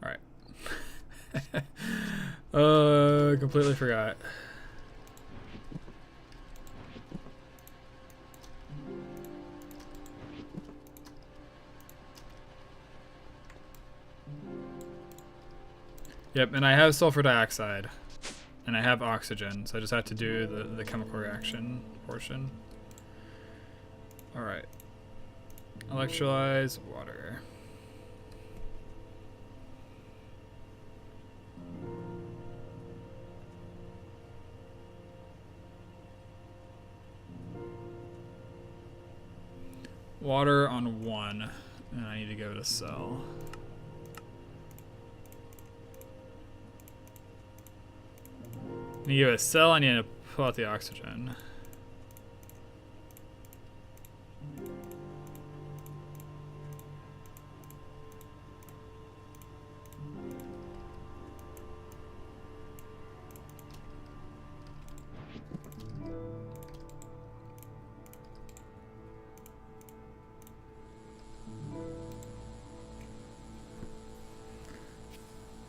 Alright. Completely forgot. Yep, and I have sulfur dioxide. And I have oxygen, so I just have to do the chemical reaction portion. Alright. Electrolyze water. Water on 1, and I need to go to cell. I need to go to cell, I need to pull out the oxygen.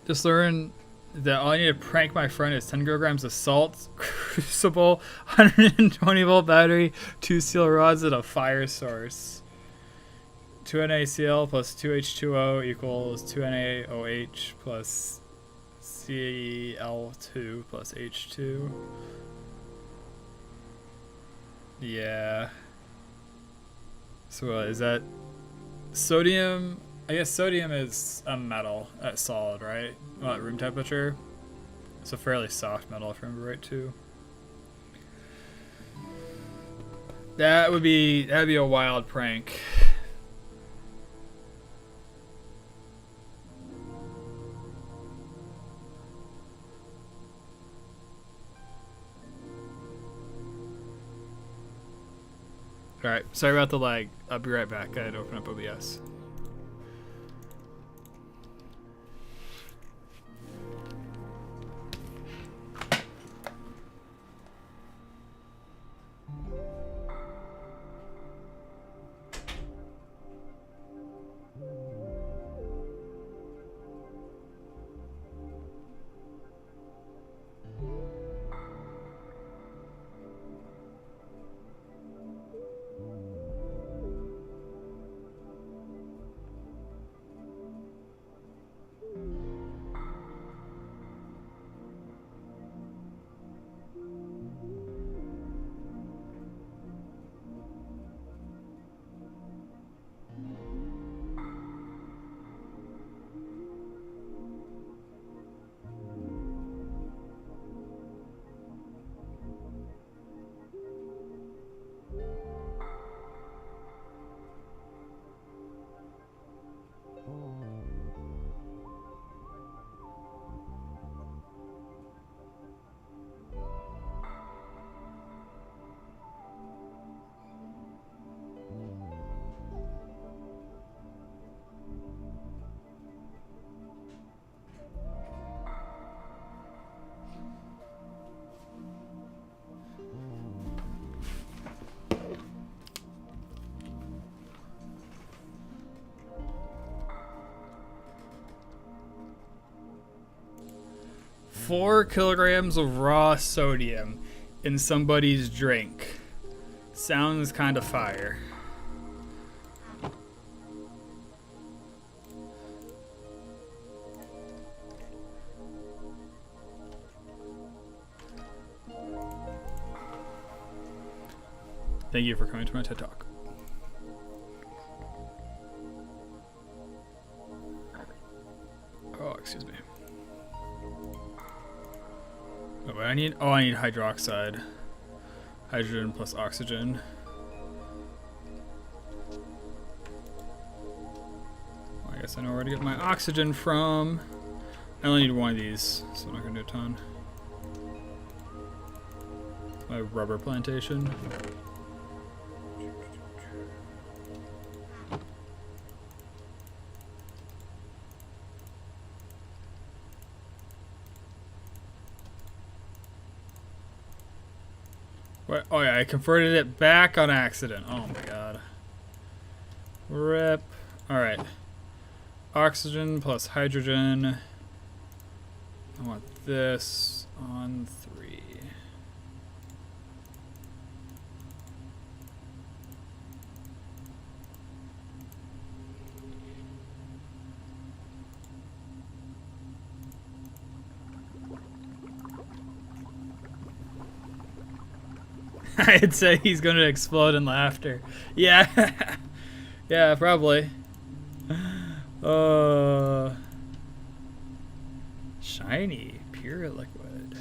Just learn that all I need to prank my friend is 10 kilograms of salt, crucible, 120 volt battery, 2 steel rods, and a fire source. 2 NaCl plus 2 H2O equals 2 NaOH plus Cl2 plus H2. Yeah. So is that sodium? I guess sodium is a metal at solid, right? Well, at room temperature. It's a fairly soft metal, if I remember right, too. That'd be a wild prank. Alright, sorry about the lag. I'll be right back. I had to open up OBS. Four kilograms of raw sodium in somebody's drink. Sounds kind of fire. Thank you for coming to my TED Talk. Oh, excuse me. Oh, what I need? Oh, I need hydroxide. Hydrogen plus oxygen. Well, I guess I know where to get my oxygen from. I only need one of these, so I'm not gonna do a ton. My rubber plantation. What? Oh yeah, I converted it back on accident. Oh my god. Rip. Alright. Oxygen plus hydrogen. I want this on 3. I'd say he's gonna explode in laughter. Yeah. Yeah, probably. Shiny, pure liquid.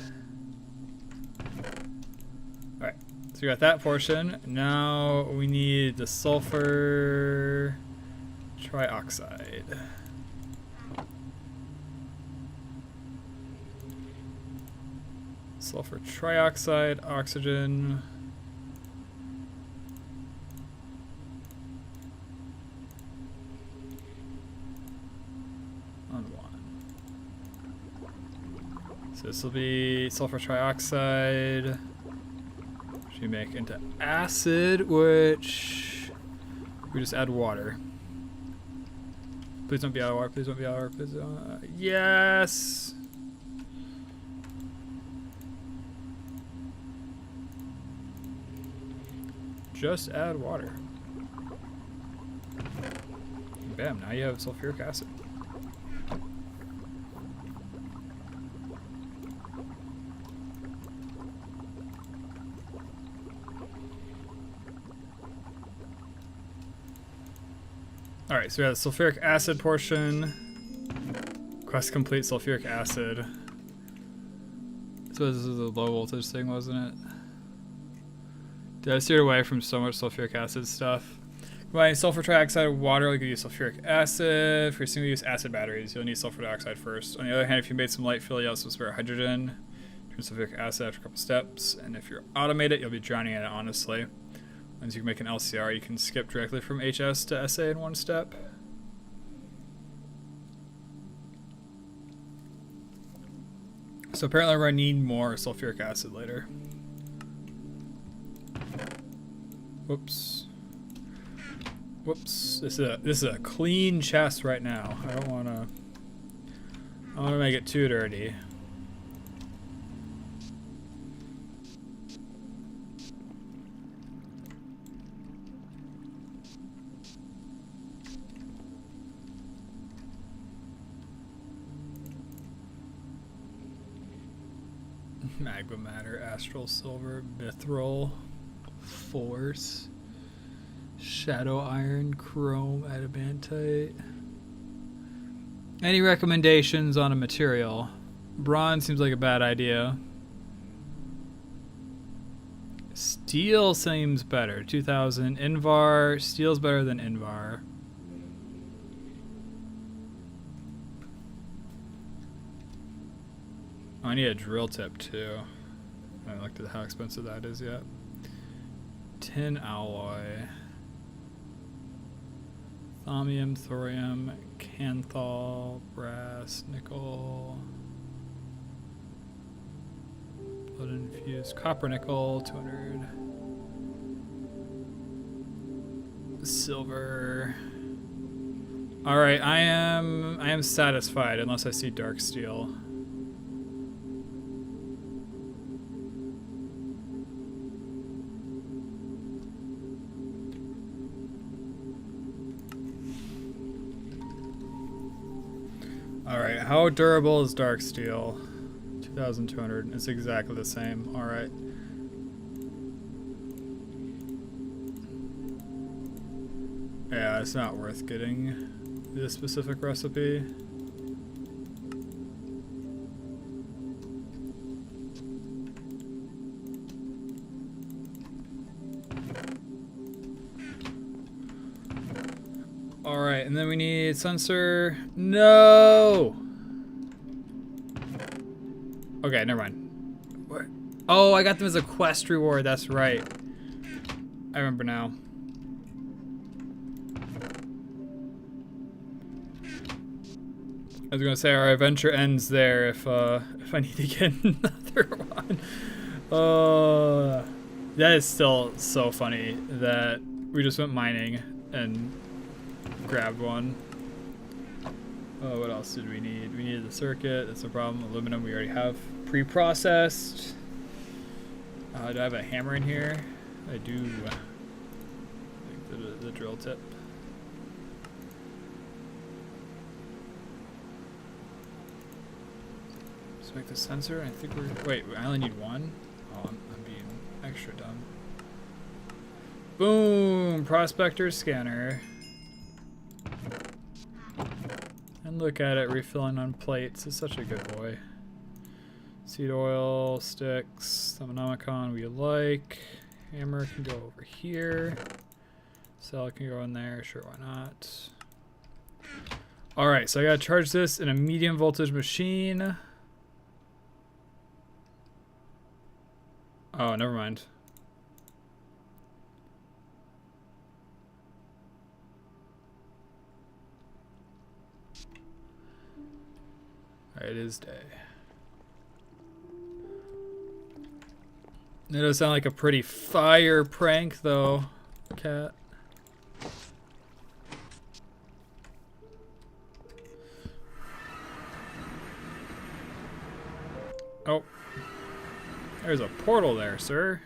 Alright, so we got that portion. Now we need the sulfur trioxide. Sulfur trioxide, oxygen. So this will be sulfur trioxide, which we make into acid, which we just add water. Please don't be out of water, please don't be out of water, please don't. Yes! just add water. Bam, now you have sulfuric acid. Alright, so we have the sulfuric acid portion. Quest complete sulfuric acid. So this is the low voltage thing, wasn't it? Did I steer away from so much sulfuric acid stuff? Combining sulfur trioxide with water will give you sulfuric acid. For single use acid batteries, you'll need sulfur dioxide first. On the other hand, if you made some light fuel, you also spare hydrogen. Turn sulfuric acid after a couple steps. And if you're automated, you'll be drowning in it, honestly. Once you can make an LCR, you can skip directly from HS to SA in one step. So apparently we're gonna need more sulfuric acid later. Whoops. Whoops. This is a clean chest right now. I don't wanna make it too dirty. Magma matter, astral silver, mithril, force, shadow iron, chrome, adamantite. Any recommendations on a material? Bronze seems like a bad idea. Steel seems better. 2000 Invar. Steel's better than Invar. I need a drill tip too. I haven't looked at how expensive that is yet. Tin alloy. Thaumium, thorium, canthal, brass, nickel. Blood infused copper nickel, 200. Silver. Alright, I am satisfied unless I see dark steel. Alright, how durable is dark steel? 2,200. It's exactly the same. Alright. Yeah, it's not worth getting this specific recipe. Alright, and then we need sensor. No! Okay, never mind. What? Oh, I got them as a quest reward. That's right. I remember now. I was gonna say our adventure ends there if I need to get another one. That is still so funny that we just went mining and grabbed one. Oh, what else did we need? We needed the circuit. That's no problem. Aluminum we already have pre-processed. Do I have a hammer in here? I do. I think the drill tip. Let's make the sensor. I think we're. Wait, I only need one. Oh, I'm being extra dumb. Boom! Prospector scanner. And look at it refilling on plates. It's such a good boy. Seed oil, sticks, Thaumanomicon we like. Hammer can go over here. Cell can go in there. Sure, why not? Alright, so I gotta charge this in a medium voltage machine. Oh, never mind. Alright, it is day. It does sound like a pretty fire prank, though, cat. Oh. There's a portal there, sir.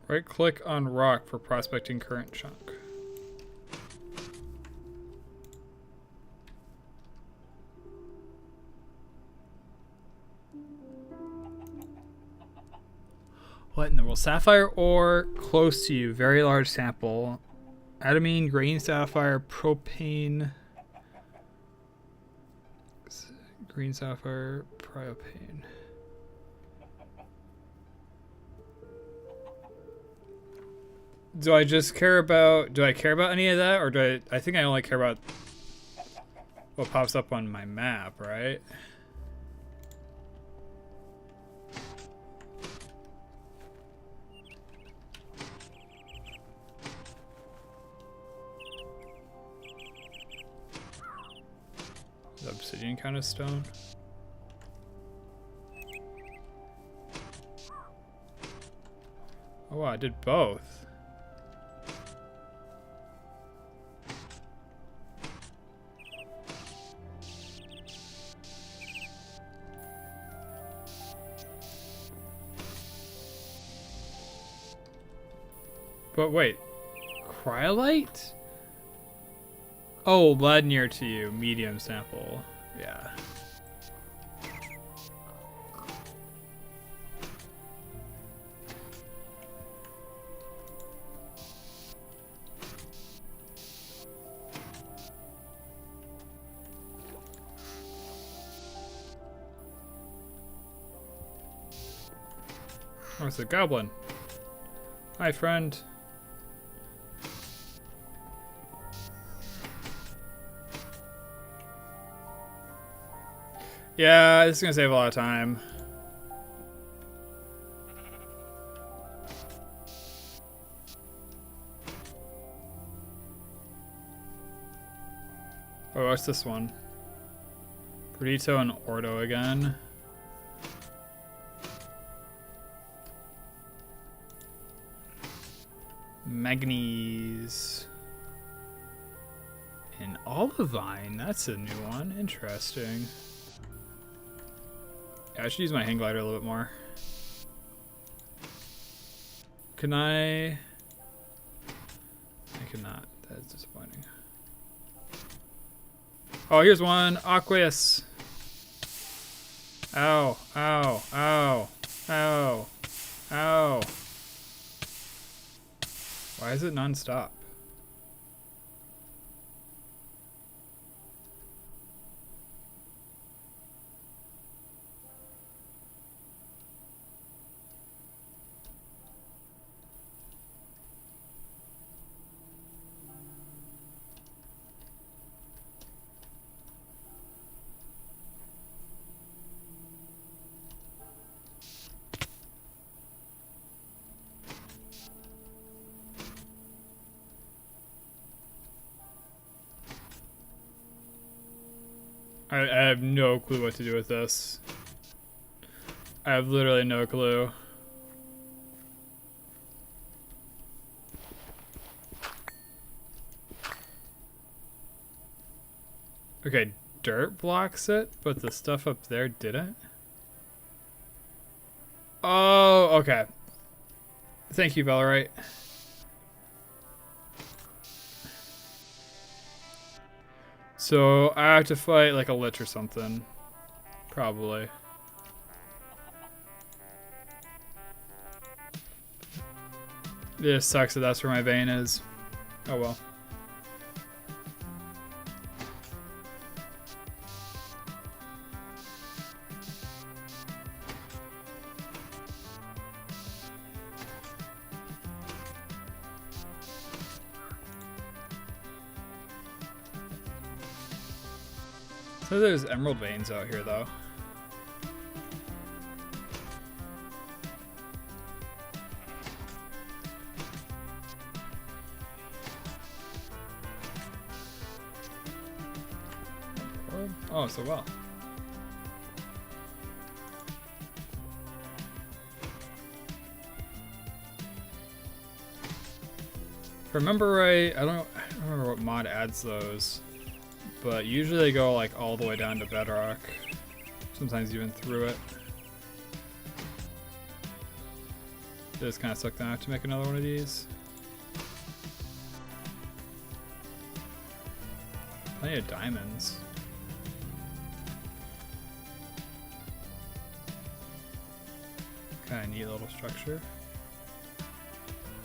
Right click on rock for prospecting current chunk. What in the world? Sapphire ore close to you. Very large sample. Adamine, green sapphire, propane. Green sapphire, propane. Do I care about any of that, or I think I only care about what pops up on my map, right? Is obsidian kind of stone? Oh wow, I did both. But wait, cryolite? Oh, lead near to you, medium sample. Yeah. Oh, it's a goblin. Hi, friend. Yeah, this is gonna save a lot of time. Oh, what's this one? Burrito and Ordo again. Manganese. And olivine, that's a new one. Interesting. Yeah, I should use my hang glider a little bit more. Can I? I cannot. That's disappointing. Oh, here's one. Aqueous. Ow. Ow. Ow. Ow. Ow. Why is it non-stop? I have no clue what to do with this. I have literally no clue. Okay, dirt blocks it, but the stuff up there didn't? Oh, okay. Thank you, Valorite. So I have to fight like a lich or something. Probably. It just sucks that that's where my vein is. Oh well. So there's emerald veins out here, though. Oh, so well. If I remember right, I don't remember what mod adds those. But usually they go like all the way down to bedrock. Sometimes even through it. Just kind of suck that out to make another one of these. Plenty of diamonds. Kind of neat little structure.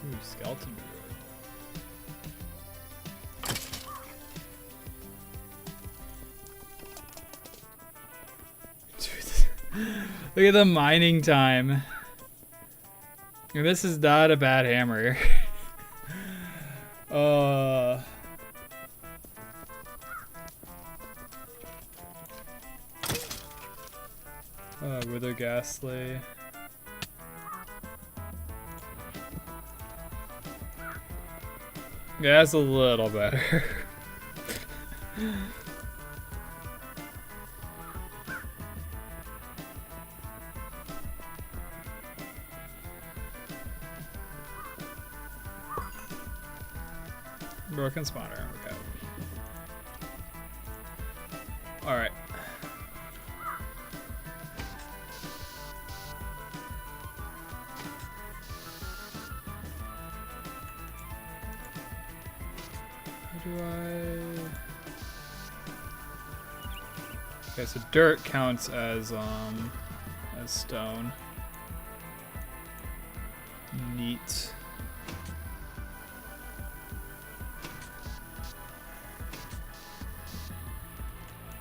Ooh, skeleton druid. Look at the mining time. And this is not a bad hammer. Wither Ghastly. Yeah, that's a little better. Broken spawner, okay. Alright. How do I... Okay, so dirt counts as stone. Neat.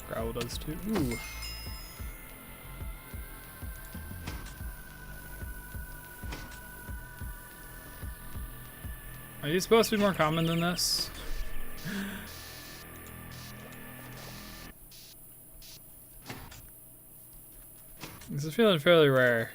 Gravel does too. Ooh. Are you supposed to be more common than this? This is feeling fairly rare.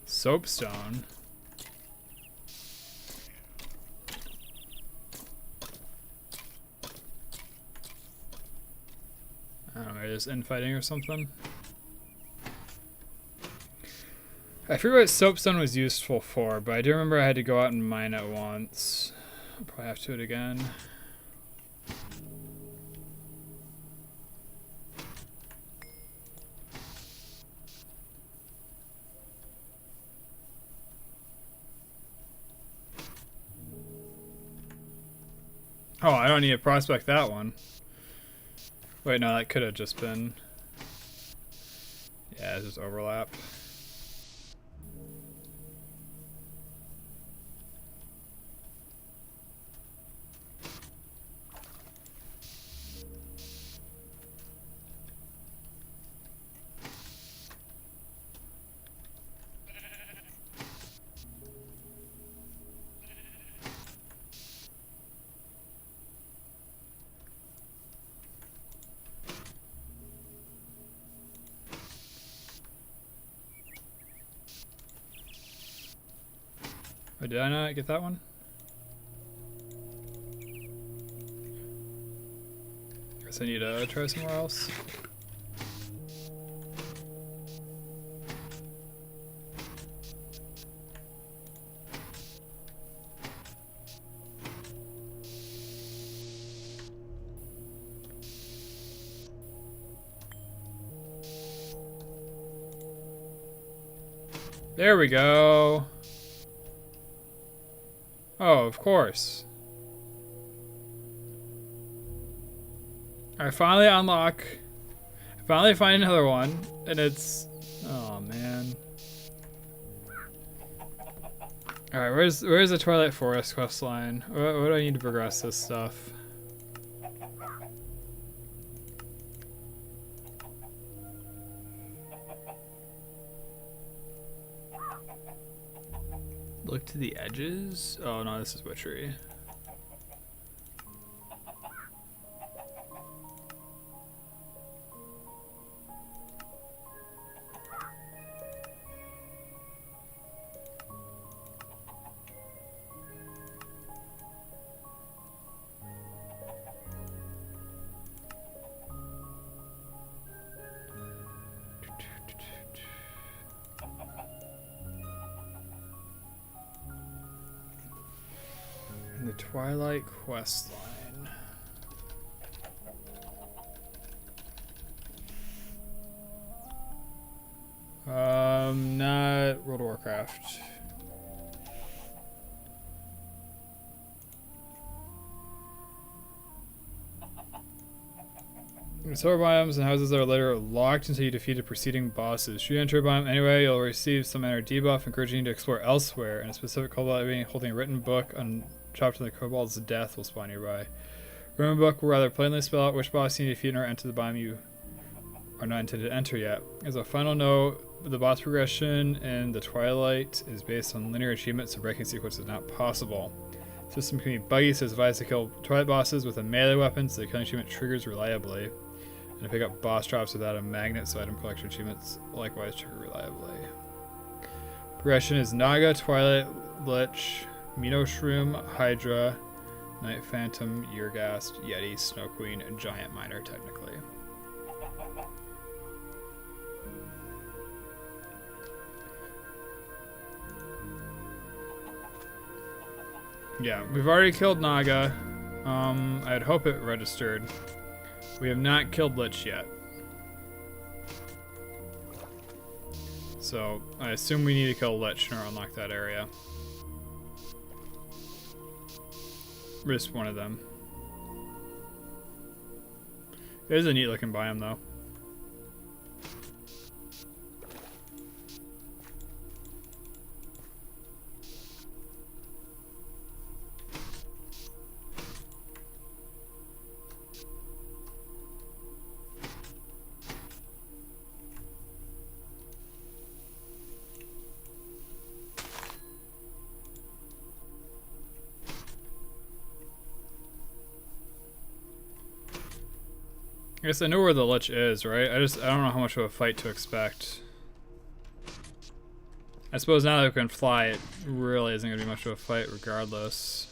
Soapstone. I don't know, maybe just infighting or something. I forget what soapstone was useful for, but I do remember I had to go out and mine it once. I'll probably have to do it again. Oh, I don't need to prospect that one. Wait, no, that could have just been... Yeah, it's just overlap. Oh, did I not get that one? Guess I need to try somewhere else. There we go. Oh, of course. I finally unlock. I finally find another one, and it's... Oh, man. Alright, where's the Twilight Forest quest line? What do I need to progress this stuff? Look to the edges? Oh no, this is witchery. The Twilight quest line. Not World of Warcraft. Solar biomes and houses are later locked until you defeat the preceding bosses. Should you enter a biome anyway, you'll receive some minor debuff, encouraging you to explore elsewhere, and a specific kobold holding a written book on chopped to the kobold's death will spawn nearby. The written book will rather plainly spell out which boss you need to defeat in order to enter the biome you are not intended to enter yet. As a final note, the boss progression in the Twilight is based on linear achievements, so breaking sequence is not possible. The system can be buggy, so it's advised to kill Twilight bosses with a melee weapon, so the killing achievement triggers reliably. And to pick up boss drops without a magnet, so item collection achievements likewise trigger reliably. Progression is Naga, Twilight, Lich, Mino Shroom, Hydra, Night Phantom, Yeargast, Yeti, Snow Queen, and Giant Miner, technically. Yeah, we've already killed Naga. I'd hope it registered. We have not killed Lich yet. So, I assume we need to kill Lich in order to unlock that area. Just one of them. It is a neat looking biome though. I guess I know where the Lich is, right? I don't know how much of a fight to expect. I suppose now that we can fly, it really isn't going to be much of a fight regardless.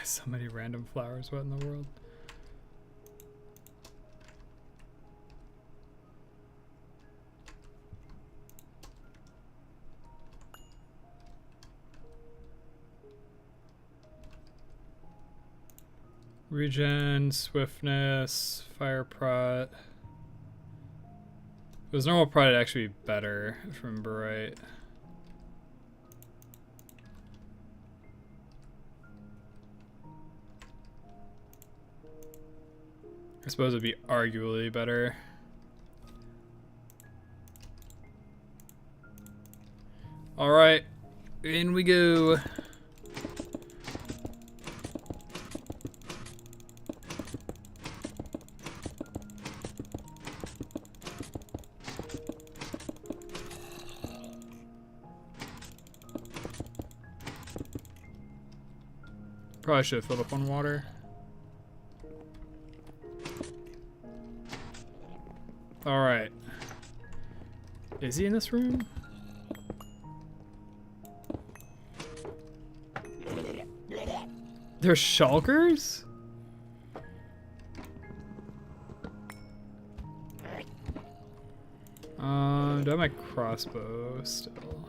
So many random flowers. What in the world? Regen, swiftness, fire prot. If it was normal prot, it'd actually be better, if I remember right. I suppose it'd be arguably better. Alright, in we go. Probably should have filled up on water. Alright. Is he in this room? They're shulkers? Do I have my crossbow still?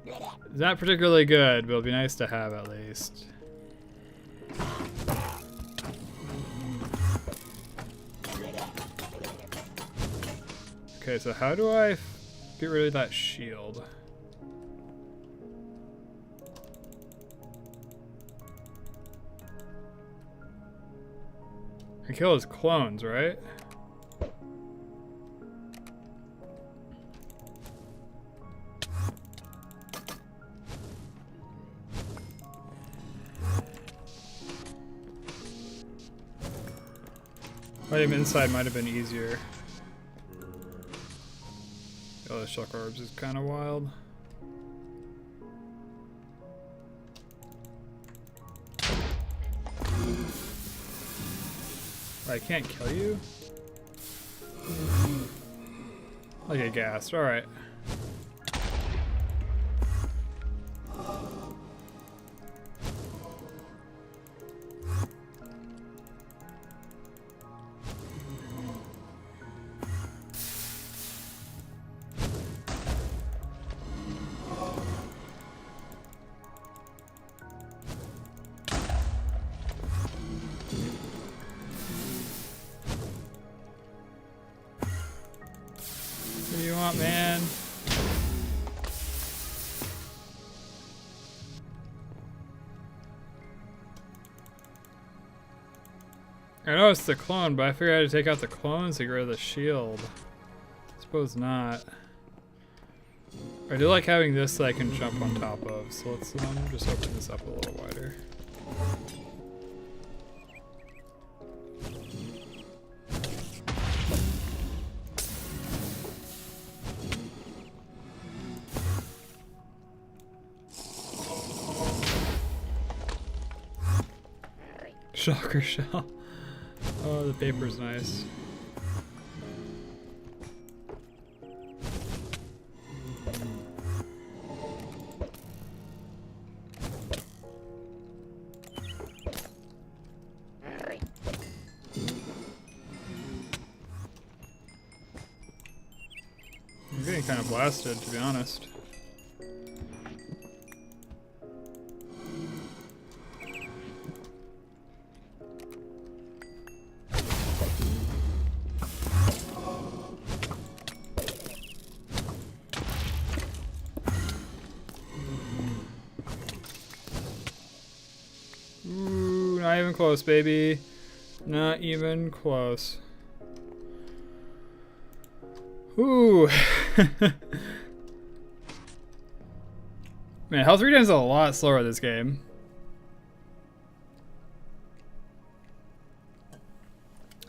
It's not particularly good, but it'll be nice to have at least. Okay, so how do I get rid of that shield? I kill his clones, right? Fighting him inside might have been easier. Oh, the shock orbs is kind of wild. I can't kill you? I get gassed. Alright. What do you want, man? I know it's the clone, but I figured I had to take out the clones to get rid of the shield. Suppose not. I do like having this that I can jump on top of, so let's just open this up a little wider. Shocker shell. Oh, the paper's nice. I'm getting kind of blasted, to be honest. Ooh, not even close, baby. Not even close. Ooh. Man, health regain is a lot slower this game.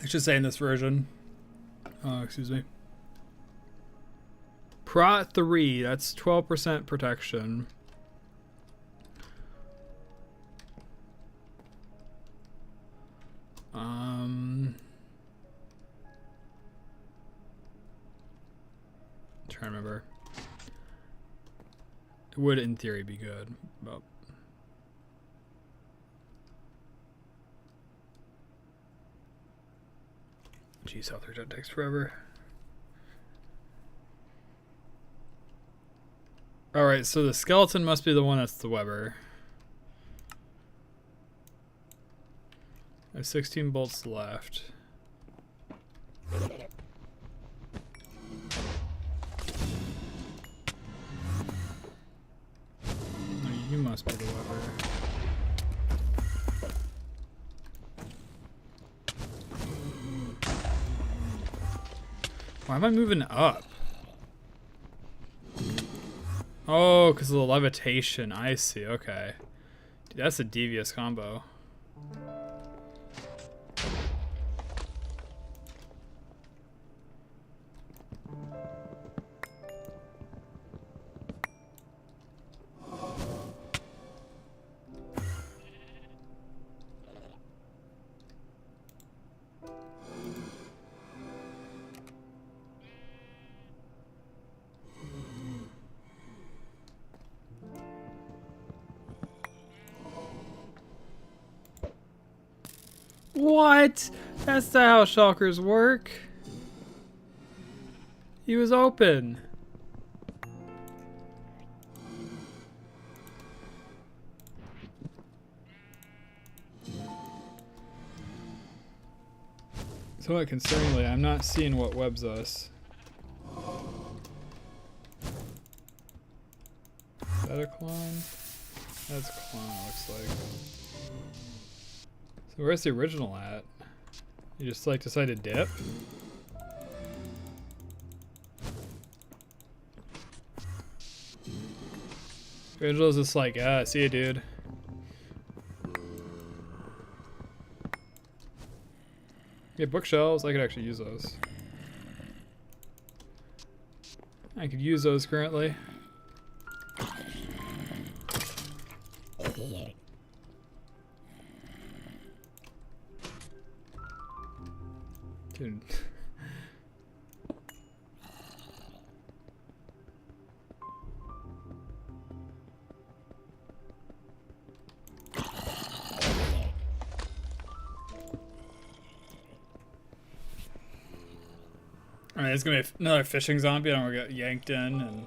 I should say in this version. Oh, excuse me. Prot 3, that's 12% protection. Trying to remember. It would, in theory, be good, but geez, health regen takes forever. All right, so the skeleton must be the one that's the Weber. I have 16 bolts left. You must be the Weber. Why am I moving up? Oh, because of the levitation. I see, okay. Dude, that's a devious combo. What? That's not how shulkers work. He was open. Somewhat concerningly, I'm not seeing what webs us. Is that a clone? That's a clone, it looks like. So where's the original at? You just like decided to dip? Original's just like, see ya, dude. Yeah, bookshelves, I could actually use those. I could use those currently. Dude. Alright, it's gonna be another fishing zombie. I don't want to get yanked in and.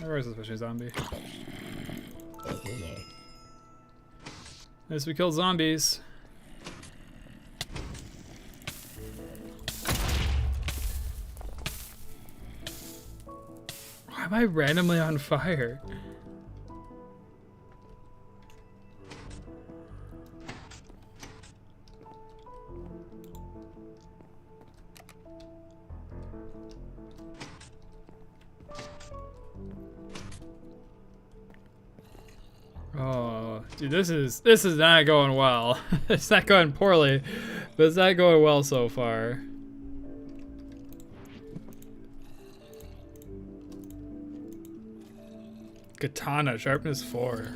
Where's this fishing zombie? As we kill zombies. Why am I randomly on fire? Oh, dude, this is not going well. It's not going poorly, but it's not going well so far. Katana, sharpness 4.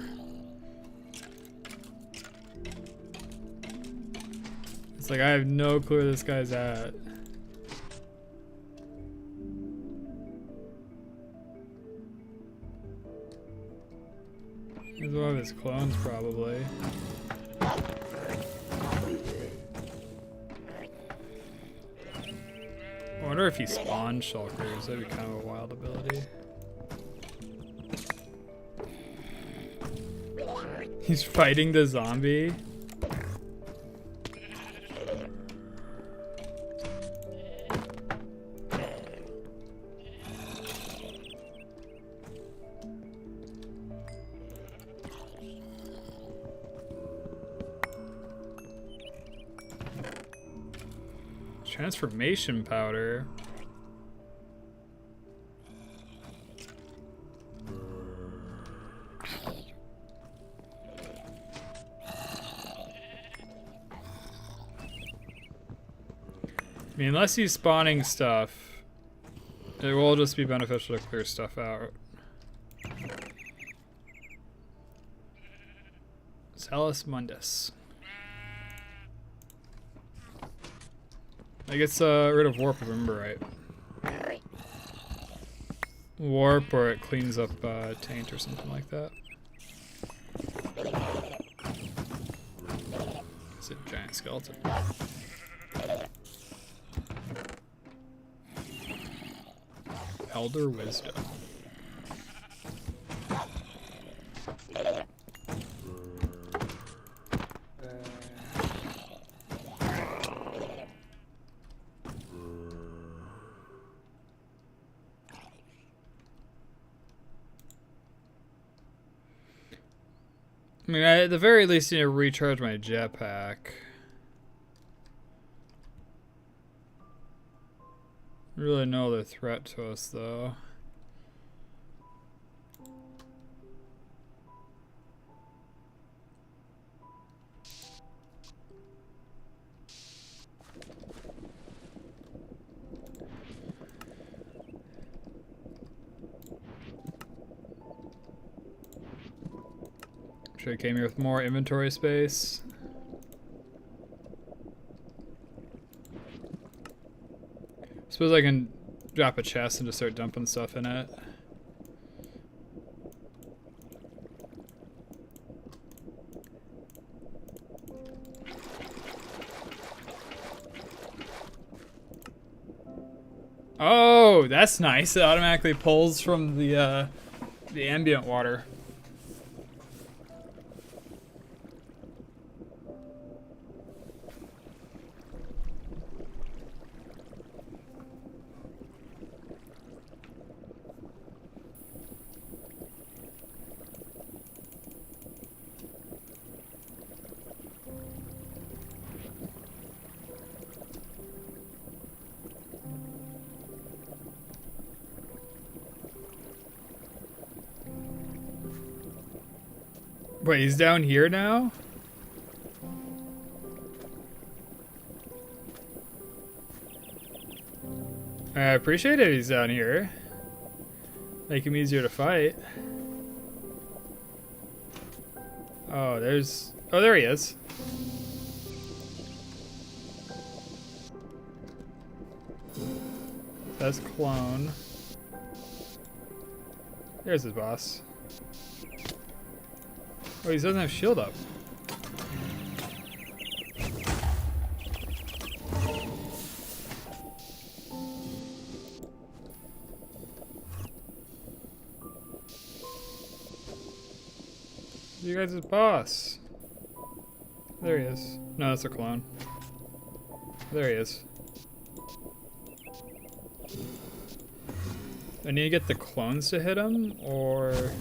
It's like I have no clue where this guy's at. He's one of his clones, probably. I wonder if he spawns shulkers. That'd be kind of a wild ability. He's fighting the zombie. Transformation powder. I mean, unless he's spawning stuff, it will just be beneficial to clear stuff out. Salus Mundus. I guess rid of warp if I remember right. Warp, or it cleans up taint or something like that. It's a giant skeleton. Elder Wisdom. I mean, at the very least, I need to recharge my jetpack. Really no other threat to us, though. Should have came here with more inventory space. Suppose I can drop a chest and just start dumping stuff in it. Oh, that's nice. It automatically pulls from the ambient water. Wait, he's down here now? I appreciate it, he's down here. Make him easier to fight. Oh, there's... Oh, there he is. That's clone. There's his boss. Oh, he doesn't have shield up. You guys' boss. There he is. No, that's a clone. There he is. I need to get the clones to hit him, or...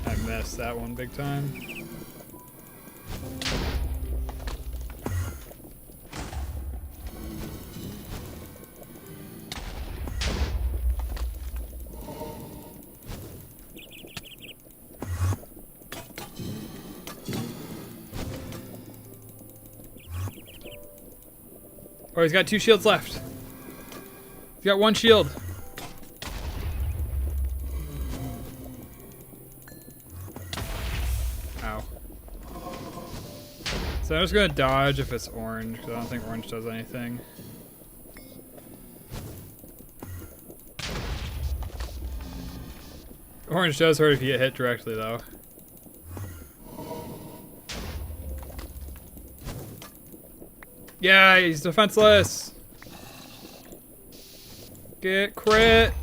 I messed that one big time. Oh, he's got 2 shields left. He's got 1 shield. Ow. So I'm just gonna dodge if it's orange, because I don't think orange does anything. Orange does hurt if you get hit directly, though. Yeah, he's defenseless. Get crit.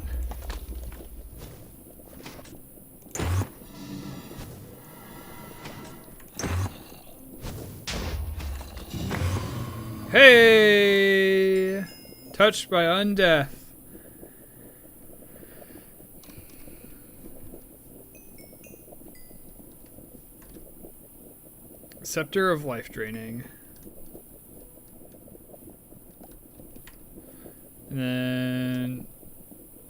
Hey! Touched by undeath. Scepter of life draining. And then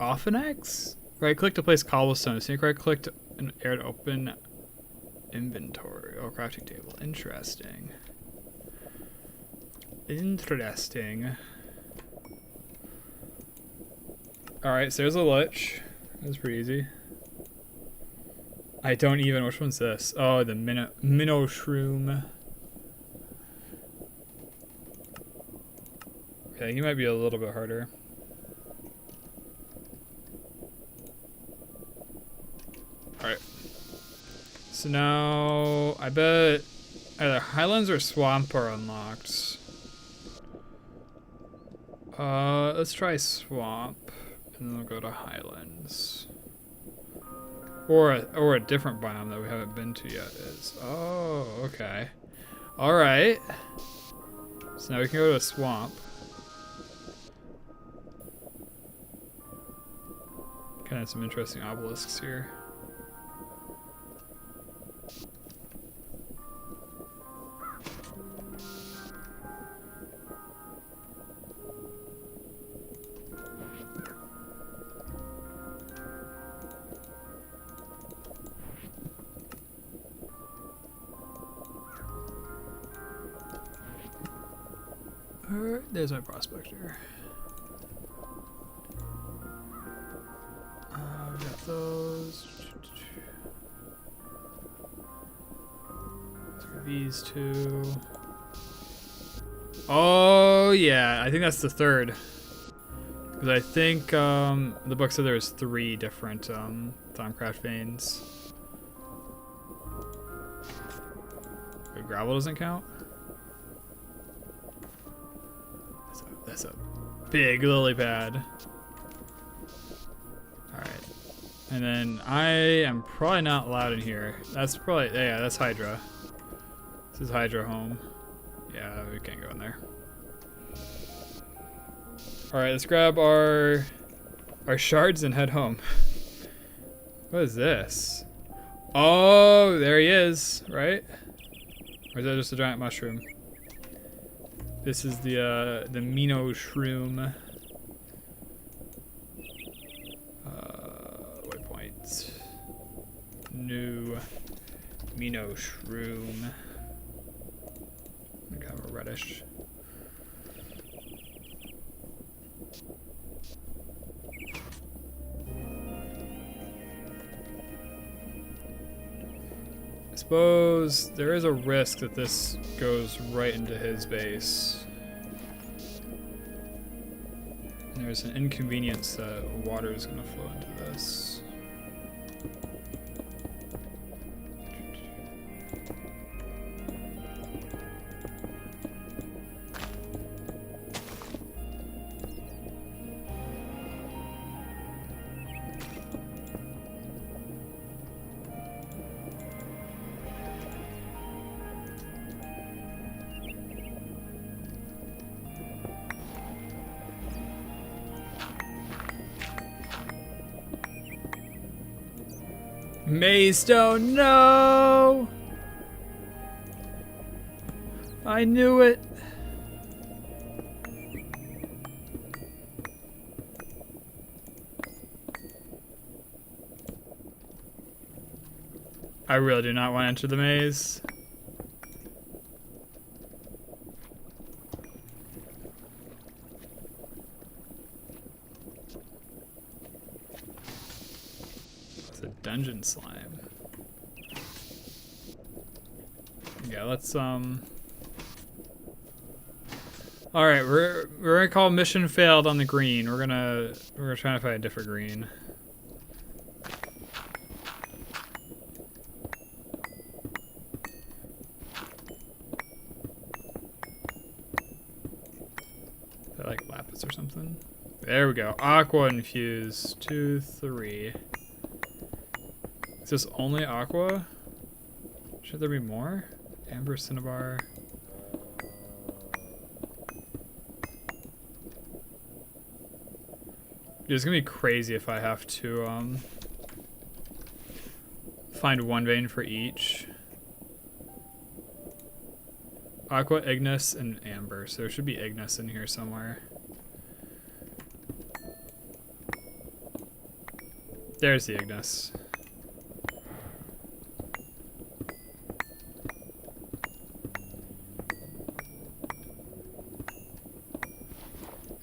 Offenex? Right click to place cobblestone. Sync right click to an air to open inventory. Oh, crafting table. Interesting. Interesting. Alright, so there's a lich. That's pretty easy. I don't even. Which one's this? Oh, the minnow shroom. Yeah, he might be a little bit harder. Alright. So now, I bet either Highlands or Swamp are unlocked. Let's try Swamp, and then we'll go to Highlands. Or a different biome that we haven't been to yet is. Oh, okay. Alright. So now we can go to a Swamp. Kind of some interesting obelisks here. Alright, there's my prospector. Got those. These two. Oh yeah, I think that's the third. Because I think the book said there's 3 different Thaumcraft veins. Wait, gravel doesn't count? That's a big lily pad. Alright. And then I am probably not allowed in here. That's probably, yeah, that's Hydra. This is Hydra home. Yeah, we can't go in there. Alright, let's grab our shards and head home. What is this? Oh, there he is, right? Or is that just a giant mushroom? This is the minnow shroom. Waypoint. New minnow shroom. Kind of a reddish. suppose there is a risk that this goes right into his base. And there's an inconvenience that water is going to flow into this. Maystone, no! I knew it. I really do not want to enter the maze. Dungeon slime. Yeah, let's Alright, we're gonna call mission failed on the green. We're gonna try to find a different green. Is that like lapis or something? There we go. Aqua infused. 2, 3. Is this only aqua? Should there be more? Amber cinnabar. It's gonna be crazy if I have to find one vein for each. Aqua, Ignis, and Amber. So there should be Ignis in here somewhere. There's the Ignis.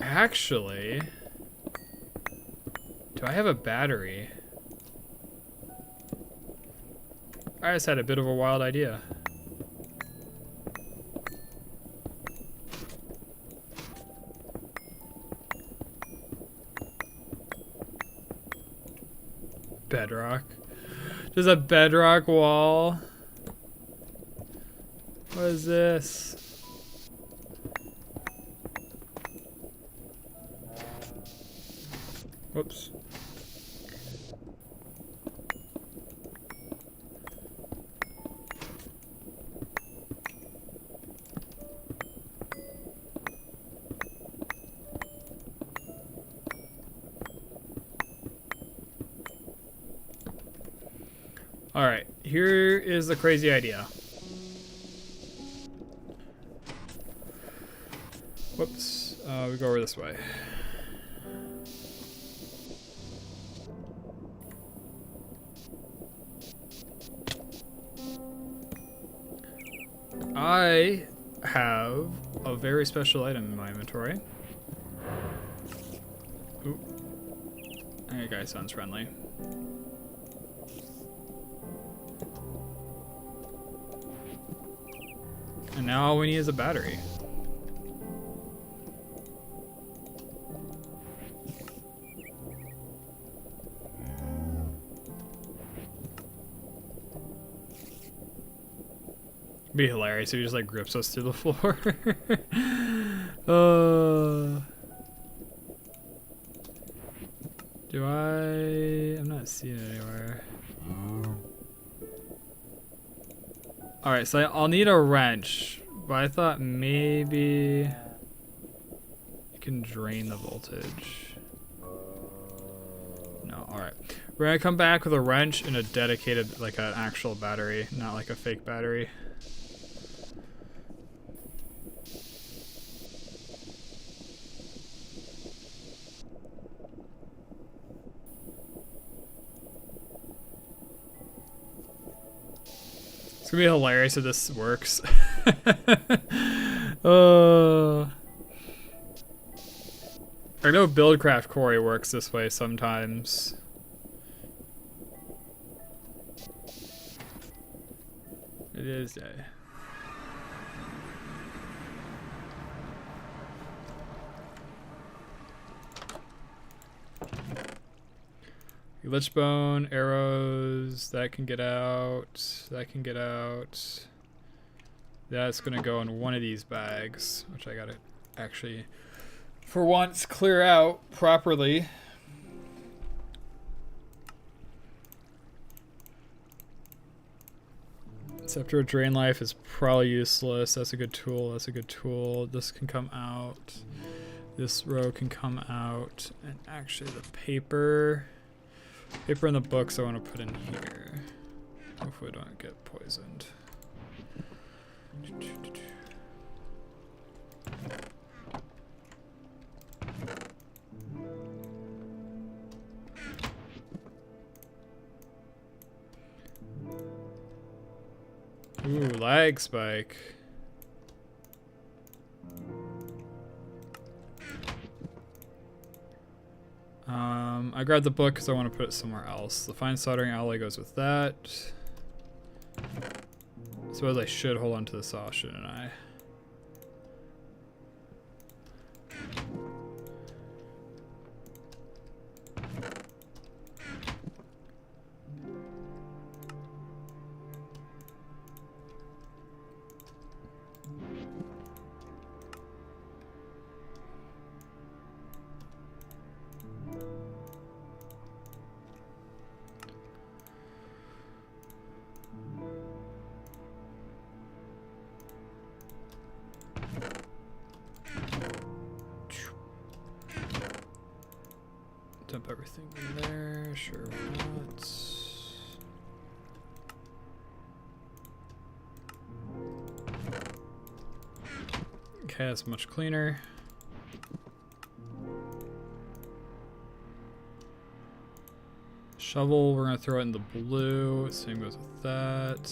Actually, do I have a battery? I just had a bit of a wild idea. Bedrock. There's a bedrock wall. What is this? Whoops. All right, here is the crazy idea. Whoops, we go over this way. I have a very special item in my inventory. Ooh. That guy sounds friendly. And now all we need is a battery. It'd be hilarious if he just like grips us through the floor. Do I'm not seeing it anywhere. Alright, so I'll need a wrench, but I thought maybe you can drain the voltage. No, alright. We're gonna come back with a wrench and a dedicated, like an actual battery, not like a fake battery. It's gonna be hilarious if this works. I know Buildcraft Quarry works this way sometimes. It is day. Lichbone, arrows, that can get out. That can get out. That's gonna go in one of these bags, which I gotta actually, for once, clear out properly. Scepter of Drain Life is probably useless. That's a good tool. That's a good tool. This can come out. This row can come out. And actually the paper and the books I want to put in here. Hopefully I don't get poisoned. Ooh, lag spike. I grabbed the book because I want to put it somewhere else. The fine soldering alloy goes with that. I suppose I should hold on to the saw, shouldn't I? Dump everything in there, sure, why not? Okay, that's much cleaner. Shovel, we're gonna throw it in the blue, same goes with that.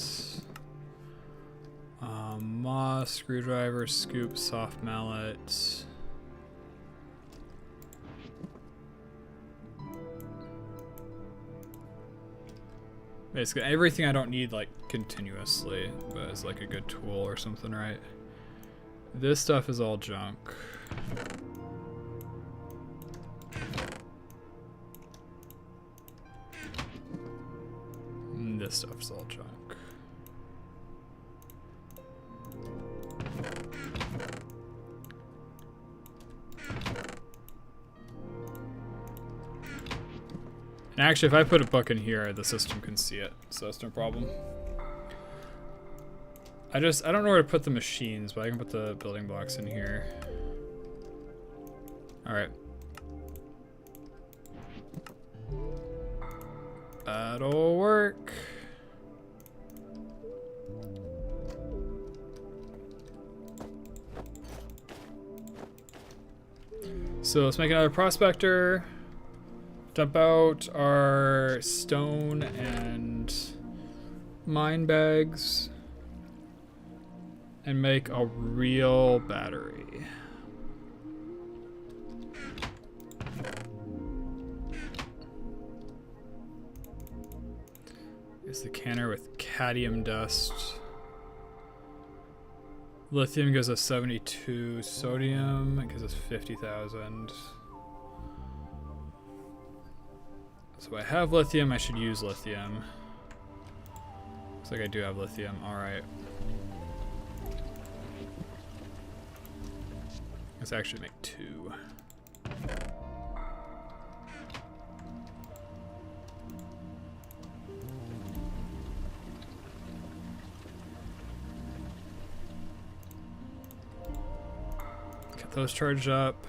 Moss, screwdriver, scoop, soft mallet. Basically everything I don't need like continuously, but it's like a good tool or something, right? This stuff is all junk. And this stuff's all junk. And actually, if I put a book in here, the system can see it, so that's no problem. I don't know where to put the machines, but I can put the building blocks in here. Alright. That'll work. So let's make another prospector. Dump out our stone and mine bags and make a real battery. Is the canner with cadmium dust. Lithium gives us 72. Sodium gives us 50,000. So I have lithium, I should use lithium. Looks like I do have lithium, alright. Let's actually make 2. Get those charged up.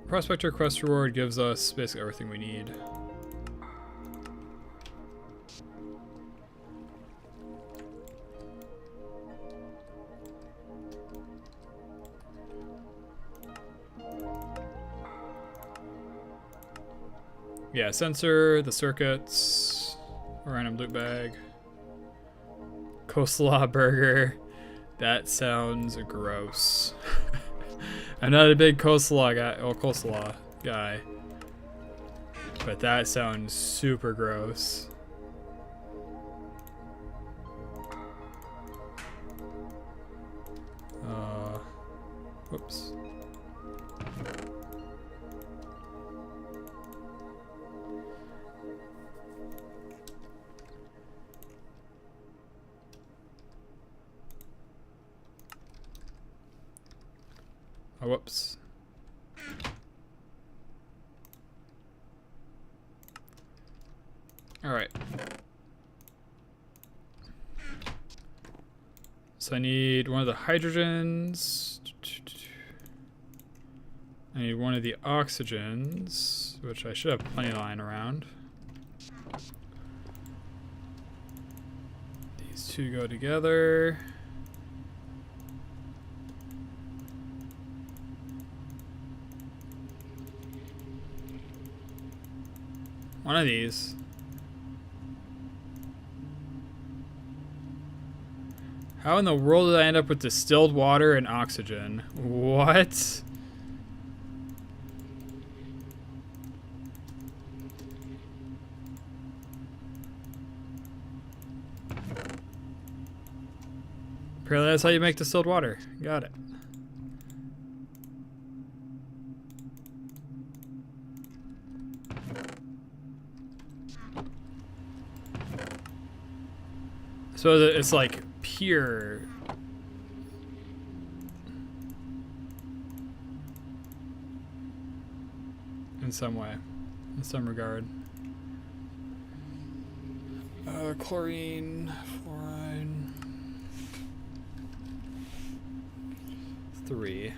Prospector quest reward gives us basically everything we need. Yeah, sensor, the circuits, a random loot bag, coleslaw burger. That sounds gross. I'm not a big coleslaw guy. But that sounds super gross. Whoops. Oh, whoops. All right. So I need one of the hydrogens. I need one of the oxygens, which I should have plenty lying around. These two go together. One of these. How in the world did I end up with distilled water and oxygen? What? Apparently that's how you make distilled water. Got it. I suppose it's like pure. In some way. In some regard. Chlorine, fluorine. 3.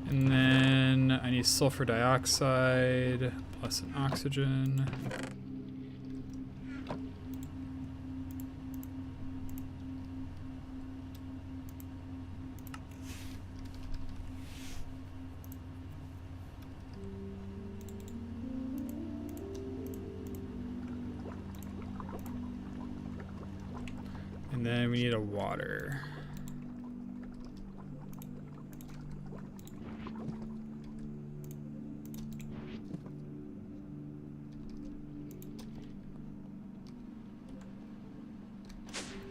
And then I need sulfur dioxide plus an oxygen. And then we need a water.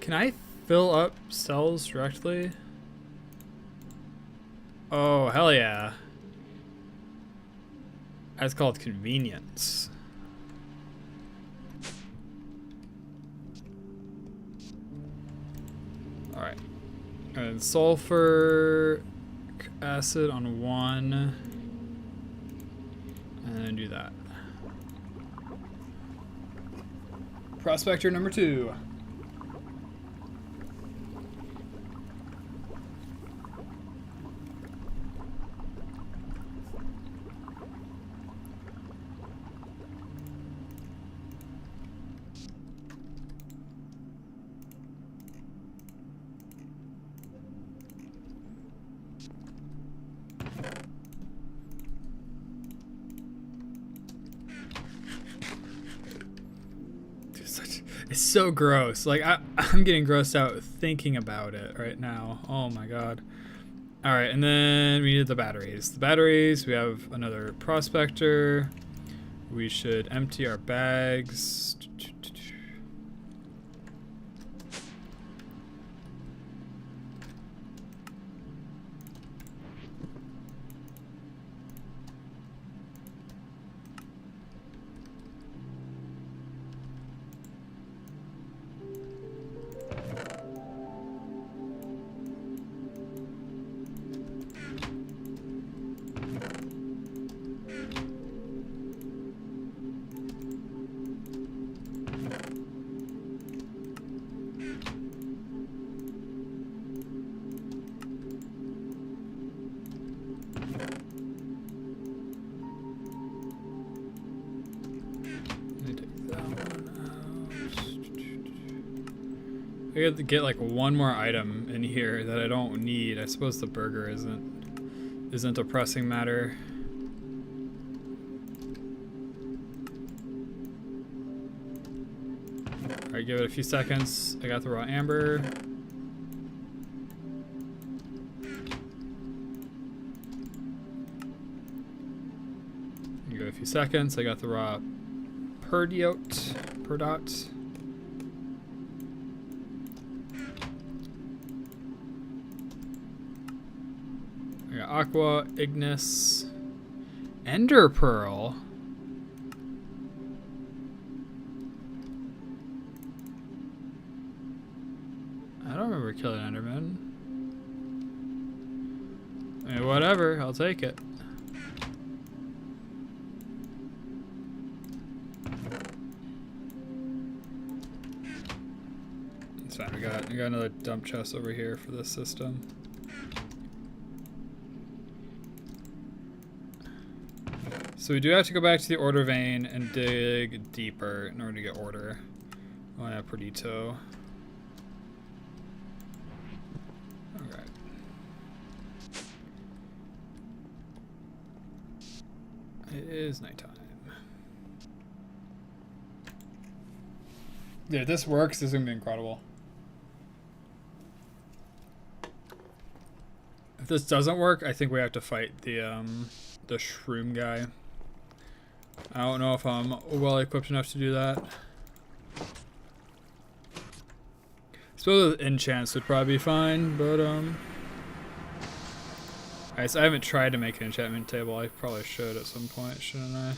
Can I fill up cells directly? Oh, hell yeah. That's called convenience. Alright. And sulfur acid on 1. And then do that. Prospector number 2. It's so gross. Like I'm getting grossed out thinking about it right now. Oh my god. All right, and then we need the batteries. The batteries, we have another prospector. We should empty our bags. I have to get like one more item in here that I don't need. I suppose the burger isn't a pressing matter. Alright, give it a few seconds. I got the raw amber. a few seconds. I got the raw per dot. I got aqua, ignis, ender pearl. I don't remember killing enderman. I mean, whatever, I'll take it. It's fine, we got another dump chest over here for this system. So we do have to go back to the order vein and dig deeper in order to get order. Oh yeah, Perdito. Okay. It is nighttime. Yeah, if this works, this is gonna be incredible. If this doesn't work, I think we have to fight the shroom guy. I don't know if I'm well equipped enough to do that. I suppose with enchants would probably be fine, but alright, so I haven't tried to make an enchantment table. I probably should at some point, shouldn't I?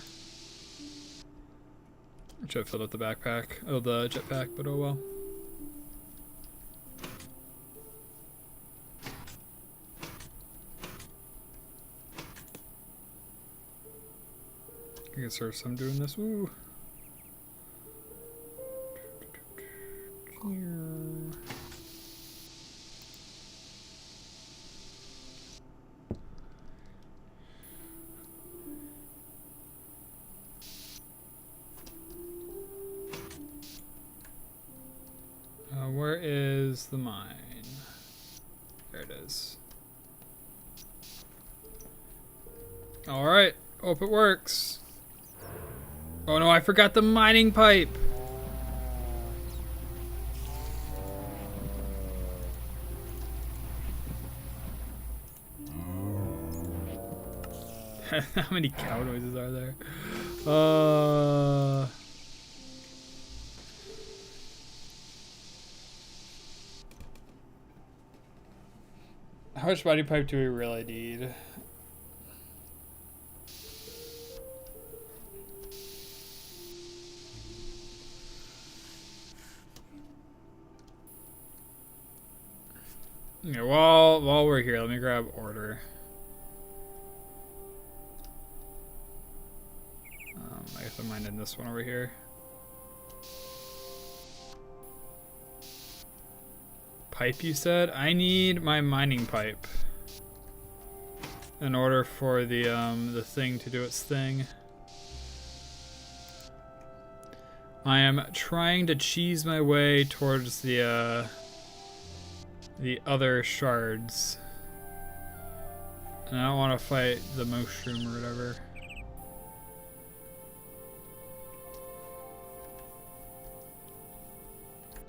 I should have filled up the backpack. Oh, the jetpack, but oh well. I can serve some doing this. Woo. Where is the mine? There it is. All right. Hope it works. Oh no, I forgot the mining pipe. How many cow noises are there? How much mining pipe do we really need? Yeah, while we're here, let me grab order. I guess I'm minding this one over here. Pipe, you said? I need my mining pipe in order for the thing to do its thing. I am trying to cheese my way towards the other shards. And I don't want to fight the mushroom or whatever.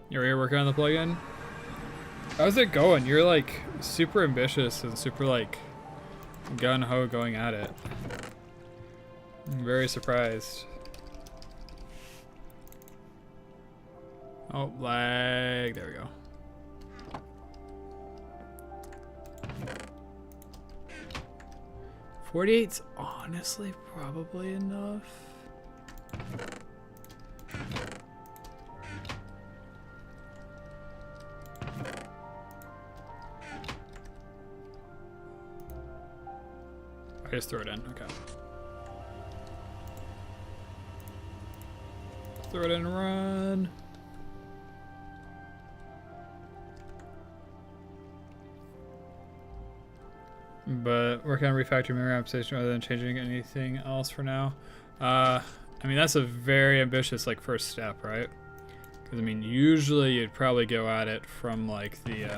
You're here working on the plugin? How's it going? You're like super ambitious and super like gun-ho going at it. I'm very surprised. Oh, lag. There we go. $48's honestly probably enough. I just throw it in, okay. Throw it in and run. But working on refactoring memory optimization rather than changing anything else for now. I mean, that's a very ambitious like first step, right? Because I mean, usually you'd probably go at it from like the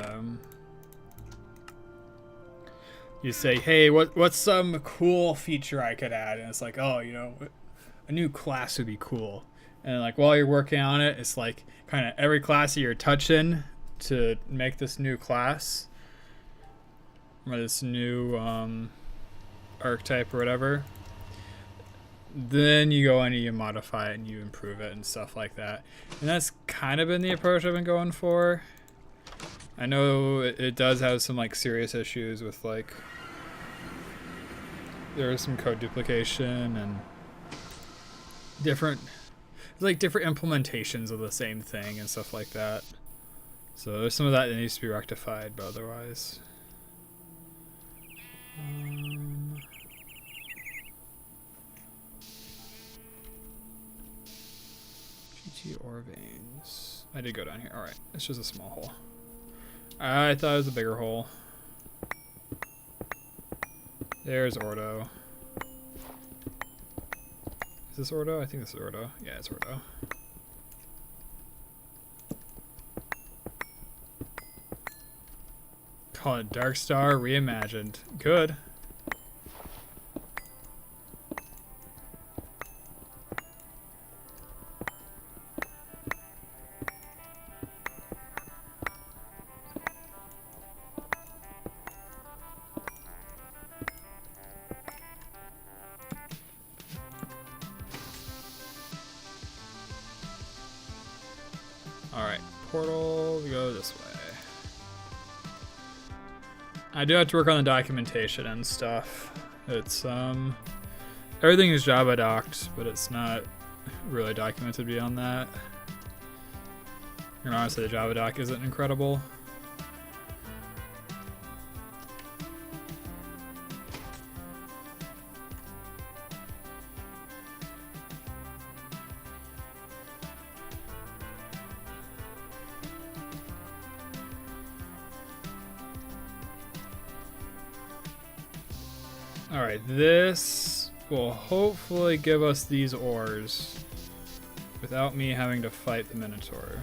you say, hey, what's some cool feature I could add? And it's like, oh, you know, a new class would be cool. And like while you're working on it, it's like kind of every class that you're touching to make this new class or this new archetype or whatever. then you go and you modify it and you improve it and stuff like that. And that's kind of been the approach I've been going for. I know it does have some like serious issues with like there is some code duplication and different implementations of the same thing and stuff like that. So there's some of that needs to be rectified, but otherwise. GT ore veins. I did go down here. Alright, it's just a small hole. I thought it was a bigger hole. There's Ordo. Is this Ordo? I think this is Ordo. Yeah, it's Ordo. Call it Dark Star Reimagined. Good. Alright, portal, we go this way. I do have to work on the documentation and stuff. It's, everything is Java docked, but it's not really documented beyond that. And honestly, the Java doc isn't incredible. Alright, this will hopefully give us these ores without me having to fight the Minotaur.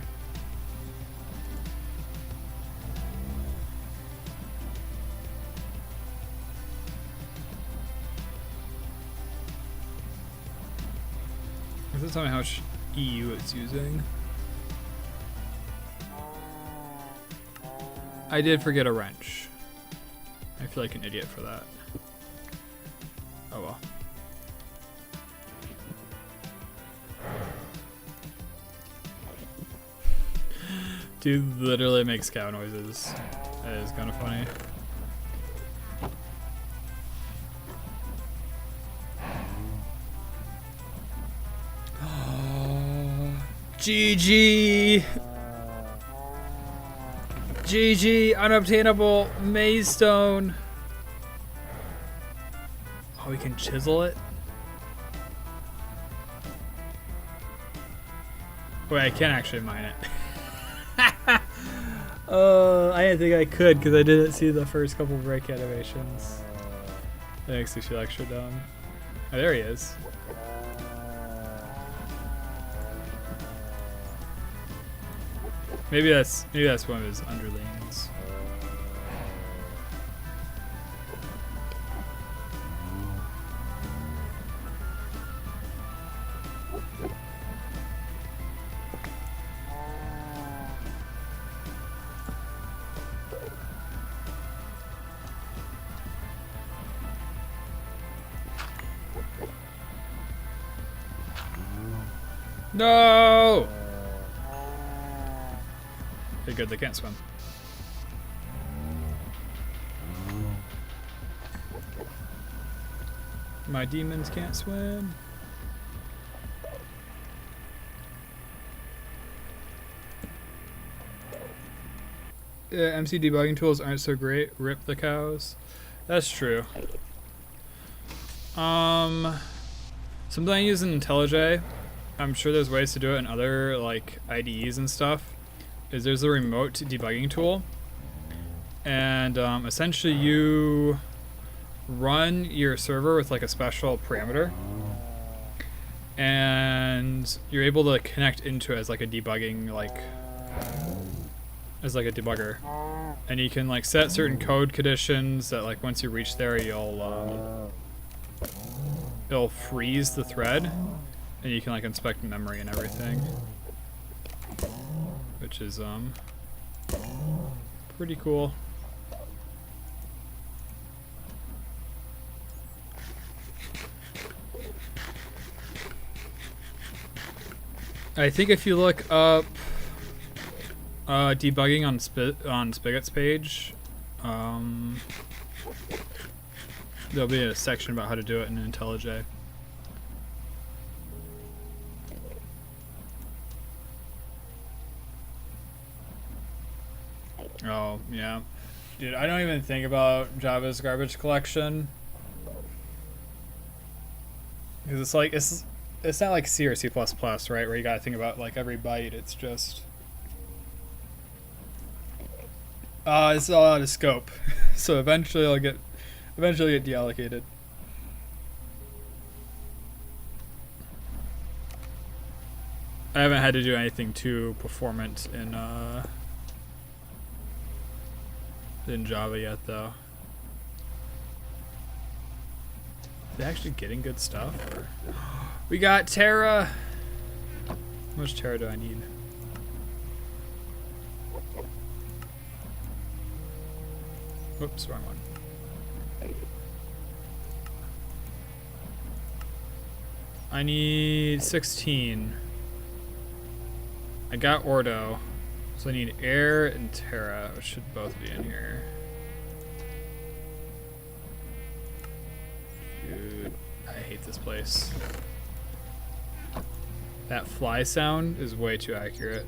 Does it tell me how much EU it's using? I did forget a wrench. I feel like an idiot for that. Oh well. Dude literally makes cow noises. That is kind of funny. GG! GG! Unobtainable Maze Stone! Oh, we can chisel it? Wait, I can't actually mine it. Oh, I didn't think I could because I didn't see the first couple break animations. That makes me feel extra dumb. Oh, there he is. Maybe that's one of his underlings. No! Okay, good, they can't swim. My demons can't swim. Yeah, MC debugging tools aren't so great. Rip the cows. That's true. Something I use in IntelliJ, I'm sure there's ways to do it in other like IDEs and stuff, is there's a remote debugging tool. And essentially you run your server with like a special parameter. And you're able to connect into it as like a debugging, as like a debugger. And you can like set certain code conditions that like once you reach there it'll freeze the thread. And you can like inspect memory and everything, which is pretty cool. I think if you look up debugging on Spigot's page, there'll be a section about how to do it in IntelliJ. Oh, yeah. Dude, I don't even think about Java's garbage collection. Because it's like, it's not like C or C++, right? Where you gotta think about like every byte. It's just... it's all out of scope. So eventually I'll get deallocated. I haven't had to do anything too performant in Java yet, though. Is it actually getting good stuff? Or? We got Terra. How much Terra do I need? Whoops, wrong one. I need 16. I got Ordo. So I need Air and Terra, which should both be in here. Dude, I hate this place. That fly sound is way too accurate.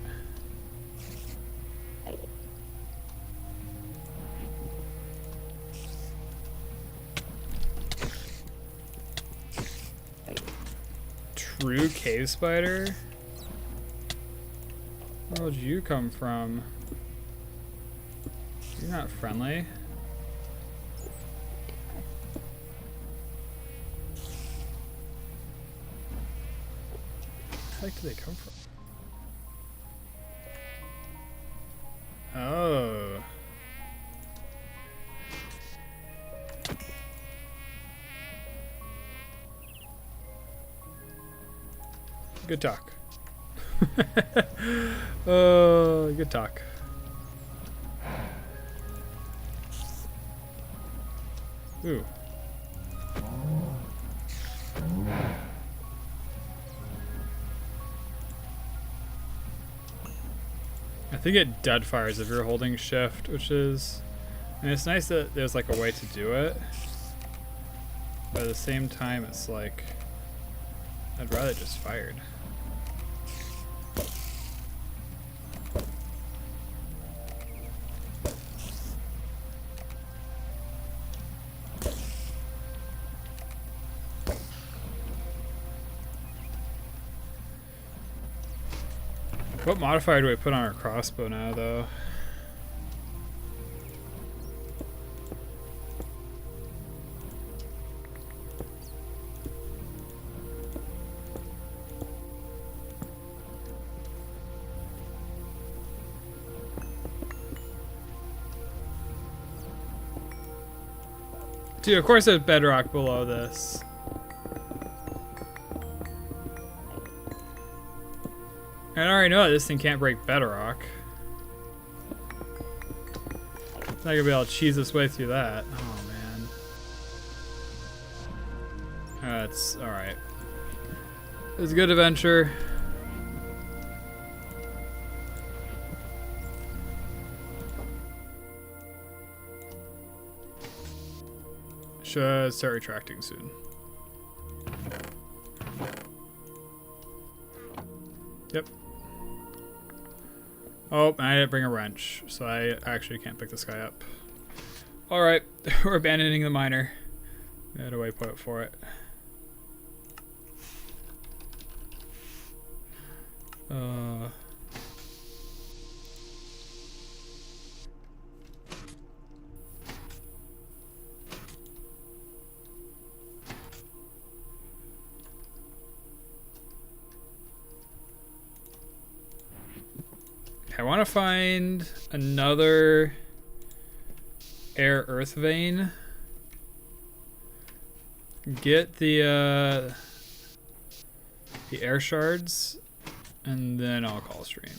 True cave spider? Where would you come from? You're not friendly. Where the heck do they come from? Oh. Good talk. Oh, good talk. Ooh. I think it dead fires if you're holding shift, which is... And it's nice that there's like a way to do it. But at the same time, it's like... I'd rather just fired. What modifier do I put on our crossbow now, though? Dude, of course there's bedrock below this. I already know that this thing can't break bedrock. It's not gonna be able to cheese its way through that. Oh man. That's alright. It was a good adventure. Should start retracting soon. Yep. Oh, I didn't bring a wrench, so I actually can't pick this guy up. Alright, we're abandoning the miner. I had a way to put it for it. I want to find another air earth vein. Get the air shards, and then I'll call stream.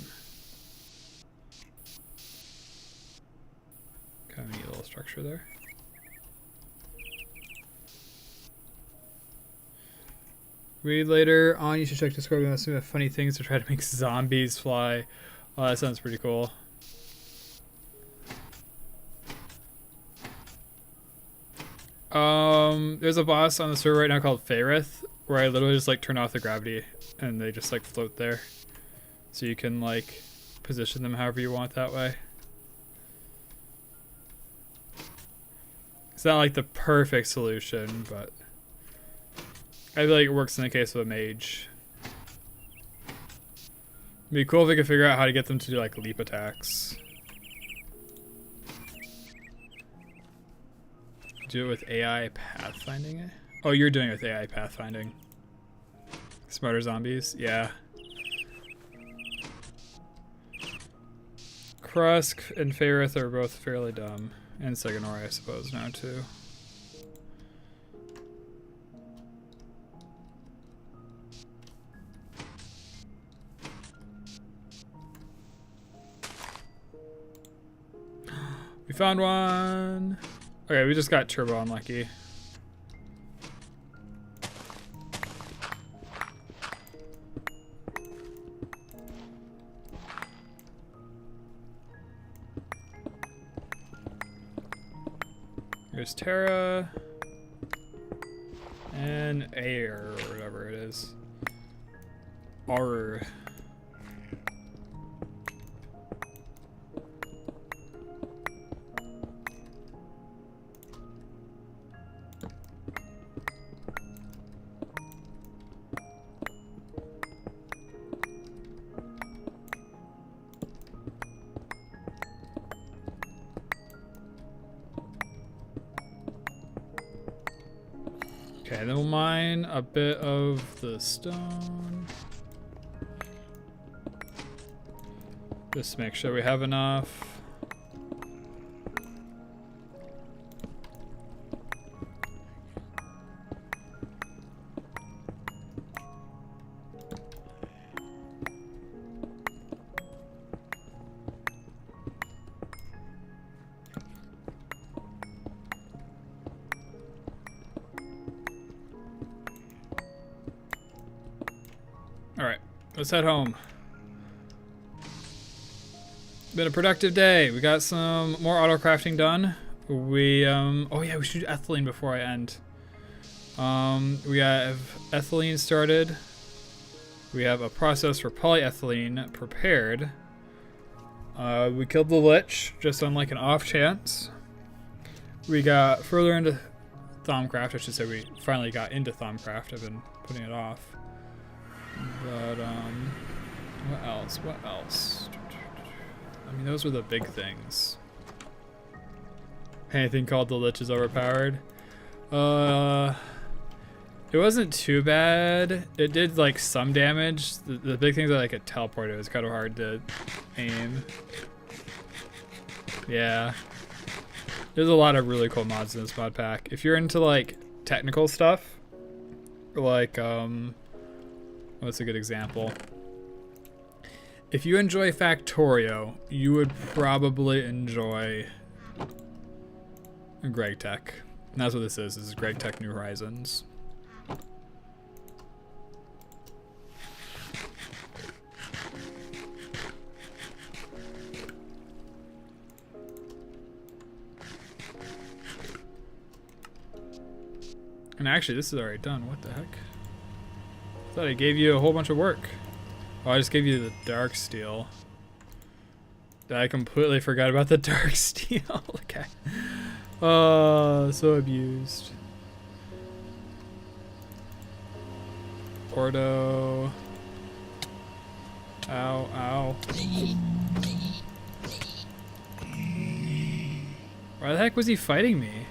Kind of neat little structure there. Read later on. You should check Discord. We have some funny things to try to make zombies fly. Oh, that sounds pretty cool. There's a boss on the server right now called Faerith, where I literally just like turn off the gravity and they just like float there. So you can like position them however you want that way. It's not like the perfect solution, but I feel like it works in the case of a mage. It'd be cool if we could figure out how to get them to do like leap attacks. Do it with AI pathfinding? Oh, you're doing it with AI pathfinding. Smarter zombies? Yeah. Krusk and Faerith are both fairly dumb. And Seganori, I suppose, now too. We found one! Okay, we just got turbo unlucky. Here's Terra. And Air, or whatever it is. R. Okay, then we'll mine a bit of the stone. Just make sure we have enough. Alright, let's head home. Been a productive day. We got some more auto crafting done. We, oh yeah, we should do ethylene before I end. We have ethylene started. We have a process for polyethylene prepared. We killed the lich, just on like an off chance. We got further into Thaumcraft. I should say we finally got into Thaumcraft. I've been putting it off. But, what else? What else? I mean, those were the big things. Anything called the Lich is overpowered? It wasn't too bad. It did, like, some damage. The big things that I could teleport, it was kind of hard to aim. Yeah. There's a lot of really cool mods in this mod pack. If you're into, like, technical stuff, like, what's a good example? If you enjoy Factorio, you would probably enjoy Greg Tech. And that's what this is. This is Greg Tech New Horizons. And actually, this is already done. What the heck? I thought I gave you a whole bunch of work. Oh, I just gave you the dark steel. I completely forgot about the dark steel. Okay. Oh, so abused. Ordo. Ow, ow. Why the heck was he fighting me?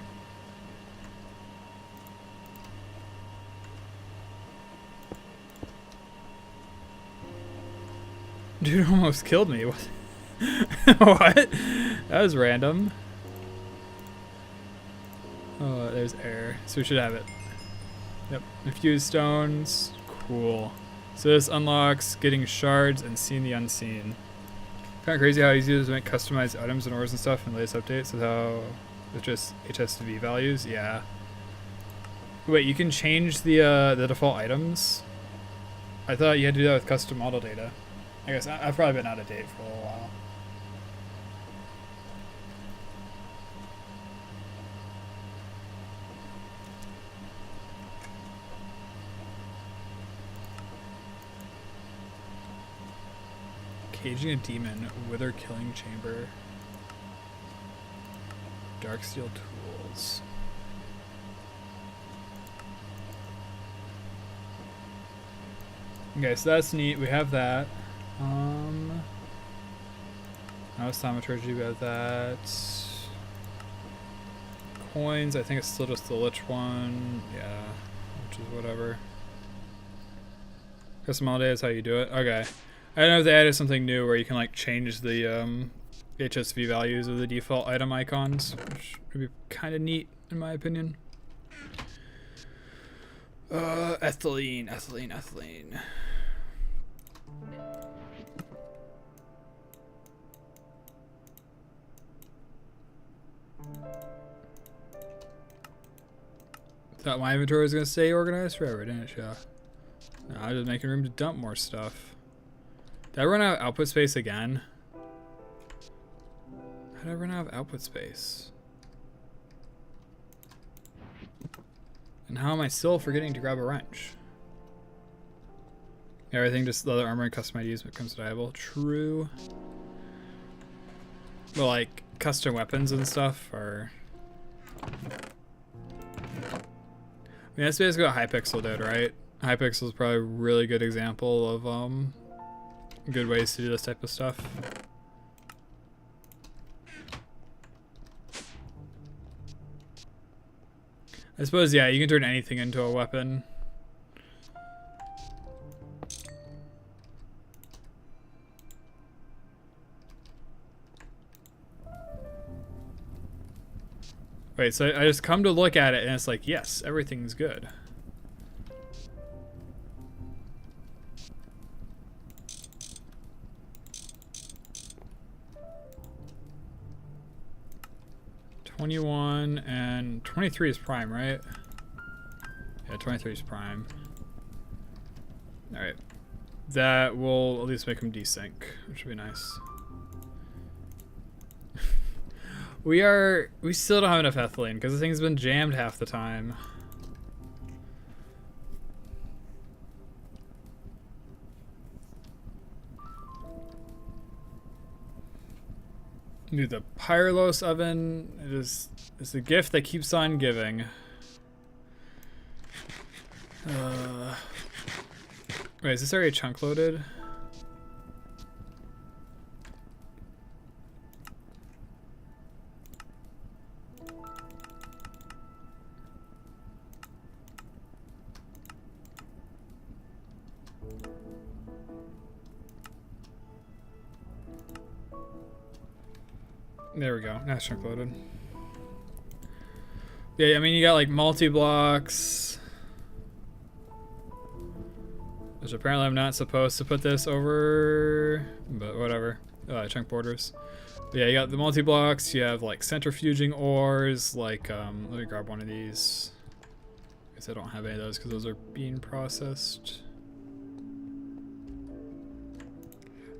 Dude almost killed me. What? What? That was random. Oh, there's air. So we should have it. Yep. Infused stones. Cool. So this unlocks getting shards and seeing the unseen. Kind of crazy how easy it is to make customized items and ores and stuff in the latest updates with how with just HSV values. Yeah. Wait, you can change the default items? I thought you had to do that with custom model data. I guess I've probably been out of date for a little while. Caging a demon, wither killing chamber, dark steel tools. Okay, so that's neat. We have that. House thaumaturgy, we have that. Coins, I think it's still just the lich one. Yeah, which is whatever. Custom all day is how you do it. Okay. I don't know if they added something new where you can like change the HSV values of the default item icons, which would be kind of neat in my opinion. Ethylene. Thought my inventory was gonna stay organized forever, didn't it? Yeah. No, I'm just making room to dump more stuff. Did I run out of output space again? How did I run out of output space? And how am I still forgetting to grab a wrench? Everything just leather armor and custom IDs becomes valuable. True. But like custom weapons and stuff are. I mean, that's basically what Hypixel did, right? Hypixel is probably a really good example of good ways to do this type of stuff. I suppose, yeah, you can turn anything into a weapon. Wait, so I just come to look at it and it's like, yes, everything's good. $21 and 23 is prime, right? Yeah, 23 is prime. Alright. That will at least make them desync, which would be nice. We still don't have enough ethylene because the thing's been jammed half the time. Dude, the Pyrolos oven is a gift that keeps on giving. Wait, is this already chunk loaded? There we go. Now it's chunk loaded. Yeah, I mean, you got like multi-blocks. Which apparently I'm not supposed to put this over, but whatever. Chunk borders. But yeah, you got the multi-blocks. You have like centrifuging ores. Like, let me grab one of these. I guess I don't have any of those because those are being processed.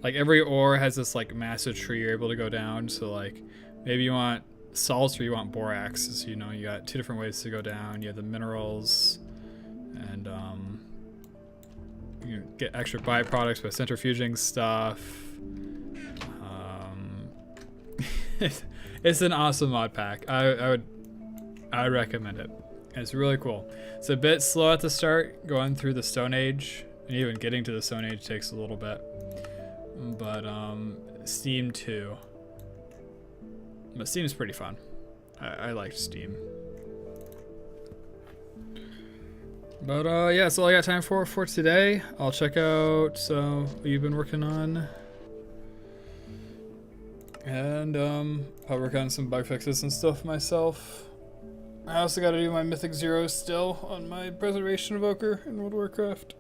Like every ore has this like massive tree you're able to go down. So like maybe you want salts or you want borax. So you know you got two different ways to go down. You have the minerals and you can get extra byproducts by centrifuging stuff. It's an awesome mod pack. I would recommend it. It's really cool. It's a bit slow at the start going through the Stone Age, and even getting to the Stone Age takes a little bit. But Steam too. But Steam's pretty fun. I like Steam. But yeah, that's all I got time for today. I'll check out what you've been working on. And I'll work on some bug fixes and stuff myself. I also got to do my Mythic Zeros still on my Preservation Evoker in World of Warcraft.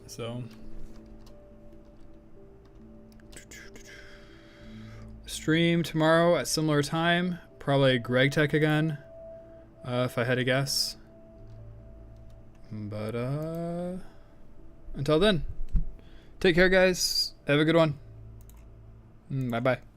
So stream tomorrow at similar time. Probably Greg Tech again. if I had to guess. But until then, take care, guys. Have a good one. Bye bye.